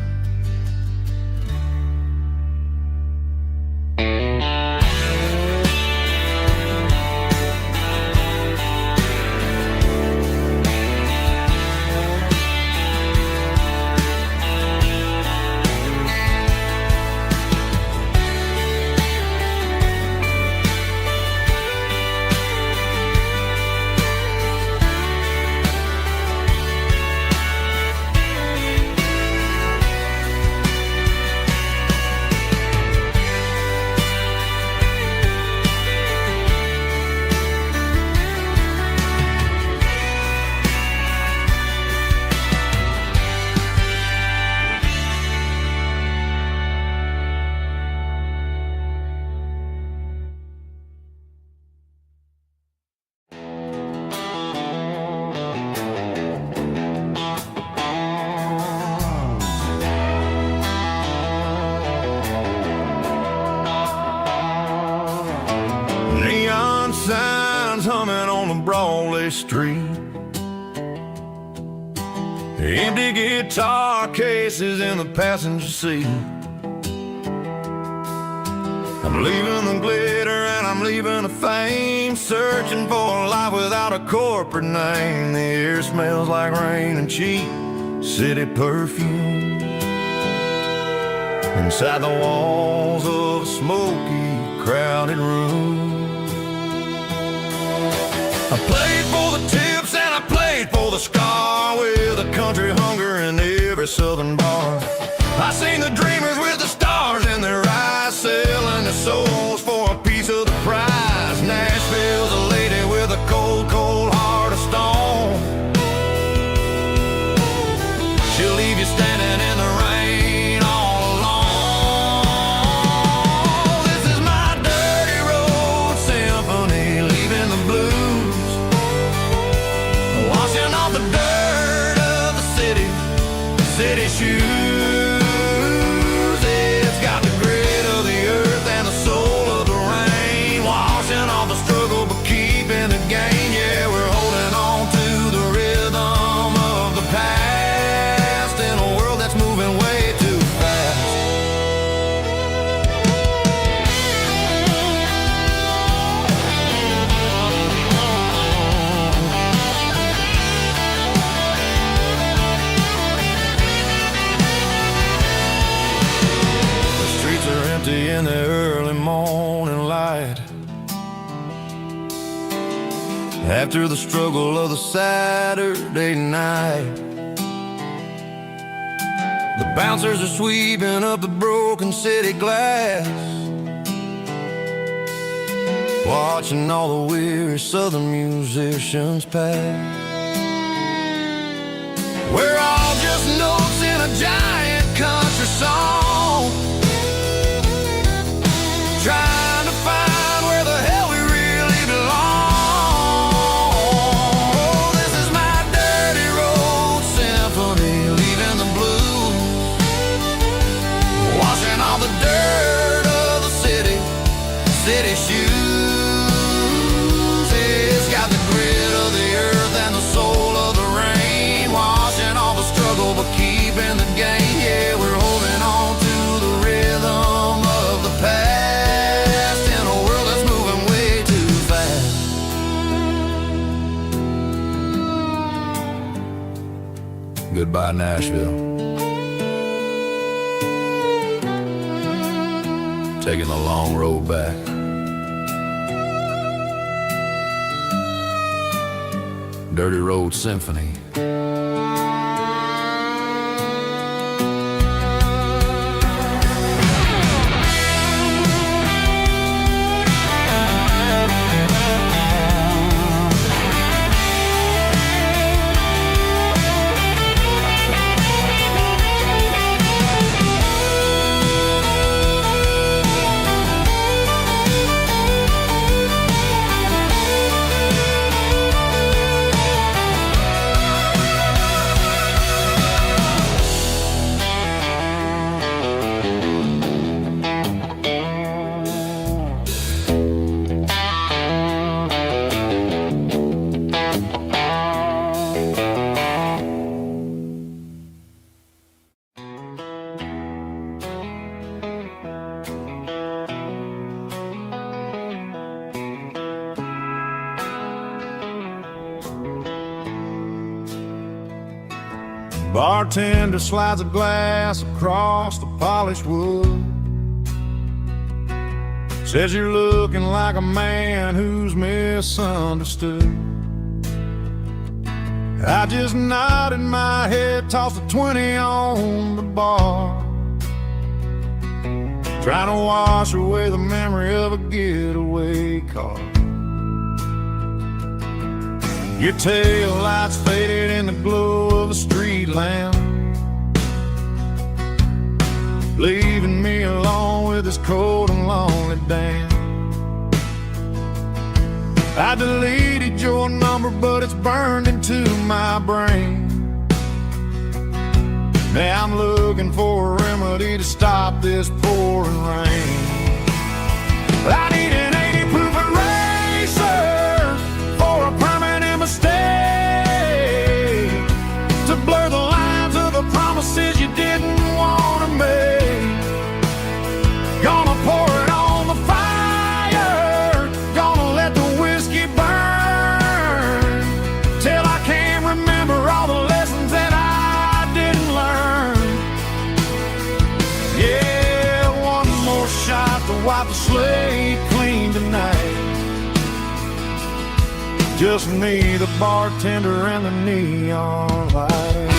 Neon signs humming on the Broadway street. Empty guitar cases in the passenger seat. I'm leaving the glitter and I'm leaving the fame, searching for a life without a corporate name. The air smells like rain and cheap city perfume. Inside the walls of a smoky, crowded room. I played for the tips and I played for the scar, with a country hunger in every southern bar. I seen the dreamers with the stars in their eyes, selling their souls for a piece of the prize. Nashville's a lady with a cold, cold heart of stone. She'll leave you standing in the rain all alone. This is my dirty road symphony, leaving the blues, washing off the dirt of the city shoes. It's got the grit of the earth and the soul of the rain, washing off the struggle but keeping the gain. Yeah, we're holding on to the rhythm of the past in a world that's moving way too fast. In the early morning light, after the struggle of the Saturday night, the bouncers are sweeping up the broken city glass, watching all the weary southern musicians pass. We're all just notes in a giant country song, trying to find where the hell we really belong. Oh, this is my dirty road symphony, leaving the blues, washing all the dirt of the city shoes. It's got the grit of the earth and the soul of the rain, washing all the struggle but keeping the gain. Yeah, we're holding on to the rhythm of the past. Goodbye, Nashville. Taking the long road back. Dirty Road Symphony. Bartender slides a glass across the polished wood. Says you're looking like a man who's misunderstood. I just nodded my head, tossed a 20 on the bar, trying to wash away the memory of a getaway car. Your tail lights faded in the glow of a street lamp, leaving me alone with this cold and lonely damn. I deleted your number, but it's burned into my brain. Now I'm looking for a remedy to stop this pouring rain. I need an 80 proof eraser for a permanent mistake, to blur the lines of the promises you didn't want to make. Gonna pour it on the fire, gonna let the whiskey burn, till I can't remember all the lessons that I didn't learn. Yeah, one more shot to wipe the slate clean tonight. Just me, the bartender, and the neon light.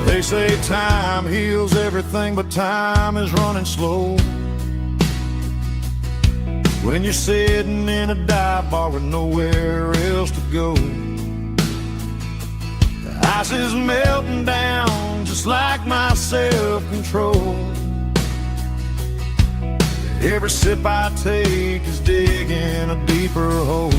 They say time heals everything, but time is running slow when you're sitting in a dive bar with nowhere else to go. The ice is melting down just like my self-control. Every sip I take is digging a deeper hole.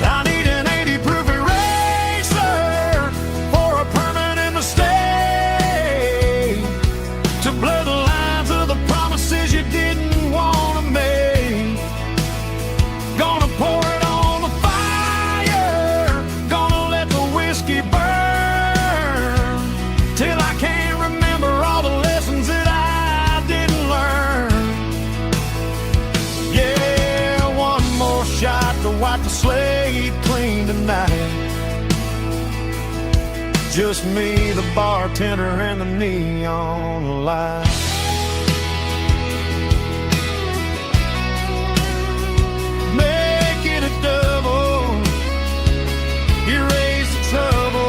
I need an 80 proof eraser for a permanent mistake, to blur the lines of the promises you didn't want to make. Gonna pour it on the fire, gonna let the whiskey burn, till I can't remember all the lessons that I didn't learn. Yeah, one more shot to wipe the slate clean tonight. Just me, the bartender, and the neon light. Make it a double, erase the trouble.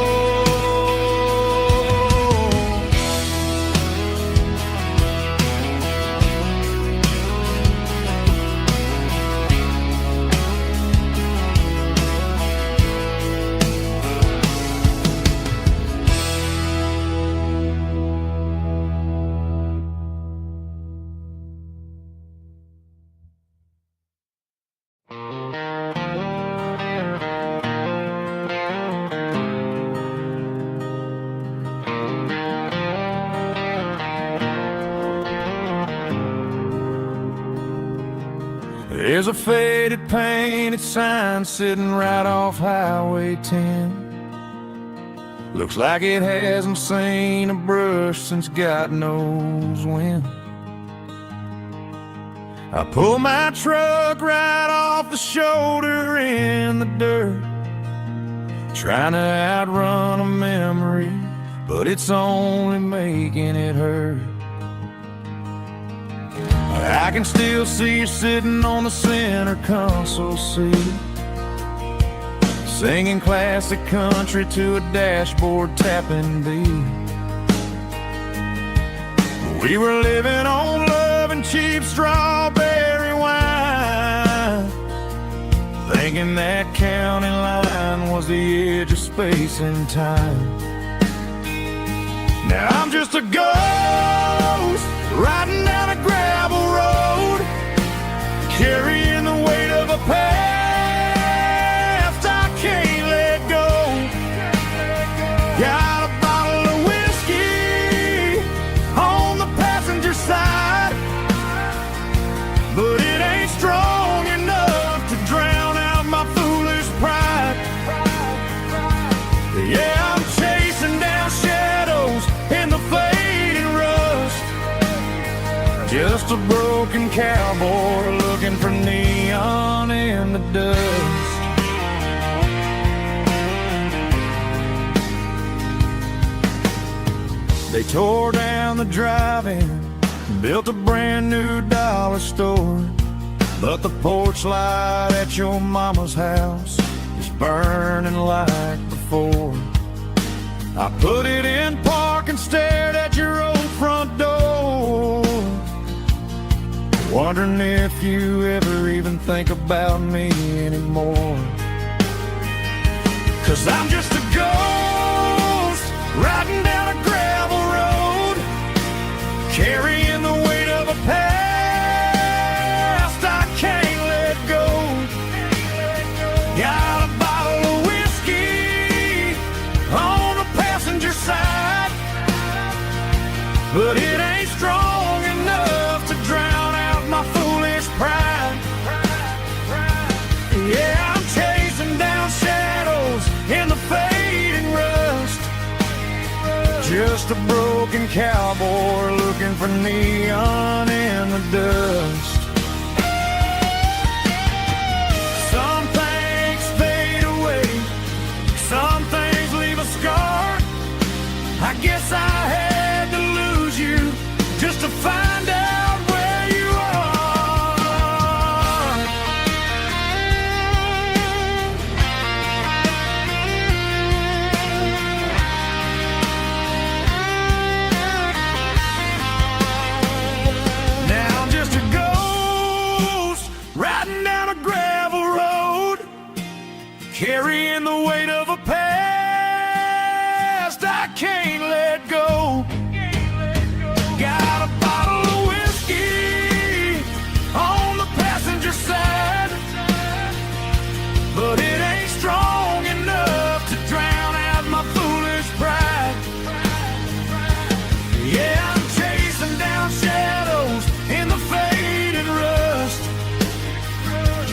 There's a faded painted sign sitting right off Highway 10. Looks like it hasn't seen a brush since God knows when. I pull my truck right off the shoulder in the dirt, trying to outrun a memory, but it's only making it hurt. I can still see you sitting on the center console seat, singing classic country to a dashboard tapping beat. We were living on love and cheap strawberry wine, thinking that county line was the edge of space and time. Now I'm just a ghost riding down a gravel road, carrying the weight of a past I can't let go. Got a bottle of whiskey on the passenger side, but it ain't strong enough to drown out my foolish pride. Yeah, I'm chasing down shadows in the fading rust, Just a broken cowboy looking for neon in the dust. They tore down the drive-in, built a brand new dollar store, but the porch light at your mama's house is burning like before. I put it in park and stared at your old front door, wondering if you ever even think about me anymore. 'Cause I'm just a ghost riding down a gravel road, carrying the weight of a past I can't let go. Got a bottle of whiskey on the passenger side, but it ain't strong enough to drown out my foolish pride. Yeah, I'm chasing down shadows in the fading rust, just a broken cowboy looking for neon in the dust. Some things fade away, some things leave a scar. I guess I had to lose you just to find out where you are. Now I'm just a ghost riding down a gravel road, carrying the weight of a past I can't let go. Got a bottle of whiskey on the passenger side, but it ain't strong enough to drown out my foolish pride. Yeah, I'm chasing down shadows in the faded rust,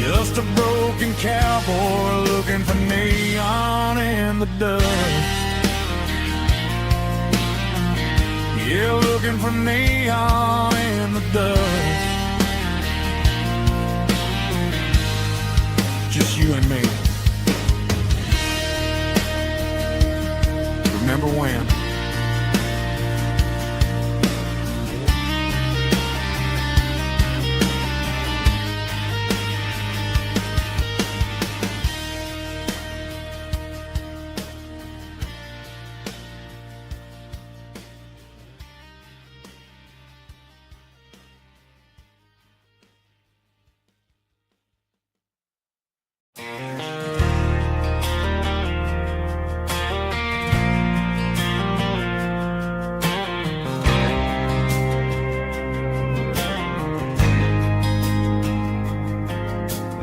just a broken cowboy looking for neon in the dust. Yeah, looking for neon in the dust. Just you and me. Remember when?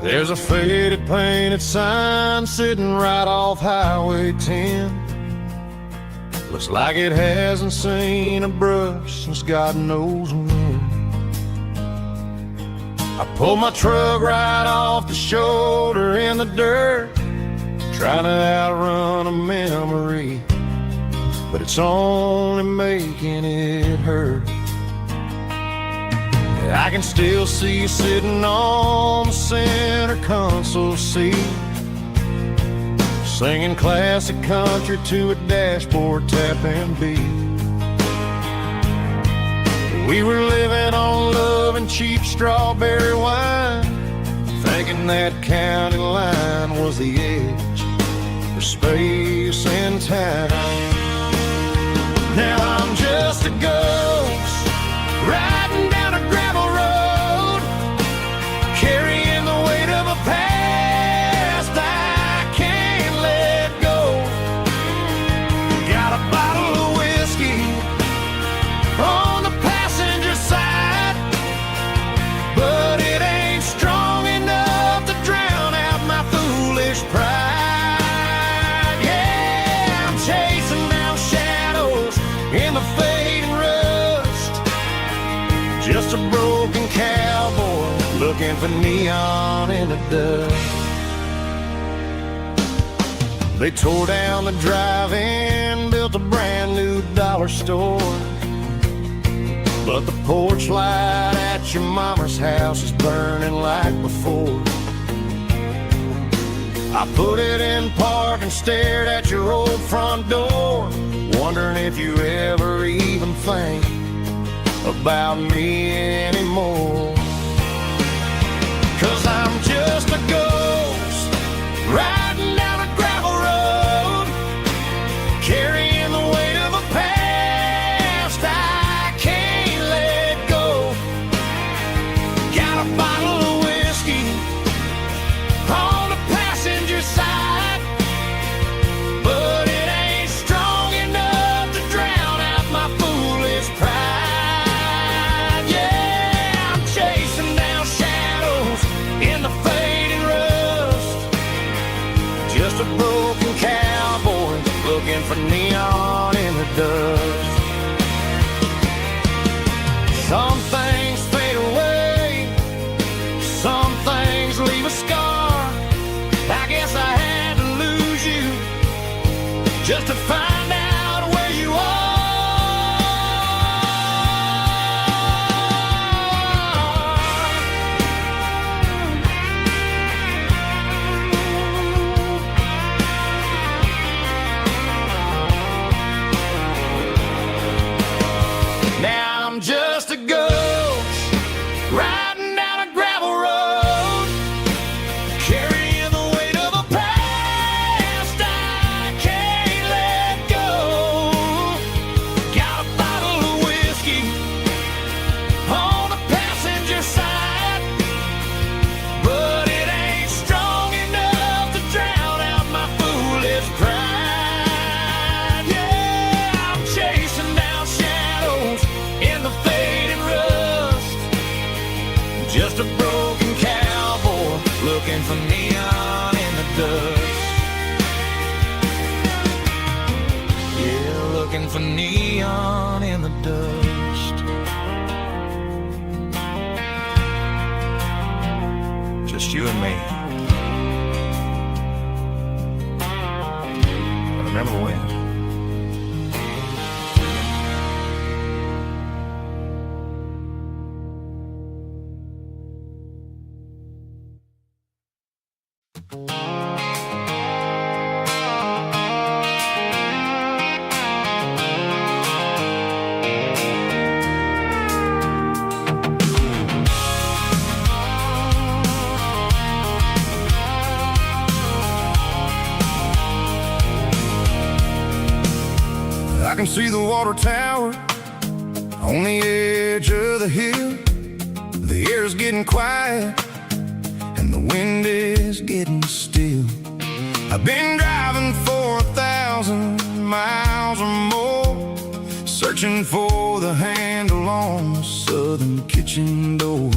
There's a faded painted sign sitting right off Highway 10. Looks like it hasn't seen a brush since God knows when. I pulled my truck right off the shoulder in the dirt, trying to outrun a memory, but it's only making it hurt. I can still see you sitting on the center console seat, singing classic country to a dashboard tapping beat. We were living on love and cheap strawberry wine, thinking that county line was the edge for space and time. Now I'm just a ghost riding down a gravel road, carrying the weight of a past I can't let go. Got a bottle of whiskey on the passenger side, but it ain't strong enough to drown out my foolish pride. Yeah, I'm chasing down shadows in the fading rust, just a broken cowboy looking for neon in the dust. They tore down the drive-in, built a brand new dollar store, but the porch light at your mama's house is burning like before. I put it in park and stared at your old front door, wondering if you ever even think about me anymore. 'Cause I'm just a ghost riding down a gravel road, carrying the weight of a past I can't let go. Got a bottle of whiskey on the passenger side, but it ain't strong enough to drown out my foolish pride. Yeah, I'm chasing down shadows in the fading rust, just a broken cowboy looking for neon in the dust. Some things fade away, some things leave a scar. I guess I had to lose you just to find out where you are. Now I'm just a ghost riding down a gravel road, carrying the weight of a past I can't let go. Got a bottle of whiskey on the passenger side, but it ain't strong enough to drown out my foolish pride. Yeah, I'm chasing down shadows in the fading rust, just a broken cowboy looking for neon in the dust. Yeah, looking for neon in the dust. Just you and me. But remember when? I can see the water tower on the edge of the hill. The air's getting quiet and the wind is getting still. I've been driving for 1,000 miles or more, searching for the handle on the southern kitchen door.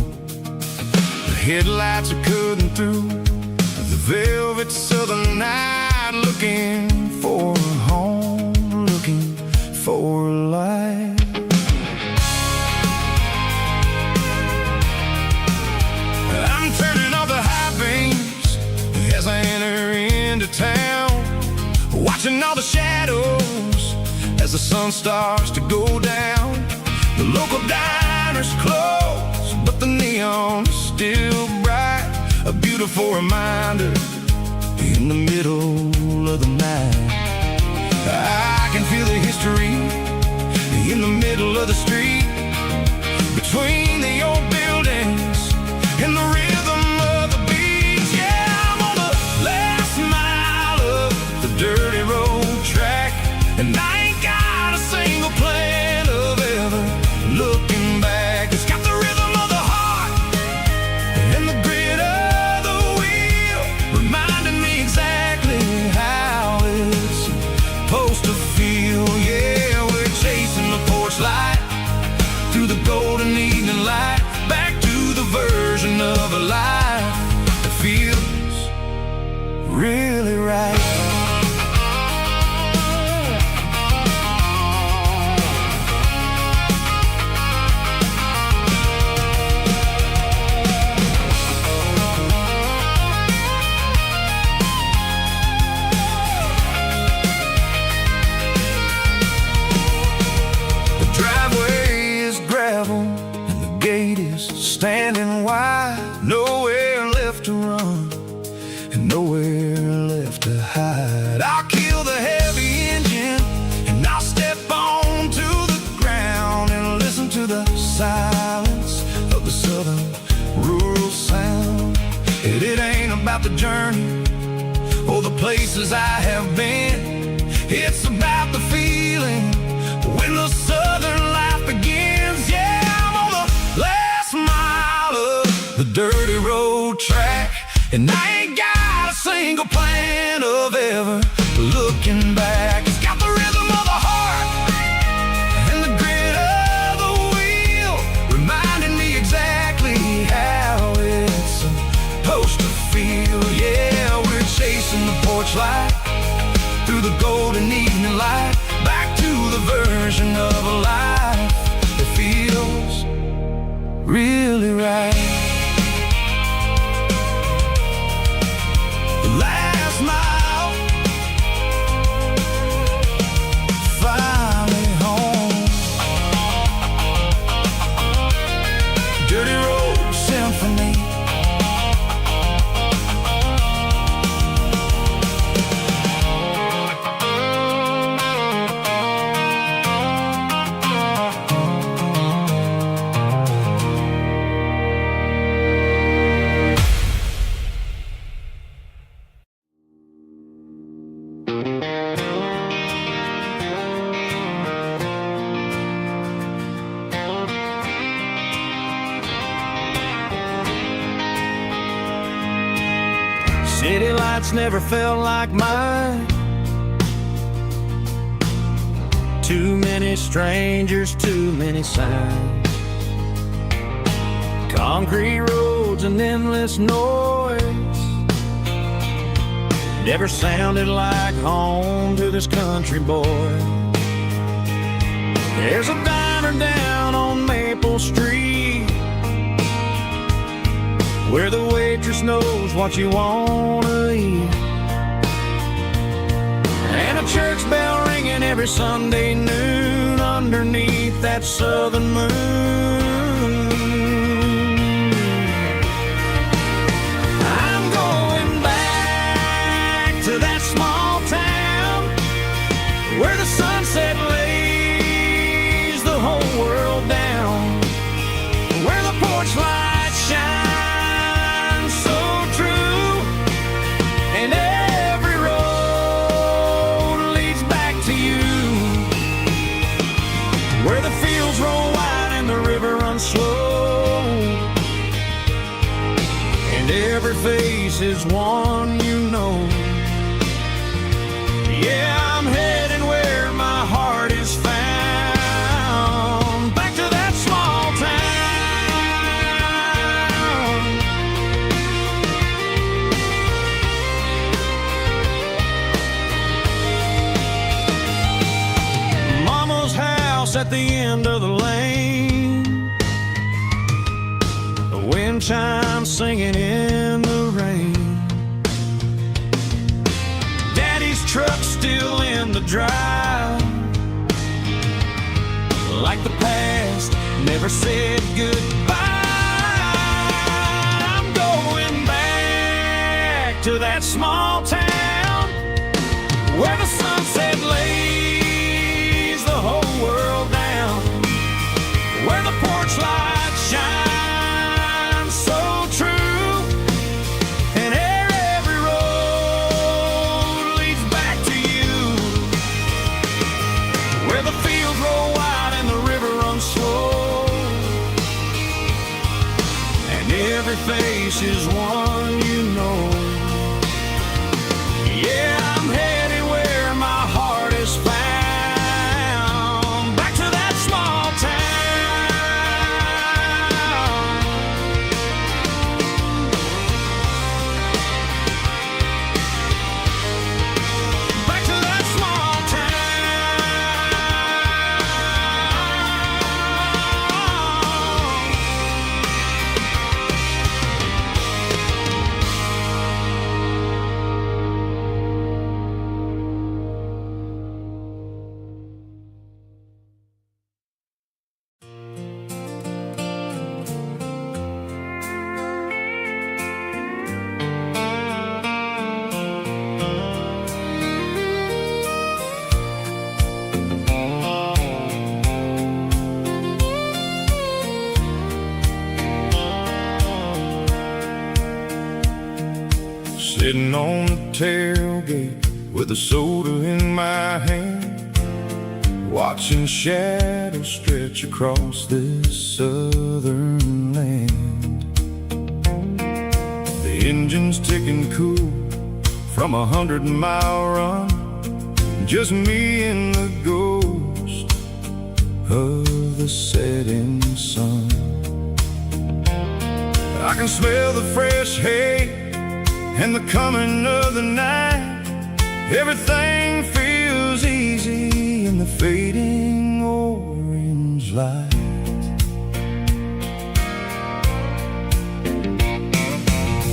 The headlights are cutting through the velvet southern night, looking for a home, looking for life. I'm turning off the high beams as I enter into town, watching all the shadows as the sun starts to go down. The local diner's closed, but the neon's still bright, a beautiful reminder in the middle of the night. I can feel the history in the middle of the street, between the old buildings and the rhythm of the beats. Yeah, I'm on the last mile of the dirty road track, and I ain't got a single plan of ever looking back. It's got the rhythm of the heart and the grit of the wheel, reminding me exactly how it's supposed to feel. Yeah, we're chasing the porch light standing wide, nowhere left to run and nowhere left to hide. I'll kill the heavy engine and I'll step onto the ground and listen to the silence of the southern rural sound. And it ain't about the journey or the places I have been, it's about the feeling when the southern life begins. Yeah, I'm on the last mile of the dirty road track, and I ain't got a single plan of ever looking back. It's got the rhythm of the heart and the grit of the wheel, reminding me exactly how it's supposed to feel. Yeah, we're chasing the porch light through the golden evening light, back to the version of a life that feels really right. The last mile, finally home. Dirty Road Symphony. City lights never felt like mine. Too many strangers, too many signs. Concrete roads and endless noise never sounded like home to this country boy. There's a diner down on Maple Street where the waitress knows what you wanna eat, and a church bell ringing every Sunday noon underneath that southern moon. I'm going back to that small town where the sunset lays the whole world down, where the porch lights shine slow, and every face is one you know. Yeah, I'm heading where my heart is found, back to that small town. Mama's house at the end of the lane, wind chimes singing in the rain. Daddy's truck still in the drive, like the past never said goodbye. I'm going back to that small town where the sunset lays the whole world down, where the porch lights shine face is one you know. Yeah, I'm headed where my heart is found, back to that small town. Back to that small town. sitting on the tailgate with a soda in my hand, watching shadows stretch across this southern land. The engine's ticking cool from 100-mile run, just me and the ghost of the setting sun. I can smell the fresh hay and the coming of the night. Everything feels easy in the fading orange light.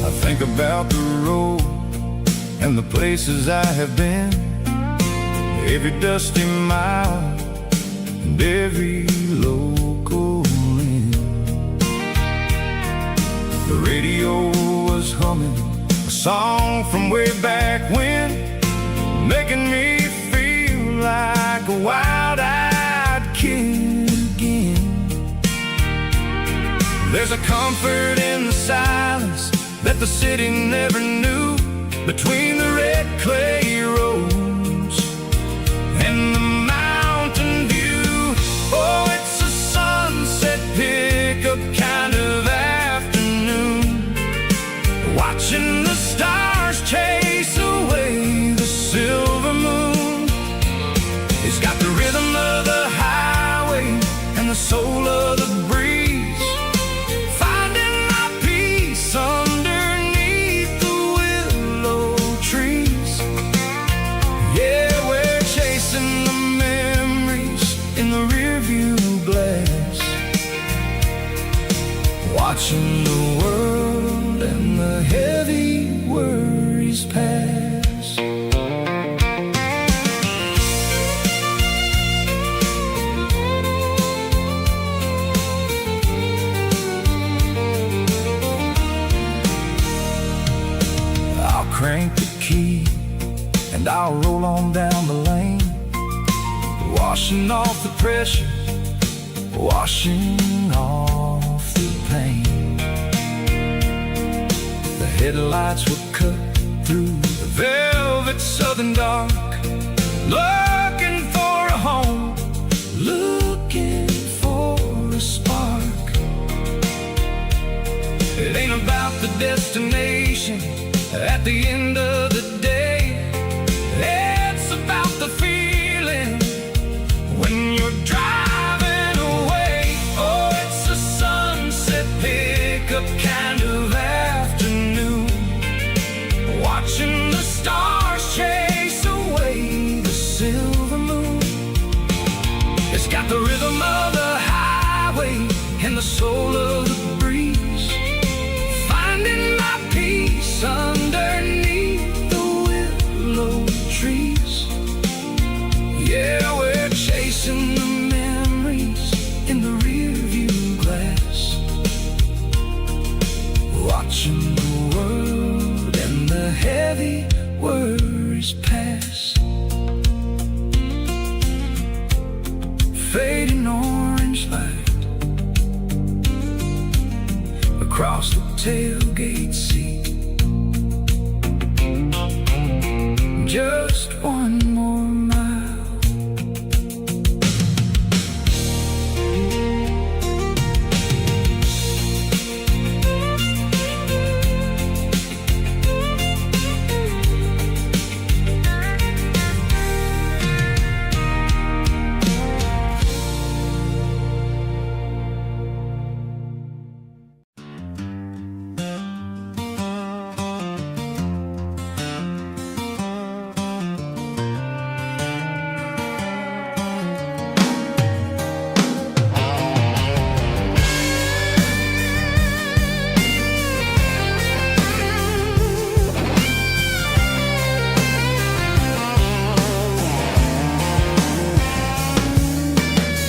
I think about the road and the places I have been, every dusty mile and every local inn. The radio was humming a song from way back when, making me feel like a wild-eyed kid again. There's a comfort in the silence that the city never knew, between the red clay roads and the mountain view. Oh, it's a sunset pickup kind of afternoon, watching the stars chase away the silver moon. It's got the rhythm of the highway and the soul of the breeze, finding my peace underneath the willow trees. Yeah, we're chasing the memories in the rearview glass, watching the world and the heavy worries pass. I'll crank the key and I'll roll on down the lane, washing off the pressure, washing off the pain. The headlights were cut through the velvet southern dark, looking for a home, looking for a spark. It ain't about the destination at the end of the day, it's about the feeling when you're driving away. Oh, it's a sunset pickup kind of afternoon, watching the stars chase away the silver moon. It's got the rhythm of the highway and the soul of the breeze, finding my peace underneath the willow trees. Yeah, we're chasing the memories in the rearview glass, watching the world and the heavy worries pass. Fading orange light across the tailgate seat, just one more mile.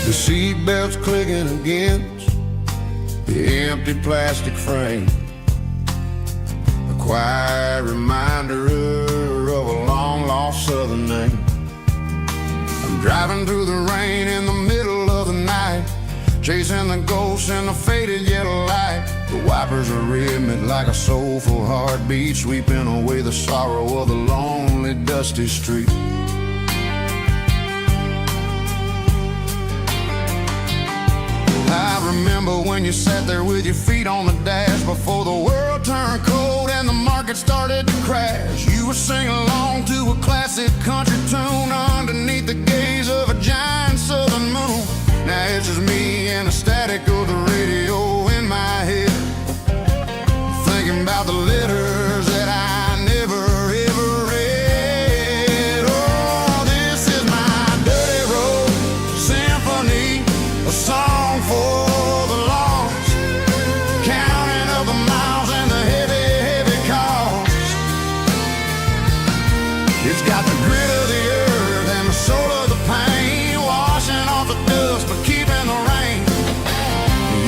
The seatbelt's clicking against the empty plastic frame, a quiet reminder of a long-lost southern name. I'm driving through the rain in the middle of the night, chasing the ghosts in the faded yellow light. The wipers are rhythmic like a soulful heartbeat, sweeping away the sorrow of the lonely, dusty street. I remember when you sat there with your feet on the dash before the world turned cold and the market started to crash. You were singing along to a classic country tune underneath the gaze of a giant southern moon. Now it's just me and the static of the radio in my head, thinking about the letters that I never ever read. Oh, this is my dirty road symphony, a song for the lost, counting up the miles and the heavy, heavy cost. It's got the grit of the earth and the soul of the pain, washing off the dust but keeping the rain.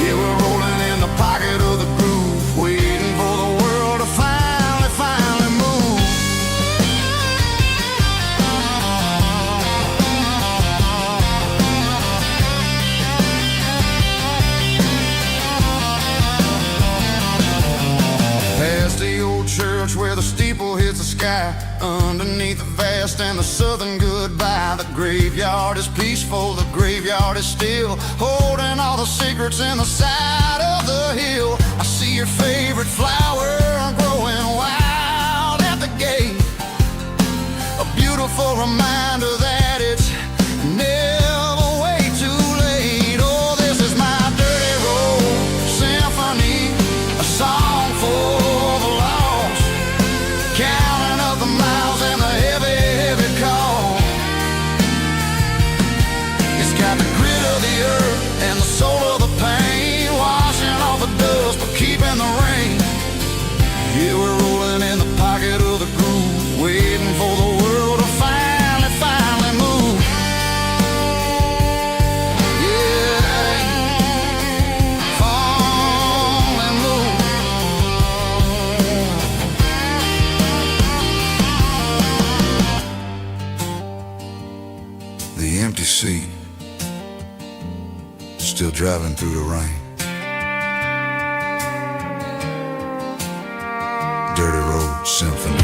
Yeah, we're rolling in the pocket of the groove, waiting for the world to finally move. Past the old church where the steeple hits the sky, underneath the vast and the southern goodbye. The graveyard is peaceful, the graveyard is still, holding all the secrets in the side of the hill. I see your favorite flower growing wild at the gate, a beautiful reminder that it's never way too late. Oh, this is my dirty road symphony, a song for the lost, counting up the miles and the heavy, heavy call. It's got the grit of the earth and the soul of the pain, washing off the dust but keeping the rain. Yeah, we're rolling in the pocket of the groove, waiting for the world to finally move. Yeah, finally move. The empty seat, still driving through the rain. Dirty Road Symphony.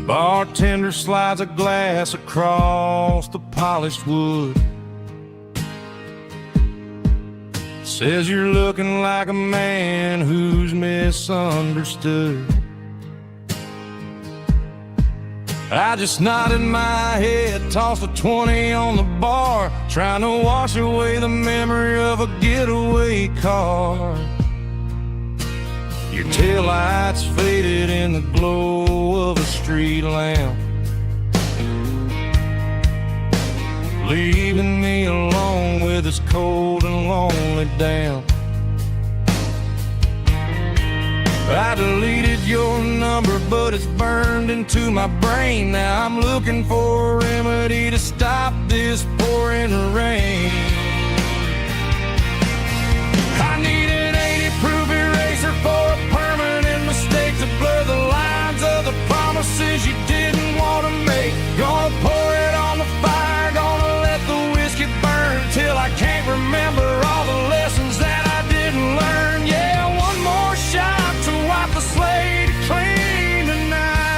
Bartender slides a glass across the polished wood, says you're looking like a man who's misunderstood. I just nodded my head, tossed a 20 on the bar, trying to wash away the memory of a getaway car. Your taillights faded in the glow of a street lamp, leaving me alone with this cold and lonely damp. I deleted your number, but it's burned into my brain. Now I'm looking for a remedy to stop this pouring rain. I need an 80-proof eraser for a permanent mistake, to blur the lines of the promises you didn't want to make. Gonna pour it on the fire, gonna let the whiskey burn till I can't remember all the lessons that I didn't learn. Yeah, one more shot to wipe the slate clean tonight.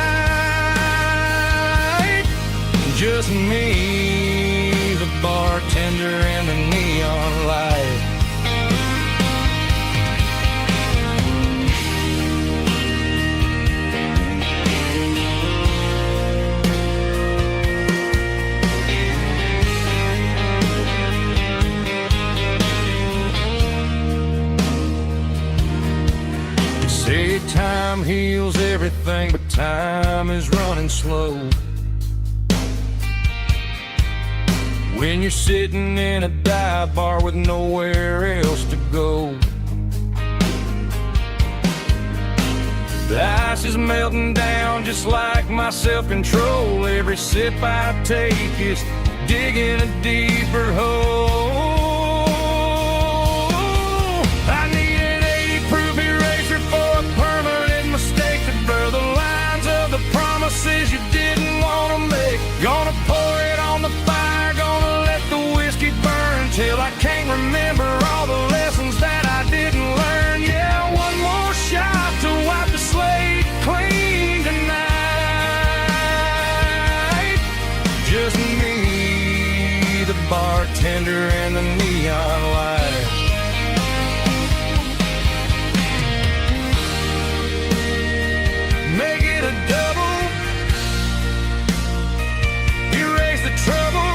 Say time heals everything, but time is running slow. When you're sitting in a dive bar with nowhere else to go, the ice is melting down just like my self-control. Every sip I take is digging a deeper hole. I need an 80-proof eraser for a permanent mistake to blur the lines of the promises you didn't want to make. Gonna pour it on the fire, gonna let the whiskey burn till I can't remember all the lessons that I didn't learn. Yeah, one more shot to wipe the slate clean tonight. Just me, the bartender, and the neon light. Make it a double, erase the trouble.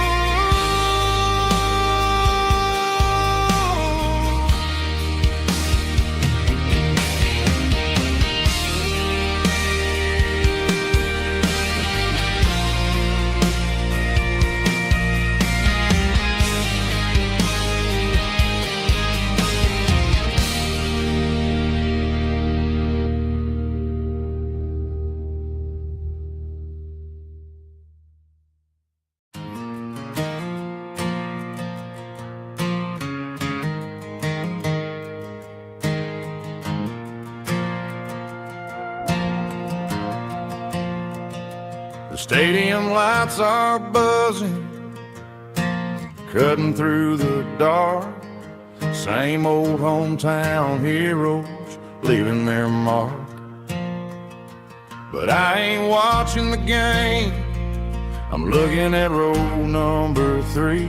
The stadium lights are buzzing, cutting through the dark. Same old hometown heroes leaving their mark. But I ain't watching the game, I'm looking at row number 3,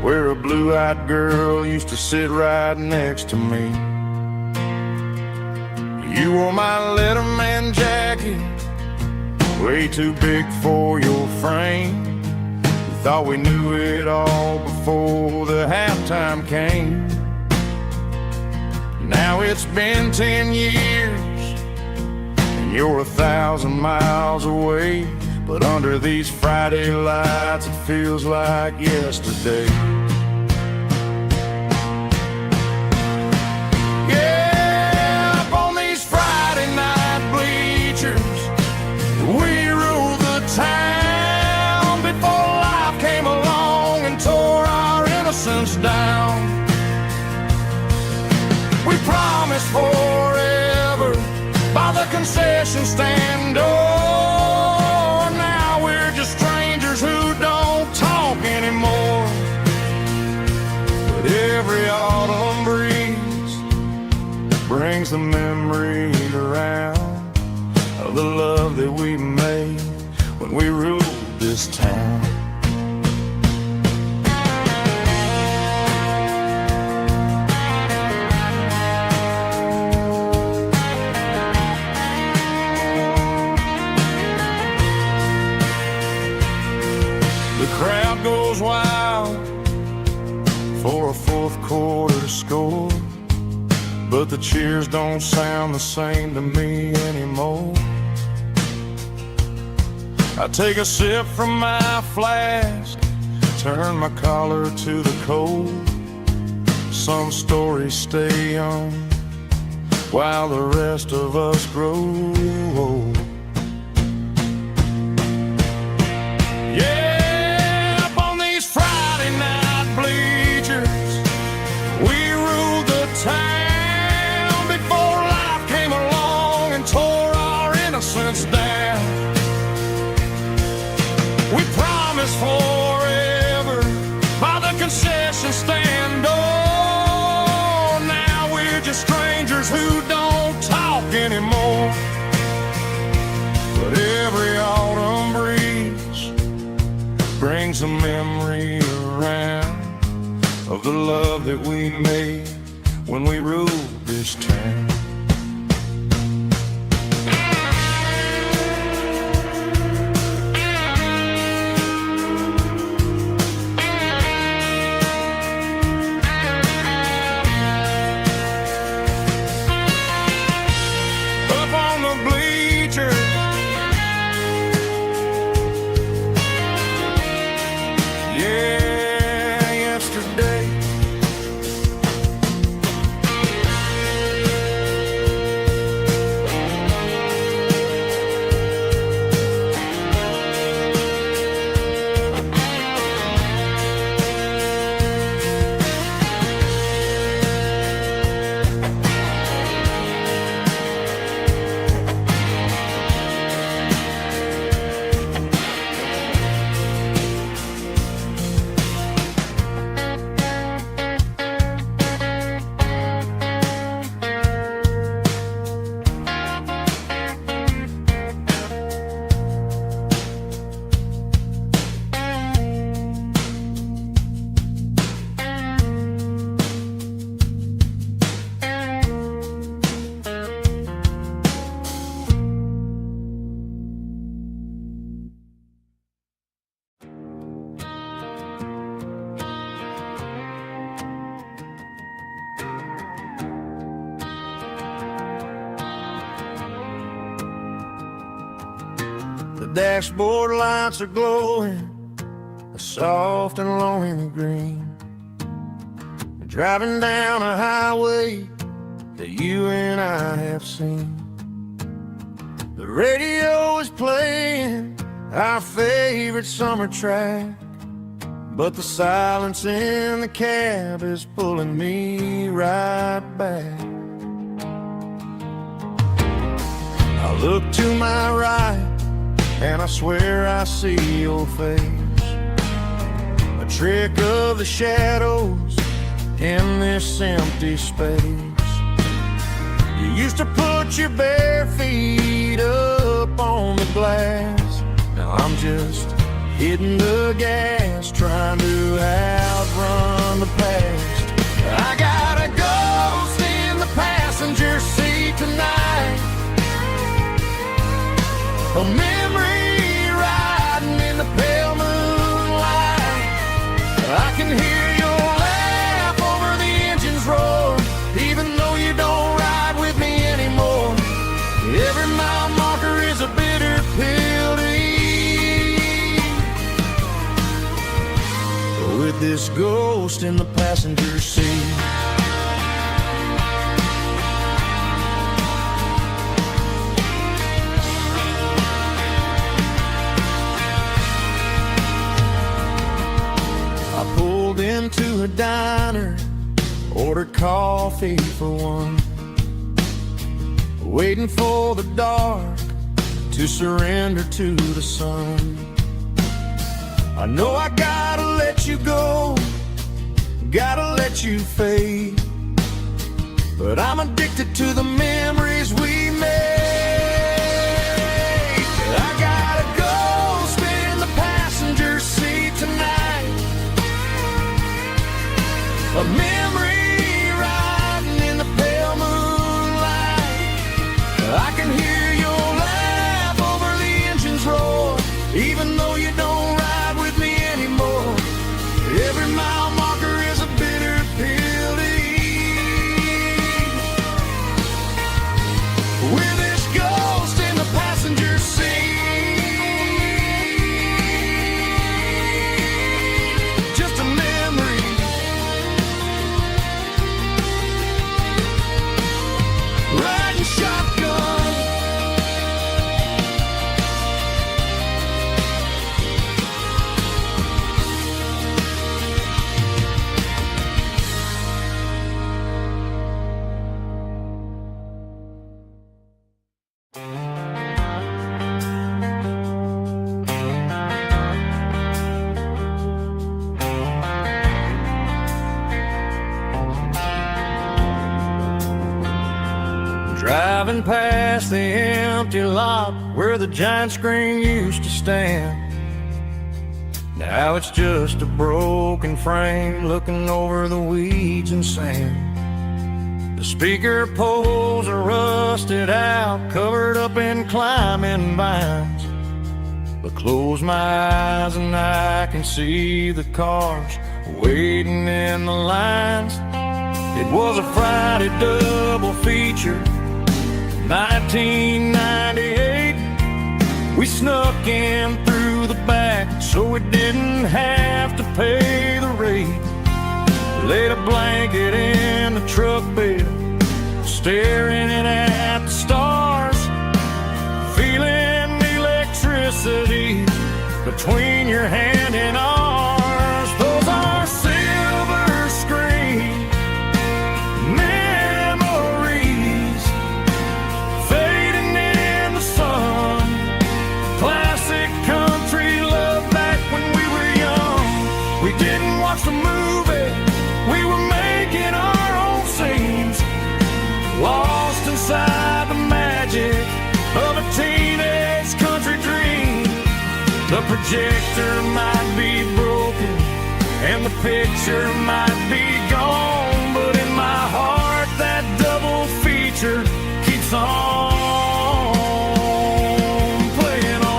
where a blue-eyed girl used to sit right next to me. You wore my Letterman jacket, way too big for your frame. We thought we knew it all before the halftime came. Now it's been 10 years, and you're 1,000 miles away. But under these Friday lights, it feels like yesterday. Yeah, up on these Friday night bleachers, we ruled the town before life came along and tore our innocence down. We promised forever by the concession stand door. Now we're just strangers who don't talk anymore. But every autumn breeze brings the memory around of the love that we made when we ruled this town. The crowd goes wild for a fourth quarter score, but the cheers don't sound the same to me anymore. I take a sip from my flask, turn my collar to the cold. Some stories stay young while the rest of us grow old. Yeah, up on these Friday night bleachers, we ruled the town before life came along and tore our innocence down. We promised forever by the concession stand door. Now we're just strangers who don't talk anymore. But every autumn breeze brings a memory around of the love that we made when we ruled this town. dashboard lights are glowing a soft and lonely green. Driving down a highway that you and I have seen. The radio is playing our favorite summer track, but the silence in the cab is pulling me right back. I look to my right and I swear I see your face, a trick of the shadows in this empty space. You used to put your bare feet up on the glass. Now I'm just hitting the gas, trying to outrun the past. I got a ghost in the passenger seat tonight, a memory riding in the pale moonlight. I can hear your laugh over the engine's roar, even though you don't ride with me anymore. Every mile marker is a bitter pill to eat, with this ghost in the passenger seat. I pulled into a diner, ordered coffee for one, waiting for the dark to surrender to the sun. I know I gotta let you go, gotta let you fade, but I'm addicted to the memories we made. I got a ghost in the passenger seat tonight, a memory riding in the pale moonlight. I can hear your laugh over the engine's roar, even though you don't ride with me anymore. Every mile marker is a bitter pill to eat, with this ghost in the passenger seat. Just a memory, riding shotgun. Driving past the empty lot where the giant screen used to stand. Now it's just a broken frame looking over the weeds and sand. The speaker poles are rusted out, covered up in climbing vines. But close my eyes and I can see the cars waiting in the lines. It was a Friday double feature, 1998. We snuck in through the back so we didn't have to pay the rate. Laid a blanket in the truck bed, staring at the stars, feeling the electricity between your hand and ours. Those are silver screen memories fading in the sun. Classic country love back when we were young. We didn't watch the movie, we were making our own scenes, lost inside the magic of a teenage country dream. The projector might be broken and the picture might be gone, but in my heart that double feature keeps on playing on.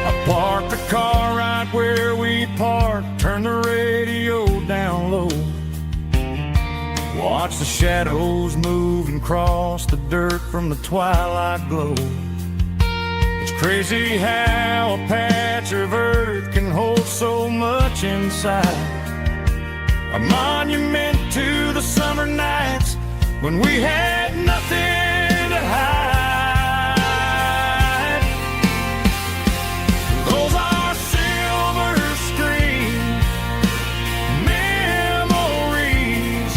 I parked the car right where we parked watch the shadows move and cross the dirt from the twilight glow. It's crazy how a patch of earth can hold so much inside. A monument to the summer nights when we had nothing to hide. Those are silver screen memories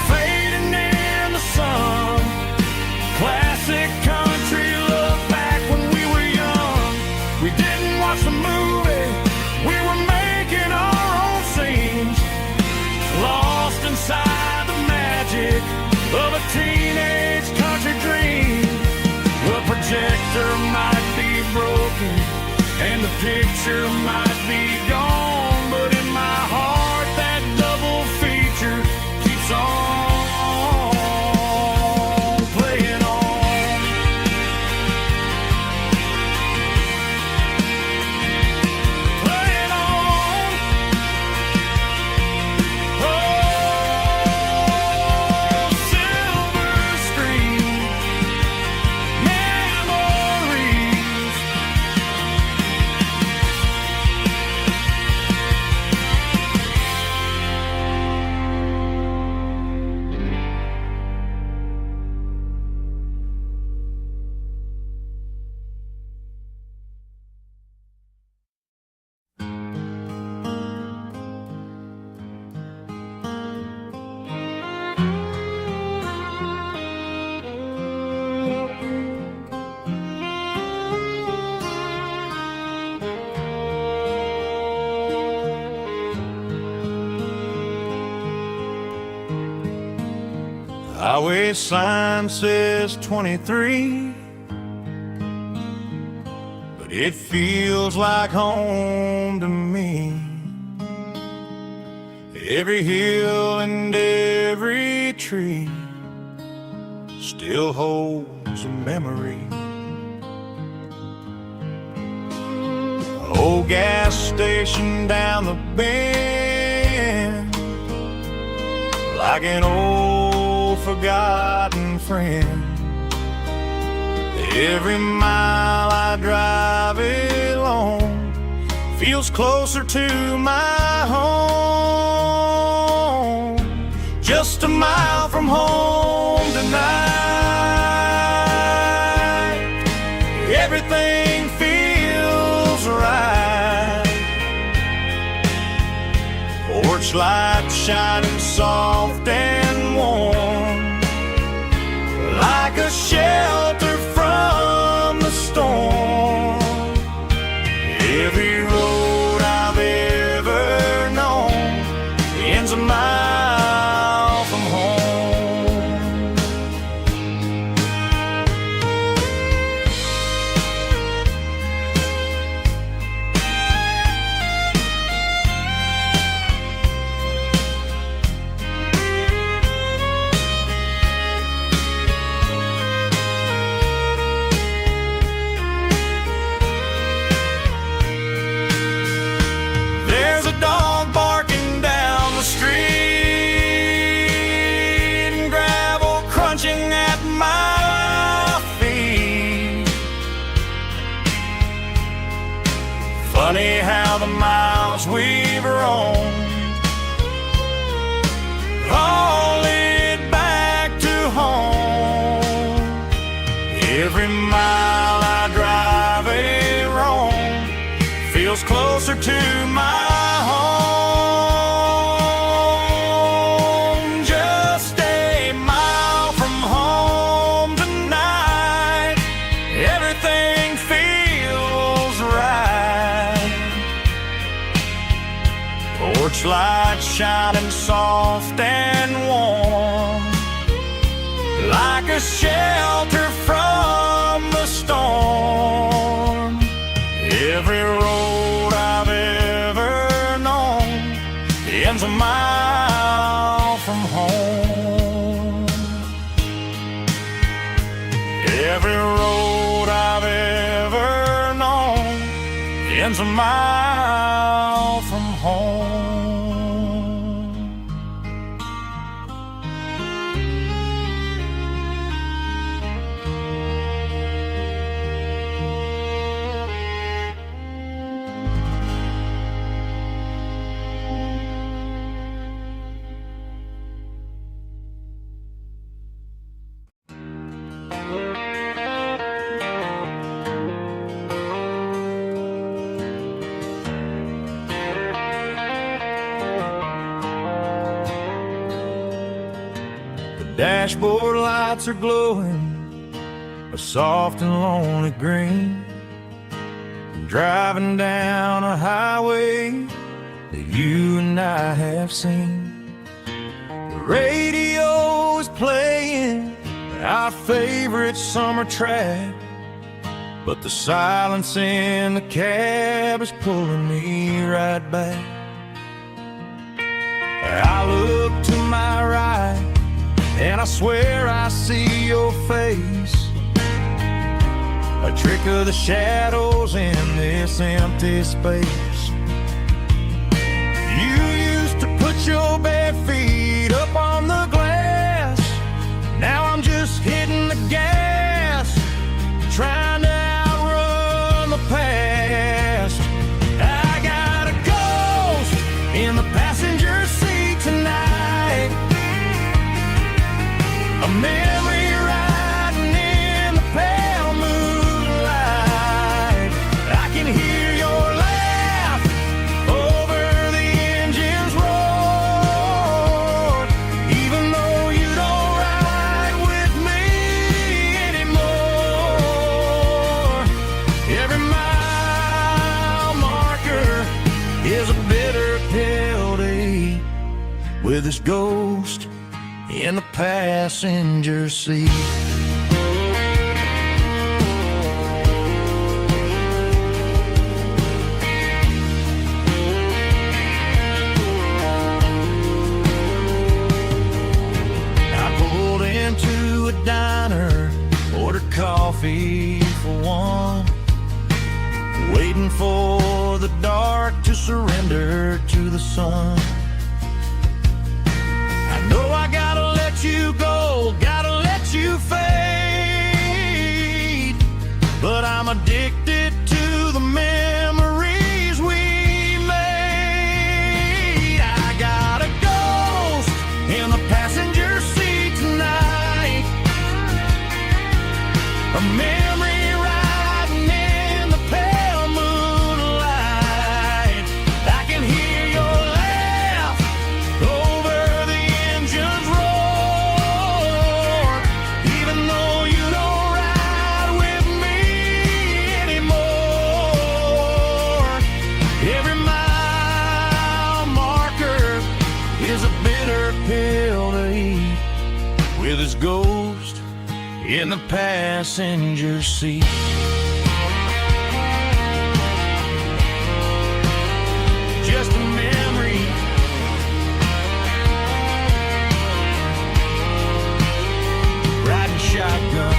fading in the sun. Classic country look back when we were young. We didn't watch the movie, we were making our own scenes, lost inside the magic of a teenage country dream. The projector might be broken and the picture might be gone, but in my heart that double feature keeps on playing on. Playing on. Oh, silver screen memories. Highway sign says 23, but it feels like home to me. Every hill and every tree still holds a memory. Old gas station down the bend, like an old forgotten friend. Every mile I drive along feels closer to my home. Just a mile from home tonight, everything feels right. Porch light shining soft and warm, like a shelter from the storm. Every road I've ever known ends a mile from home. There's a dog barking down the street and gravel crunching at my feet. Funny how the miles we've roamed all lead back to home. Every mile I drive roam feels closer to my home. Just a mile from home tonight, everything feels right. Porch light shining soft and warm, like a shelter from the storm. Every road I've ever known ends a mile from home. Every road I've ever known ends a mile from home. dashboard lights are glowing a soft and lonely green. Driving down a highway that you and I have seen. The radio is playing our favorite summer track, but the silence in the cab is pulling me right back. I look to my right and I swear I see your face, a trick of the shadows in this empty space. You used to put your bare feet up on the glass. Now I'm just hitting the gas, trying to outrun the past. I got a ghost in the passenger seat tonight, a memory riding in the pale moonlight. I can hear your laugh over the engine's roar, even though you don't ride with me anymore. Every mile marker is a bitter pill to eat, with this ghost in the passenger seat. I pulled into a diner, ordered coffee for one, waiting for the dark to surrender to the sun. I know I gotta let you go, gotta let you fade, but I'm addicted to the memories we made. I got a ghost in the passenger seat tonight, a memory riding in the pale moonlight. I can hear your laugh over the engine's roar, even though you don't ride with me anymore. Every mile marker is a bitter pill to eat, with his ghost in the passenger seat. Just a memory, riding shotgun.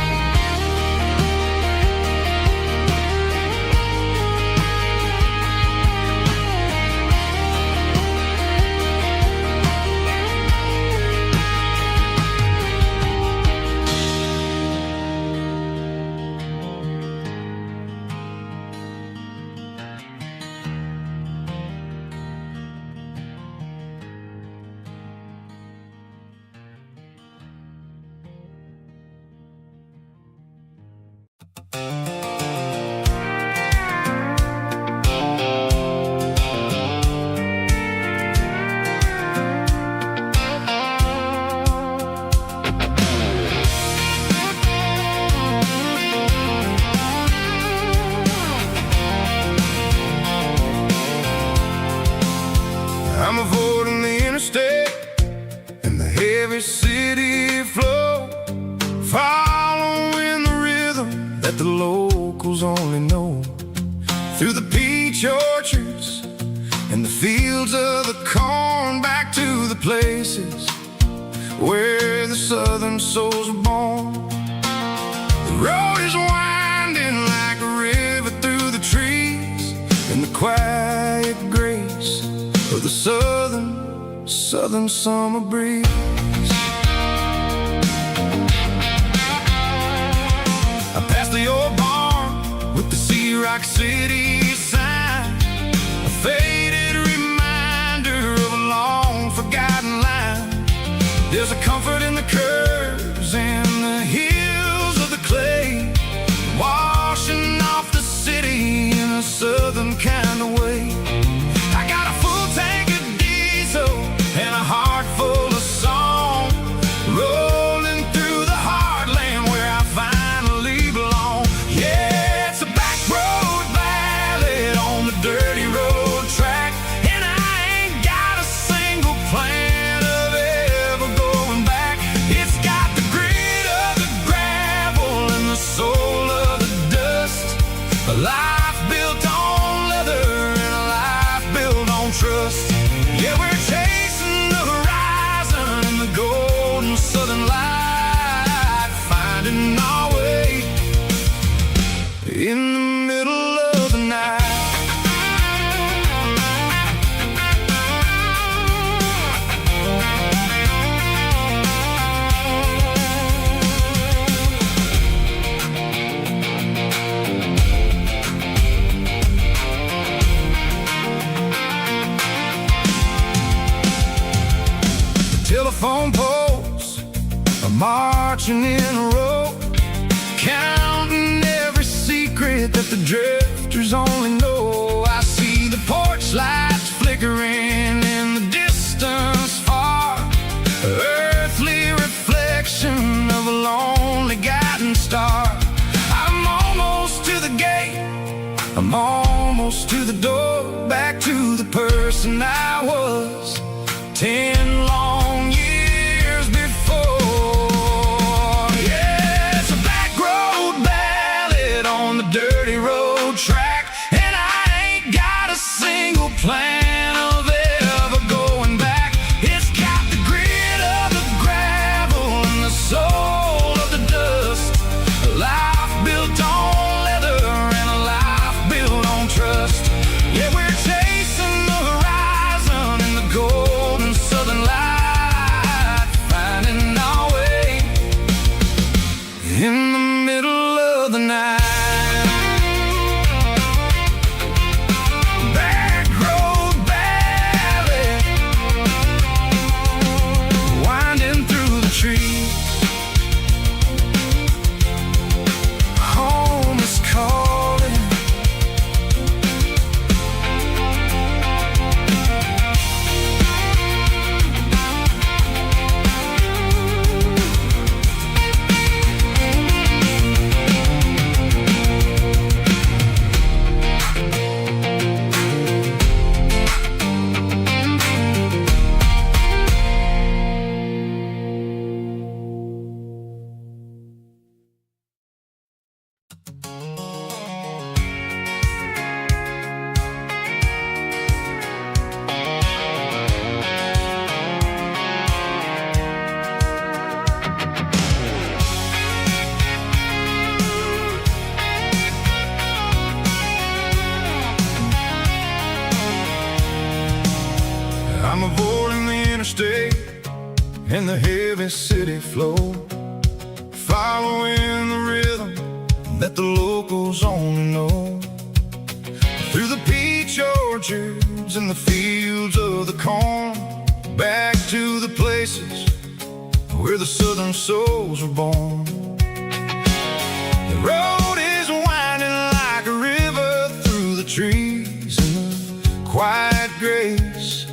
I'm avoiding the interstate and the heavy city flow, following the rhythm that the locals only know, through the peach orchards and the fields of the corn, back to the places where the southern souls are born. The road is winding like a river through the trees, in the quiet grace of the southern summer breeze. I passed the old barn with the Sea Rock City sign, a faded reminder of a long forgotten line. There's a comfort in the curves and the hills of the clay, washing off the city in a southern kind of way. I got a full tank of diesel and a heart full of song, rolling A life built on leather and a life built on trust. Yeah, we're chasing the horizon in the golden southern light, finding our way in the middle of the night. Telephone poles are marching in a row, counting every secret that the drifters only know. I see the porch lights flickering in the distance far, earthly reflection of a lonely guiding star. I'm almost to the gate, I'm almost to the door, back to the person I was 10 long years before. Yeah, it's a back road ballad on the dirty road track, and I ain't got a single plan of ever going back. It's got the grit of the gravel and the soul of the dust. A life built on leather and a life built on trust. Yeah, we're chasing the horizon in the golden southern light, finding our way in the middle of the night. Back road ballad, winding through the trees. Home is calling. I'm avoiding the interstate and the heavy city flow, following the rhythm that the locals only know. Through the peach orchards and the fields of the corn, back to the places where the southern souls were born. The road is winding like a river through the trees in the quiet grace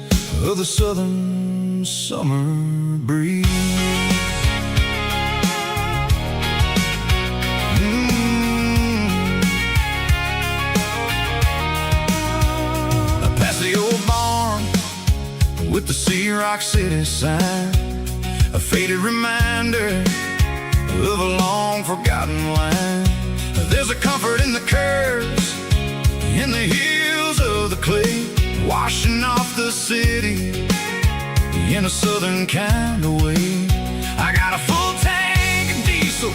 of the southern summer breeze. Past the old barn with the Sea Rock City sign, a faded reminder of a long forgotten line. There's a comfort in the curves, in the hills of the clay, washing off the city in a southern kind of way. I got a full tank of diesel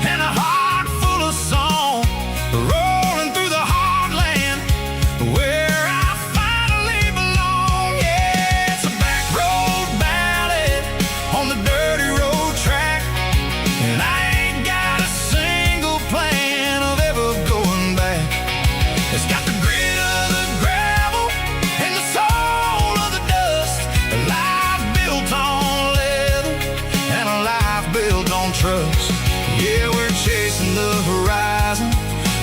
and a heart full of song, rolling through the heartland where I finally belong. Yeah, it's a back road ballad on the dirty road track, and I ain't got a single plan of ever going back. It's got the grit of the gravel and the soul of the dust, a life built on leather and a life built on trust. Yeah, we're chasing the horizon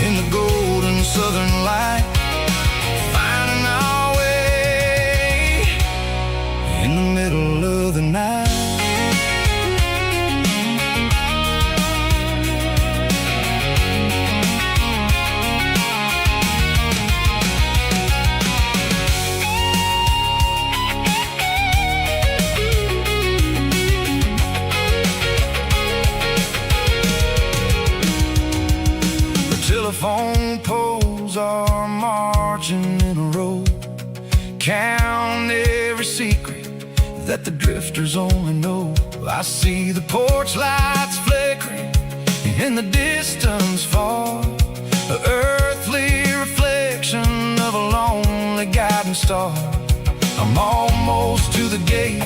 in the golden southern light, finding our way in the middle of the night. Telephone pole souls are marching in a row. Count every secret that the drifters only know. I see the porch lights flickering in the distance far, the earthly reflection of a lonely guiding star. I'm almost to the gate,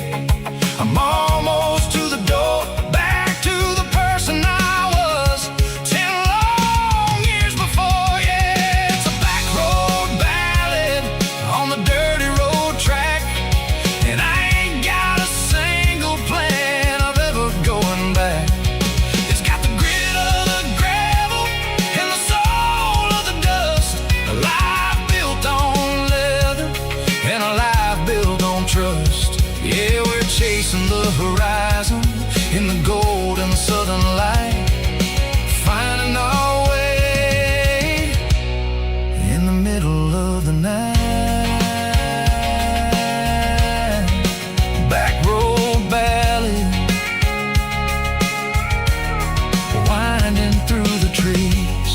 I'm almost to the door, back to the person I was 10 long years before. Yeah, it's a back road ballad on the dirty road track, and I ain't got a single plan of ever going back. It's got the grit of the gravel and the soul of the dust, a life built on leather and a life built on trust. Yeah, we're chasing the horizon in the golden southern light, finding our way in the middle of the night. Back road ballad, winding through the trees.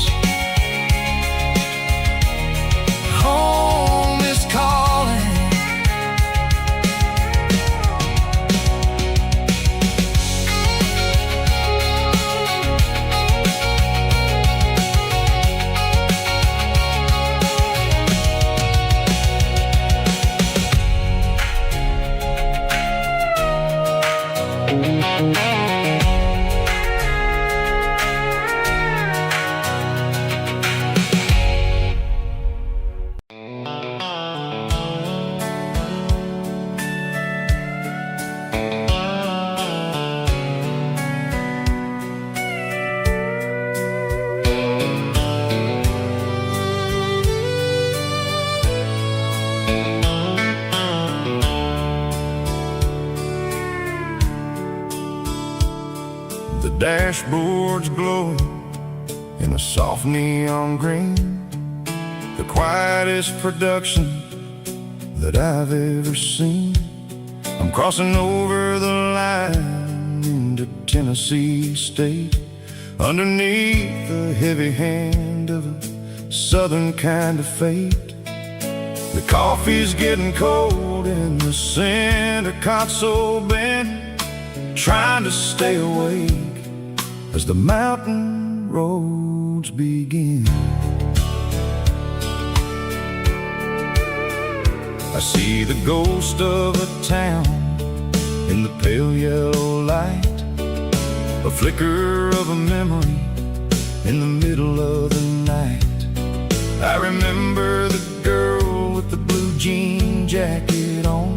Home is calling. The dashboard's glowing in a soft neon green, the quietest production that I've ever seen. I'm crossing over the line into Tennessee State, underneath the heavy hand of a southern kind of fate. The coffee's getting cold in the center console bin, trying to stay awake as the mountain roads begin. I see the ghost of a town in the pale yellow light, a flicker of a memory in the middle of the night. I remember the girl with the blue jean jacket on,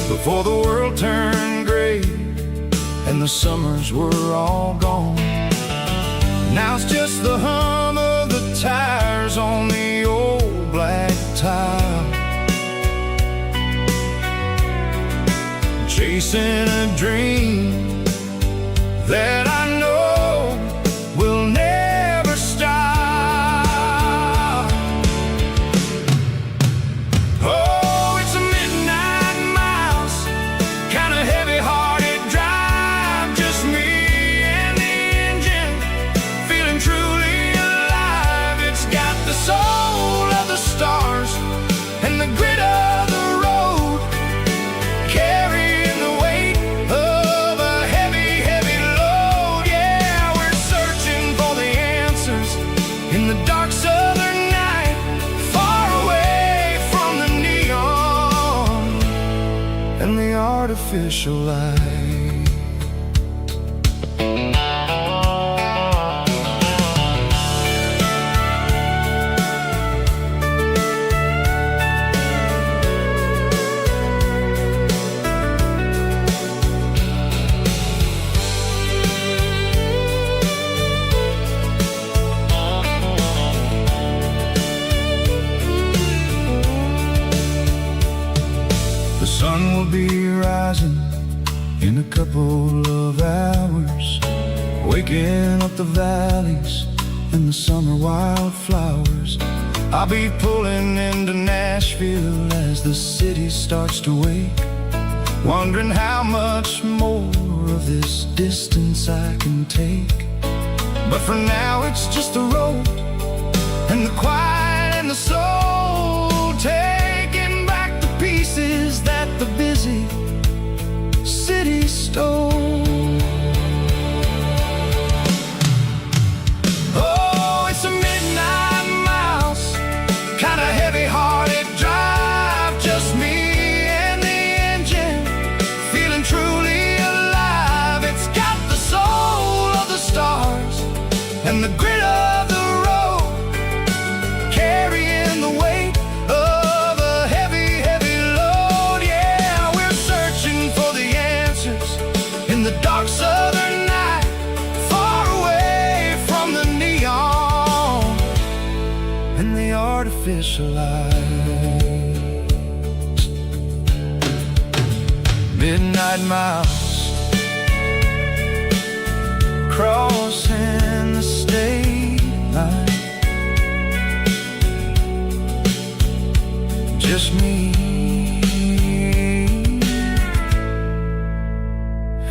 before the world turned gray and the summers were all gone. Now it's just the hum of the tires on the old black tile, chasing a dream that I know will never stop. Oh, it's a midnight miles, kind of heavy-hearted drive, just me and the engine, feeling truly alive. It's got the soul of the stars and the grit of the road, carrying the weight of a heavy, heavy load. Yeah, we're searching for the answers in the dark southern night, far away from the neon and the artificial light. The sun will be rising in a couple of hours, waking up the valleys and the summer wildflowers. I'll be pulling into Nashville as the city starts to wake, wondering how much more of this distance I can take. But for now it's just the road and the quiet and the soul, taking back the pieces that the busy city stole. Oh, it's a midnight mouse, kinda heavy-hearted drive, just me and the engine, feeling truly alive. It's got the soul of the stars and the grit of the road, carrying the weight of a heavy, heavy load. Yeah, we're searching for the answers in the dark southern night, far away from the neon and the artificial lights. Midnight mouse, crossing the state line, just me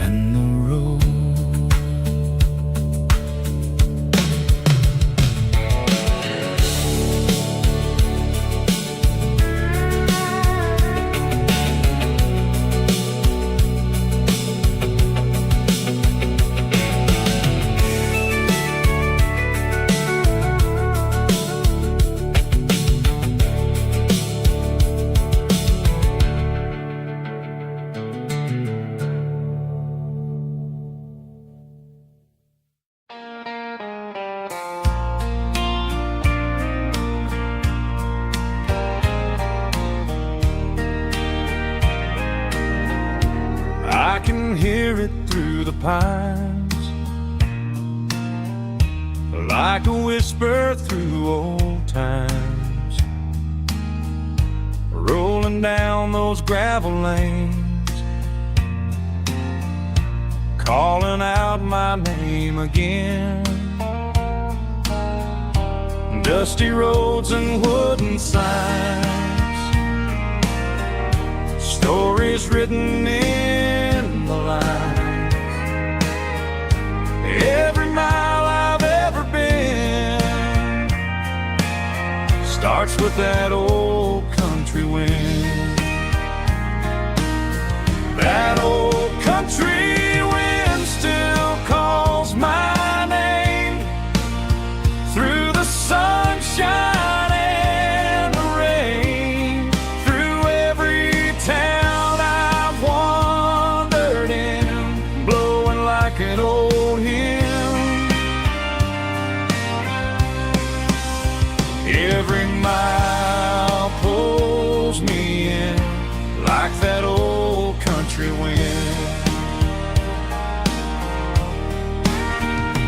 and the road. I can hear it through the pines, like a whisper through old times, rolling down those gravel lanes, calling out my name again. Dusty roads and wooden signs, stories written in the lines. Every mile I've ever been starts with that old country wind, that old